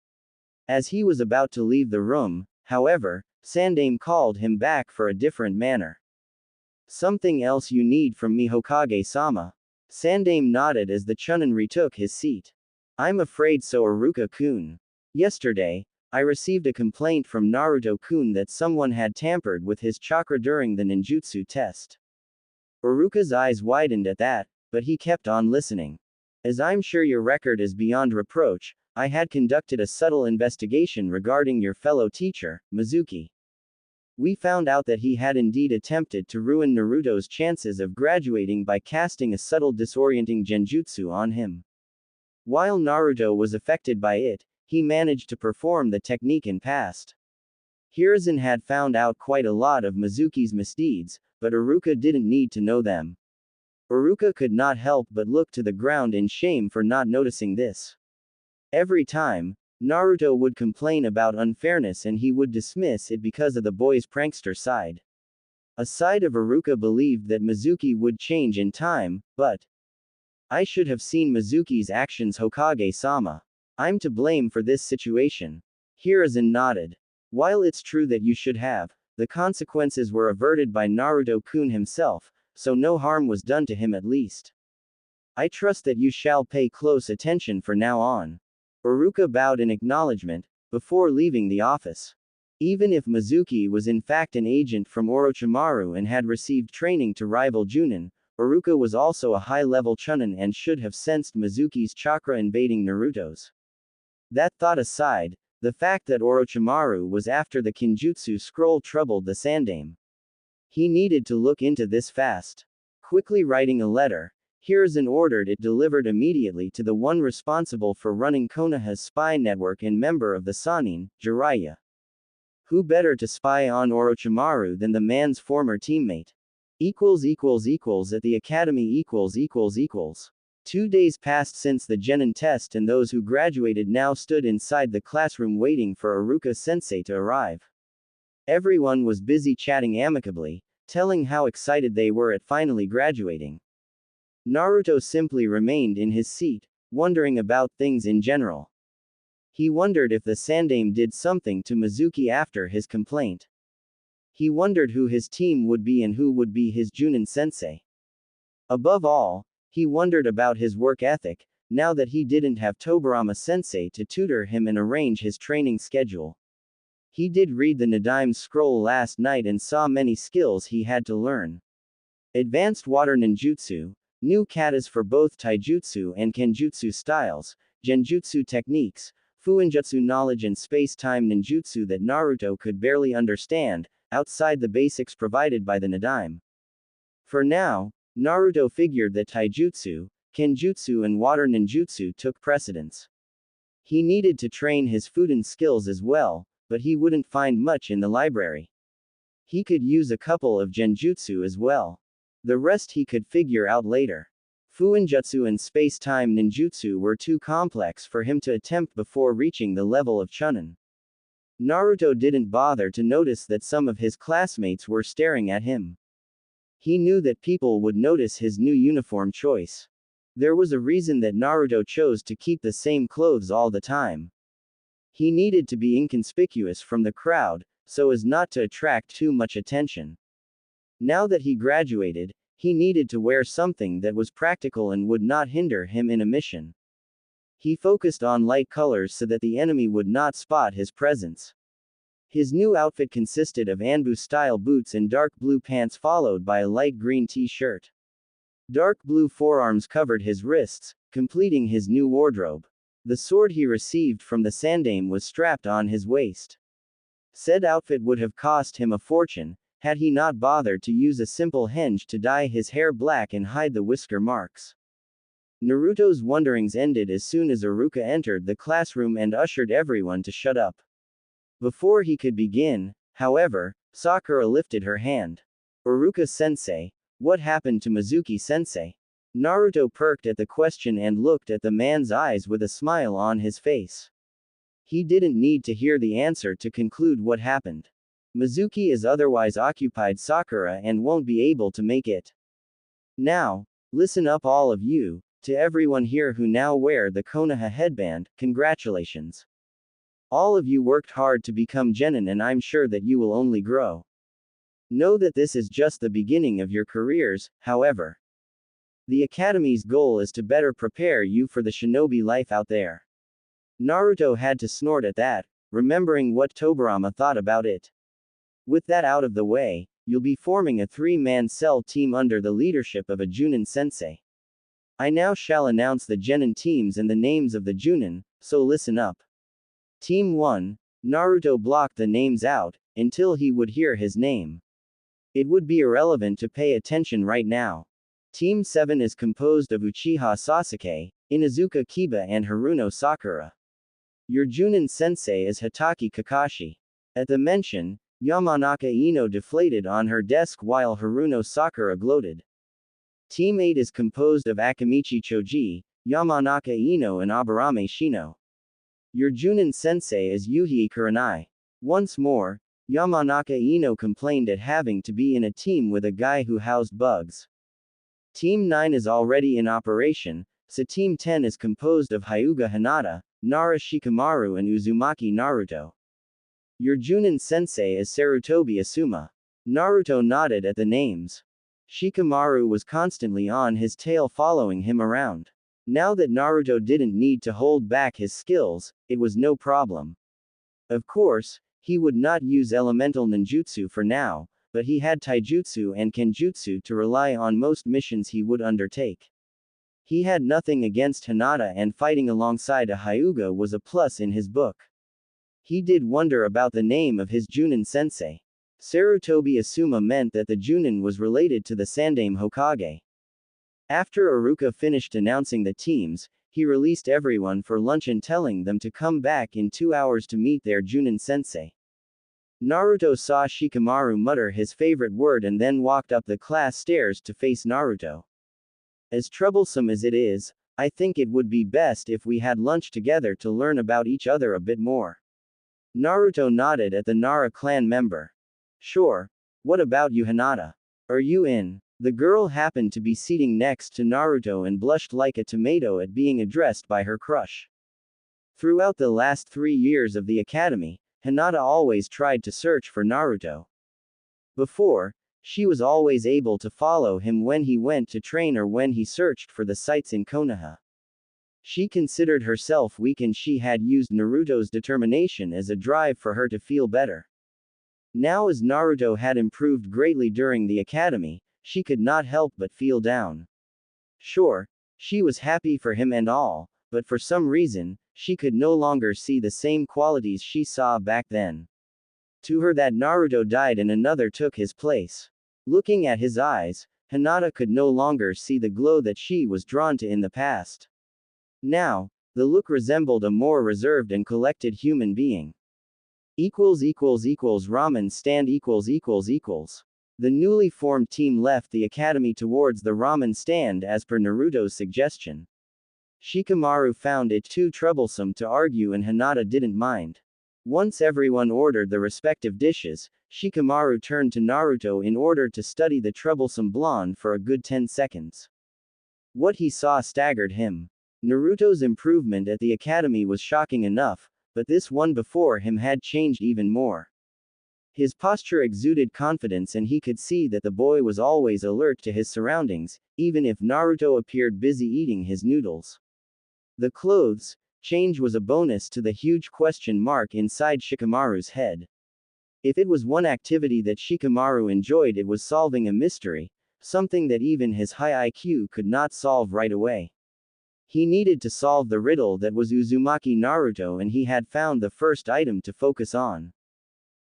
As he was about to leave the room, however, Sandaime called him back for a different manner. Something else you need from me, Hokage-sama? Sandaime nodded as the Chunin retook his seat. I'm afraid so, Uruka-kun. Yesterday, I received a complaint from Naruto-kun that someone had tampered with his chakra during the ninjutsu test. Uruka's eyes widened at that, but he kept on listening. As I'm sure your record is beyond reproach, I had conducted a subtle investigation regarding your fellow teacher, Mizuki. We found out that he had indeed attempted to ruin Naruto's chances of graduating by casting a subtle disorienting genjutsu on him. While Naruto was affected by it, he managed to perform the technique and passed. Hiruzen had found out quite a lot of Mizuki's misdeeds, but Uruka didn't need to know them. Uruka could not help but look to the ground in shame for not noticing this. Every time, Naruto would complain about unfairness and he would dismiss it because of the boy's prankster side. A side of Uruka believed that Mizuki would change in time, but I should have seen Mizuki's actions, Hokage-sama. I'm to blame for this situation. Hiruzen nodded. While it's true that you should have, the consequences were averted by Naruto-kun himself, so no harm was done to him at least. I trust that you shall pay close attention from now on. Uruka bowed in acknowledgement, before leaving the office. Even if Mizuki was in fact an agent from Orochimaru and had received training to rival Junin, Uruka was also a high-level Chunin and should have sensed Mizuki's chakra invading Naruto's. That thought aside, the fact that Orochimaru was after the Kinjutsu scroll troubled the Sandaime. He needed to look into this fast. Quickly writing a letter, Hiruzen ordered it delivered immediately to the one responsible for running Konoha's spy network and member of the Sannin, Jiraiya. Who better to spy on Orochimaru than the man's former teammate? At the academy. 2 days passed since the Genin test and those who graduated now stood inside the classroom waiting for Iruka-sensei to arrive. Everyone was busy chatting amicably, telling how excited they were at finally graduating. Naruto simply remained in his seat, wondering about things in general. He wondered if the Sandaime did something to Mizuki after his complaint. He wondered who his team would be and who would be his Junin sensei. Above all, he wondered about his work ethic, now that he didn't have Tobirama sensei to tutor him and arrange his training schedule. He did read the Nadaime scroll last night and saw many skills he had to learn. Advanced water ninjutsu, new katas for both taijutsu and kenjutsu styles, genjutsu techniques, fuinjutsu knowledge and space-time ninjutsu that Naruto could barely understand, outside the basics provided by the Nadaime. For now, Naruto figured that taijutsu, kenjutsu and water ninjutsu took precedence. He needed to train his Fudan skills as well, but he wouldn't find much in the library. He could use a couple of genjutsu as well. The rest he could figure out later. Fuinjutsu and space-time ninjutsu were too complex for him to attempt before reaching the level of Chunin. Naruto didn't bother to notice that some of his classmates were staring at him. He knew that people would notice his new uniform choice. There was a reason that Naruto chose to keep the same clothes all the time. He needed to be inconspicuous from the crowd, so as not to attract too much attention. Now that he graduated, he needed to wear something that was practical and would not hinder him in a mission. He focused on light colors so that the enemy would not spot his presence. His new outfit consisted of Anbu-style boots and dark blue pants followed by a light green t-shirt. Dark blue forearms covered his wrists, completing his new wardrobe. The sword he received from the Sandaime was strapped on his waist. Said outfit would have cost him a fortune, had he not bothered to use a simple henge to dye his hair black and hide the whisker marks. Naruto's wonderings ended as soon as Iruka entered the classroom and ushered everyone to shut up. Before he could begin, however, Sakura lifted her hand. Iruka-sensei, what happened to Mizuki-sensei? Naruto perked at the question and looked at the man's eyes with a smile on his face. He didn't need to hear the answer to conclude what happened. Mizuki is otherwise occupied Sakura and won't be able to make it. Now, listen up all of you, to everyone here who now wear the Konoha headband, congratulations. All of you worked hard to become genin and I'm sure that you will only grow. Know that this is just the beginning of your careers, however. The Academy's goal is to better prepare you for the shinobi life out there. Naruto had to snort at that, remembering what Tobirama thought about it. With that out of the way, you'll be forming a 3-man cell team under the leadership of a Junin sensei. I now shall announce the genin teams and the names of the Junin, so listen up. Team 1, Naruto blocked the names out, until he would hear his name. It would be irrelevant to pay attention right now. Team 7 is composed of Uchiha Sasuke, Inuzuka Kiba and Haruno Sakura. Your Junin sensei is Hitaki Kakashi. At the mention, Yamanaka Ino deflated on her desk while Haruno Sakura gloated. Team 8 is composed of Akamichi Choji, Yamanaka Ino and Aburame Shino. Your Junin sensei is Yuhei Kurenai. Once more, Yamanaka Ino complained at having to be in a team with a guy who housed bugs. Team 9 is already in operation, so Team 10 is composed of Hyuga Hinata, Nara Shikamaru and Uzumaki Naruto. Your Junin sensei is Sarutobi Asuma. Naruto nodded at the names. Shikamaru was constantly on his tail following him around. Now that Naruto didn't need to hold back his skills, it was no problem. Of course, he would not use elemental ninjutsu for now, but he had taijutsu and kenjutsu to rely on most missions he would undertake. He had nothing against Hinata and fighting alongside a Hyuga was a plus in his book. He did wonder about the name of his Junin sensei. Sarutobi Asuma meant that the Junin was related to the Sandaime Hokage. After Iruka finished announcing the teams, he released everyone for lunch and telling them to come back in 2 hours to meet their Junin sensei. Naruto saw Shikamaru mutter his favorite word and then walked up the class stairs to face Naruto. As troublesome as it is, I think it would be best if we had lunch together to learn about each other a bit more. Naruto nodded at the Nara clan member. Sure. What about you, Hinata? Are you in? The girl happened to be seating next to Naruto and blushed like a tomato at being addressed by her crush. Throughout the last 3 years of the academy, Hinata always tried to search for Naruto. Before, she was always able to follow him when he went to train or when he searched for the sites in Konoha. She considered herself weak and she had used Naruto's determination as a drive for her to feel better. Now as Naruto had improved greatly during the academy, she could not help but feel down. Sure, she was happy for him and all, but for some reason, she could no longer see the same qualities she saw back then. To her that Naruto died and another took his place. Looking at his eyes, Hinata could no longer see the glow that she was drawn to in the past. Now, the look resembled a more reserved and collected human being. Ramen stand The newly formed team left the academy towards the ramen stand as per Naruto's suggestion. Shikamaru found it too troublesome to argue and Hinata didn't mind. Once everyone ordered the respective dishes, Shikamaru turned to Naruto in order to study the troublesome blonde for a good 10 seconds. What he saw staggered him. Naruto's improvement at the academy was shocking enough, but this one before him had changed even more. His posture exuded confidence and he could see that the boy was always alert to his surroundings, even if Naruto appeared busy eating his noodles. The clothes change was a bonus to the huge question mark inside Shikamaru's head. If it was one activity that Shikamaru enjoyed, it was solving a mystery, something that even his high IQ could not solve right away. He needed to solve the riddle that was Uzumaki Naruto and he had found the first item to focus on.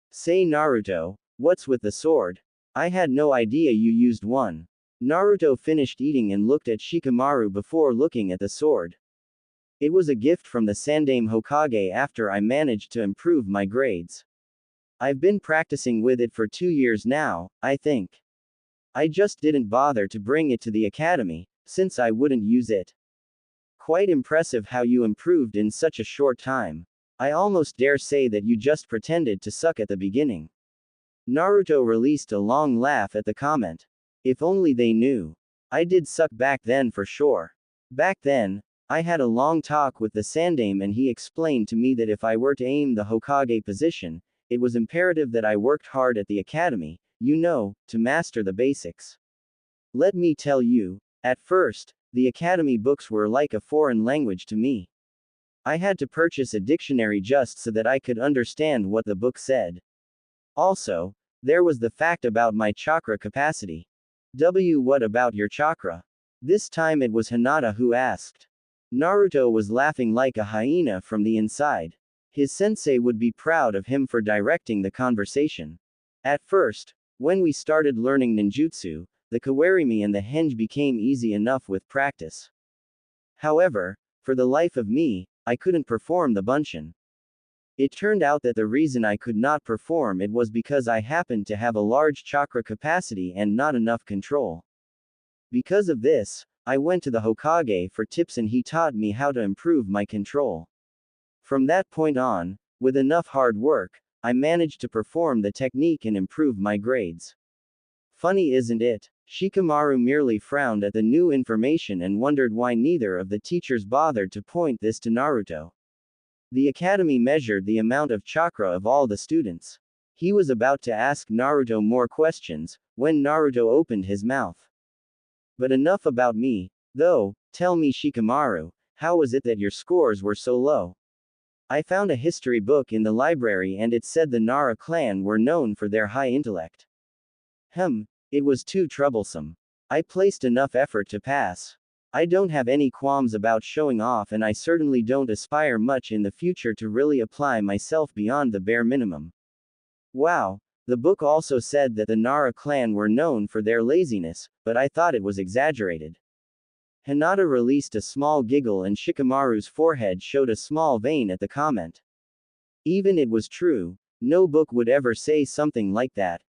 Say Naruto, what's with the sword? I had no idea you used one. Naruto finished eating and looked at Shikamaru before looking at the sword. It was a gift from the Sandaime Hokage after I managed to improve my grades. I've been practicing with it for 2 years now, I think. I just didn't bother to bring it to the academy, since I wouldn't use it. Quite impressive how you improved in such a short time. I almost dare say that you just pretended to suck at the beginning. Naruto released a long laugh at the comment. If only they knew. I did suck back then for sure. Back then, I had a long talk with the Sandaime and he explained to me that if I were to aim the Hokage position, it was imperative that I worked hard at the academy, to master the basics. Let me tell you, at first, the academy books were like a foreign language to me. I had to purchase a dictionary just so that I could understand what the book said. Also, there was the fact about my chakra capacity. What about your chakra? This time it was Hinata who asked. Naruto was laughing like a hyena from the inside. His sensei would be proud of him for directing the conversation. At first, when we started learning ninjutsu, the kawarimi and the henge became easy enough with practice. However, for the life of me, I couldn't perform the bunshin. It turned out that the reason I could not perform it was because I happened to have a large chakra capacity and not enough control. Because of this, I went to the Hokage for tips and he taught me how to improve my control. From that point on, with enough hard work, I managed to perform the technique and improve my grades. Funny isn't it? Shikamaru merely frowned at the new information and wondered why neither of the teachers bothered to point this to Naruto. The academy measured the amount of chakra of all the students. He was about to ask Naruto more questions, when Naruto opened his mouth. But enough about me, though. Tell me, Shikamaru, how was it that your scores were so low? I found a history book in the library and it said the Nara clan were known for their high intellect. It was too troublesome. I placed enough effort to pass. I don't have any qualms about showing off and I certainly don't aspire much in the future to really apply myself beyond the bare minimum. Wow, the book also said that the Nara clan were known for their laziness, but I thought it was exaggerated. Hinata released a small giggle and Shikamaru's forehead showed a small vein at the comment. Even it was true, no book would ever say something like that.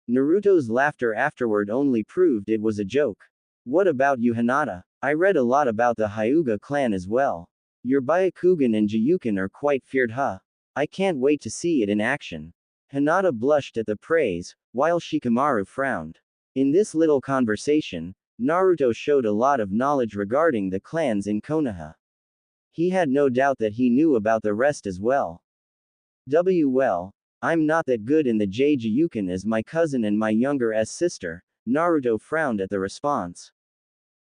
Naruto's laughter afterward only proved it was a joke. What about you, Hinata? I read a lot about the Hyuga clan as well. Your Byakugan and Jiyuken are quite feared, huh? I can't wait to see it in action. Hinata blushed at the praise, while Shikamaru frowned. In this little conversation, Naruto showed a lot of knowledge regarding the clans in Konoha. He had no doubt that he knew about the rest as well. Well, I'm not that good in the Jiyuken as my cousin and my younger sister. Naruto frowned at the response.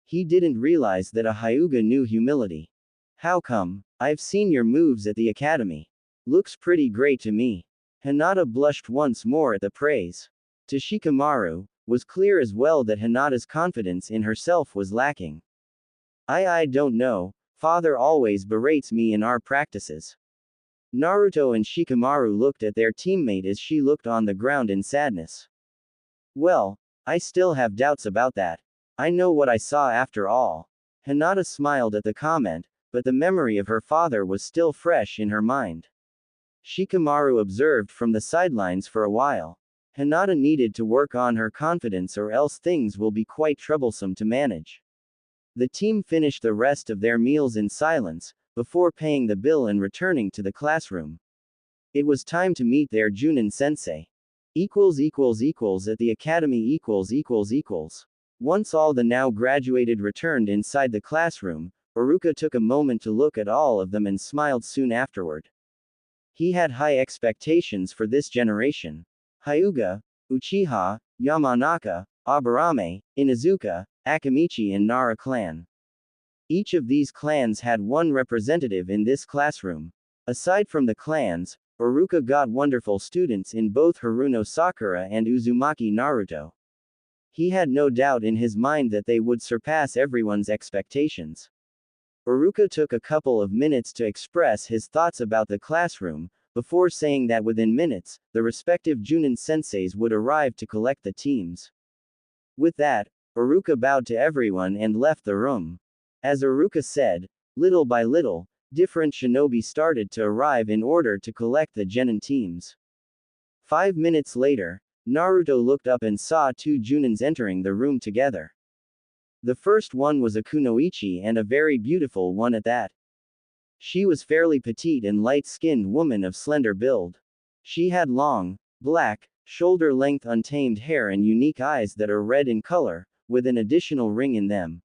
He didn't realize that a Hyuga knew humility. How come? I've seen your moves at the academy. Looks pretty great to me. Hinata blushed once more at the praise. To Shikamaru, was clear as well that Hinata's confidence in herself was lacking. I don't know, father always berates me in our practices. Naruto and Shikamaru looked at their teammate as she looked on the ground in sadness. Well, I still have doubts about that. I know what I saw after all. Hinata smiled at the comment, but the memory of her father was still fresh in her mind. Shikamaru observed from the sidelines for a while. Hinata needed to work on her confidence or else things will be quite troublesome to manage. The team finished the rest of their meals in silence, before paying the bill and returning to the classroom. It was time to meet their Junin sensei. At the academy . Once all the now graduated returned inside the classroom, Iruka took a moment to look at all of them and smiled soon afterward. He had high expectations for this generation. Hyuga, Uchiha, Yamanaka, Aburame, Inuzuka, Akamichi and Nara clan. Each of these clans had one representative in this classroom. Aside from the clans, Iruka got wonderful students in both Haruno Sakura and Uzumaki Naruto. He had no doubt in his mind that they would surpass everyone's expectations. Iruka took a couple of minutes to express his thoughts about the classroom, before saying that within minutes, the respective Junin senseis would arrive to collect the teams. With that, Iruka bowed to everyone and left the room. As Iruka said, little by little, different shinobi started to arrive in order to collect the genin teams. 5 minutes later, Naruto looked up and saw two Junins entering the room together. The first one was a kunoichi and a very beautiful one at that. She was fairly petite and light-skinned woman of slender build. She had long, black, shoulder-length untamed hair and unique eyes that are red in color, with an additional ring in them.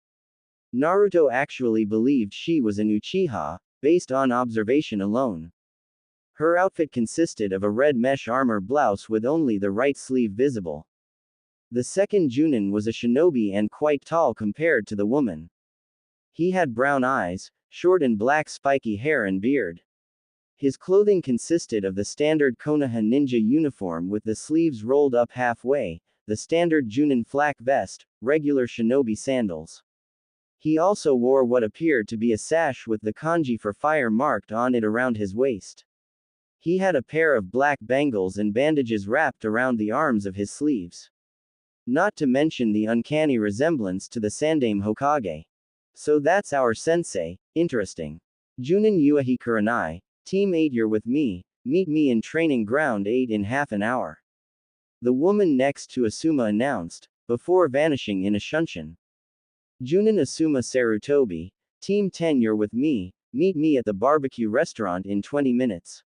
Naruto actually believed she was an Uchiha, based on observation alone. Her outfit consisted of a red mesh armor blouse with only the right sleeve visible. The second Junin was a shinobi and quite tall compared to the woman. He had brown eyes, short and black spiky hair and beard. His clothing consisted of the standard Konoha ninja uniform with the sleeves rolled up halfway, the standard Junin flak vest, regular shinobi sandals. He also wore what appeared to be a sash with the kanji for fire marked on it around his waist. He had a pair of black bangles and bandages wrapped around the arms of his sleeves. Not to mention the uncanny resemblance to the Sandaime Hokage. So that's our sensei, interesting. Junin Yuahi Kuranai, Team 8 you're with me, meet me in training ground 8 in half an hour. The woman next to Asuma announced, before vanishing in a shunshin. Junin Asuma Sarutobi, Team 10 you're with me, meet me at the barbecue restaurant in 20 minutes.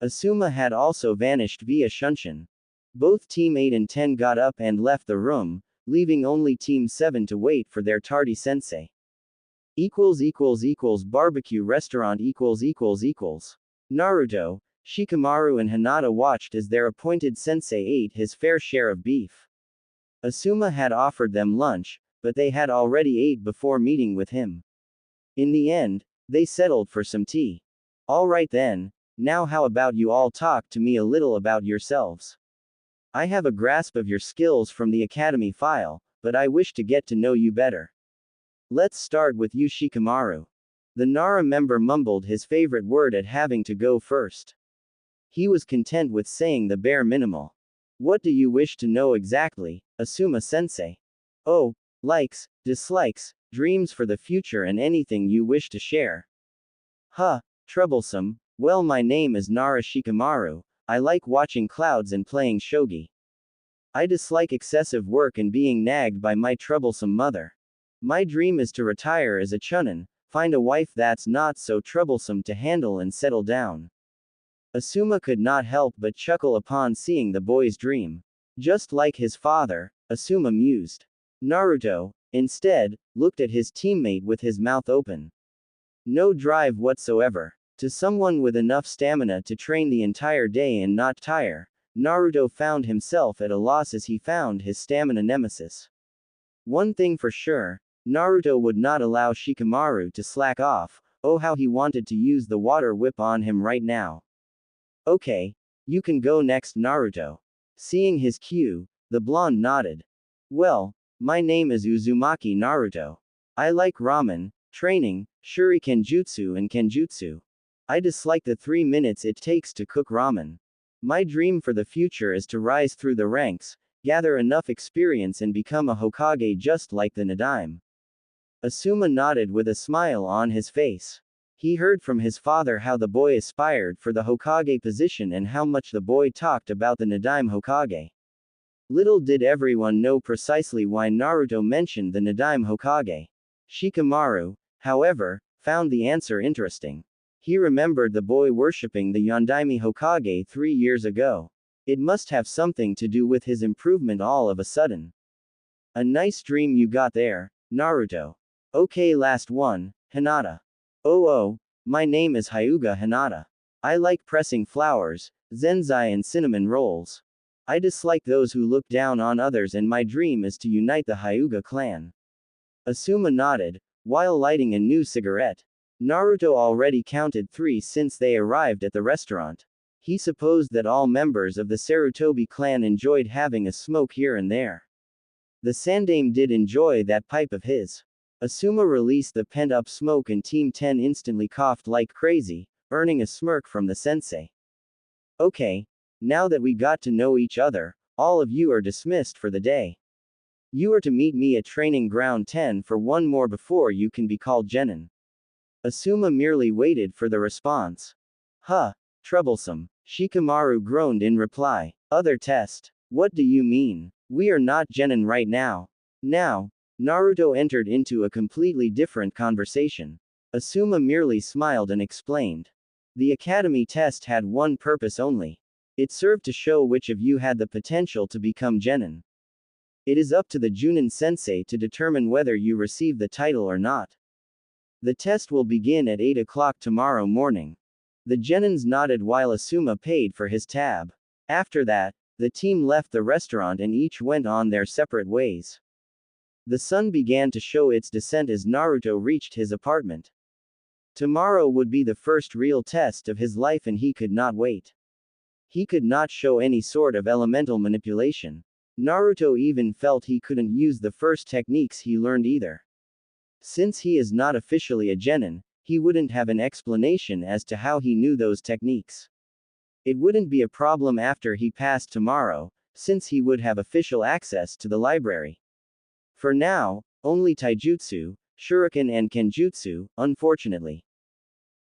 Asuma had also vanished via shunshin. Both Team 8 and 10 got up and left the room, leaving only Team 7 to wait for their tardy sensei. Barbecue restaurant Naruto, Shikamaru and Hinata watched as their appointed sensei ate his fair share of beef. Asuma had offered them lunch, but they had already ate before meeting with him. In the end, they settled for some tea. Alright then, now how about you all talk to me a little about yourselves? I have a grasp of your skills from the academy file, but I wish to get to know you better. Let's start with you Shikamaru. The Nara member mumbled his favorite word at having to go first. He was content with saying the bare minimal. What do you wish to know exactly, Asuma-sensei? Oh, likes, dislikes, dreams for the future and anything you wish to share. Huh, troublesome. Well, my name is Nara Shikamaru. I like watching clouds and playing shogi. I dislike excessive work and being nagged by my troublesome mother. My dream is to retire as a chunin, find a wife that's not so troublesome to handle and settle down. Asuma could not help but chuckle upon seeing the boy's dream. Just like his father, Asuma mused. Naruto, instead, looked at his teammate with his mouth open. No drive whatsoever. To someone with enough stamina to train the entire day and not tire, Naruto found himself at a loss as he found his stamina nemesis. One thing for sure, Naruto would not allow Shikamaru to slack off. Oh, how he wanted to use the water whip on him right now. Okay, you can go next, Naruto. Seeing his cue, the blonde nodded. Well, my name is Uzumaki Naruto. I like ramen, training, shuriken jutsu and kenjutsu. I dislike the 3 minutes it takes to cook ramen. My dream for the future is to rise through the ranks, gather enough experience and become a Hokage just like the Nadaime. Asuma nodded with a smile on his face. He heard from his father how the boy aspired for the Hokage position and how much the boy talked about the Nadaime Hokage. Little did everyone know precisely why Naruto mentioned the Nadaime Hokage. Shikamaru, however, found the answer interesting. He remembered the boy worshipping the Yondaime Hokage 3 years ago. It must have something to do with his improvement all of a sudden. A nice dream you got there, Naruto. Okay, last one, Hinata. Oh, my name is Hyuga Hinata. I like pressing flowers, zenzai and cinnamon rolls. I dislike those who look down on others and my dream is to unite the Hyuga clan. Asuma nodded, while lighting a new cigarette. Naruto already counted 3 since they arrived at the restaurant. He supposed that all members of the Sarutobi clan enjoyed having a smoke here and there. The Sandaime did enjoy that pipe of his. Asuma released the pent-up smoke and Team 10 instantly coughed like crazy, earning a smirk from the sensei. Okay, now that we got to know each other, all of you are dismissed for the day. You are to meet me at training ground 10 for one more before you can be called genin. Asuma merely waited for the response. Huh, troublesome. Shikamaru groaned in reply. Other test. What do you mean? We are not genin right now. Now, Naruto entered into a completely different conversation. Asuma merely smiled and explained. The academy test had one purpose only. It served to show which of you had the potential to become genin. It is up to the Junin sensei to determine whether you receive the title or not. The test will begin at 8 o'clock tomorrow morning. The genins nodded while Asuma paid for his tab. After that, the team left the restaurant and each went on their separate ways. The sun began to show its descent as Naruto reached his apartment. Tomorrow would be the first real test of his life and he could not wait. He could not show any sort of elemental manipulation. Naruto even felt he couldn't use the first techniques he learned either. Since he is not officially a genin, he wouldn't have an explanation as to how he knew those techniques. It wouldn't be a problem after he passed tomorrow, since he would have official access to the library. For now, only taijutsu, shuriken and kenjutsu, unfortunately.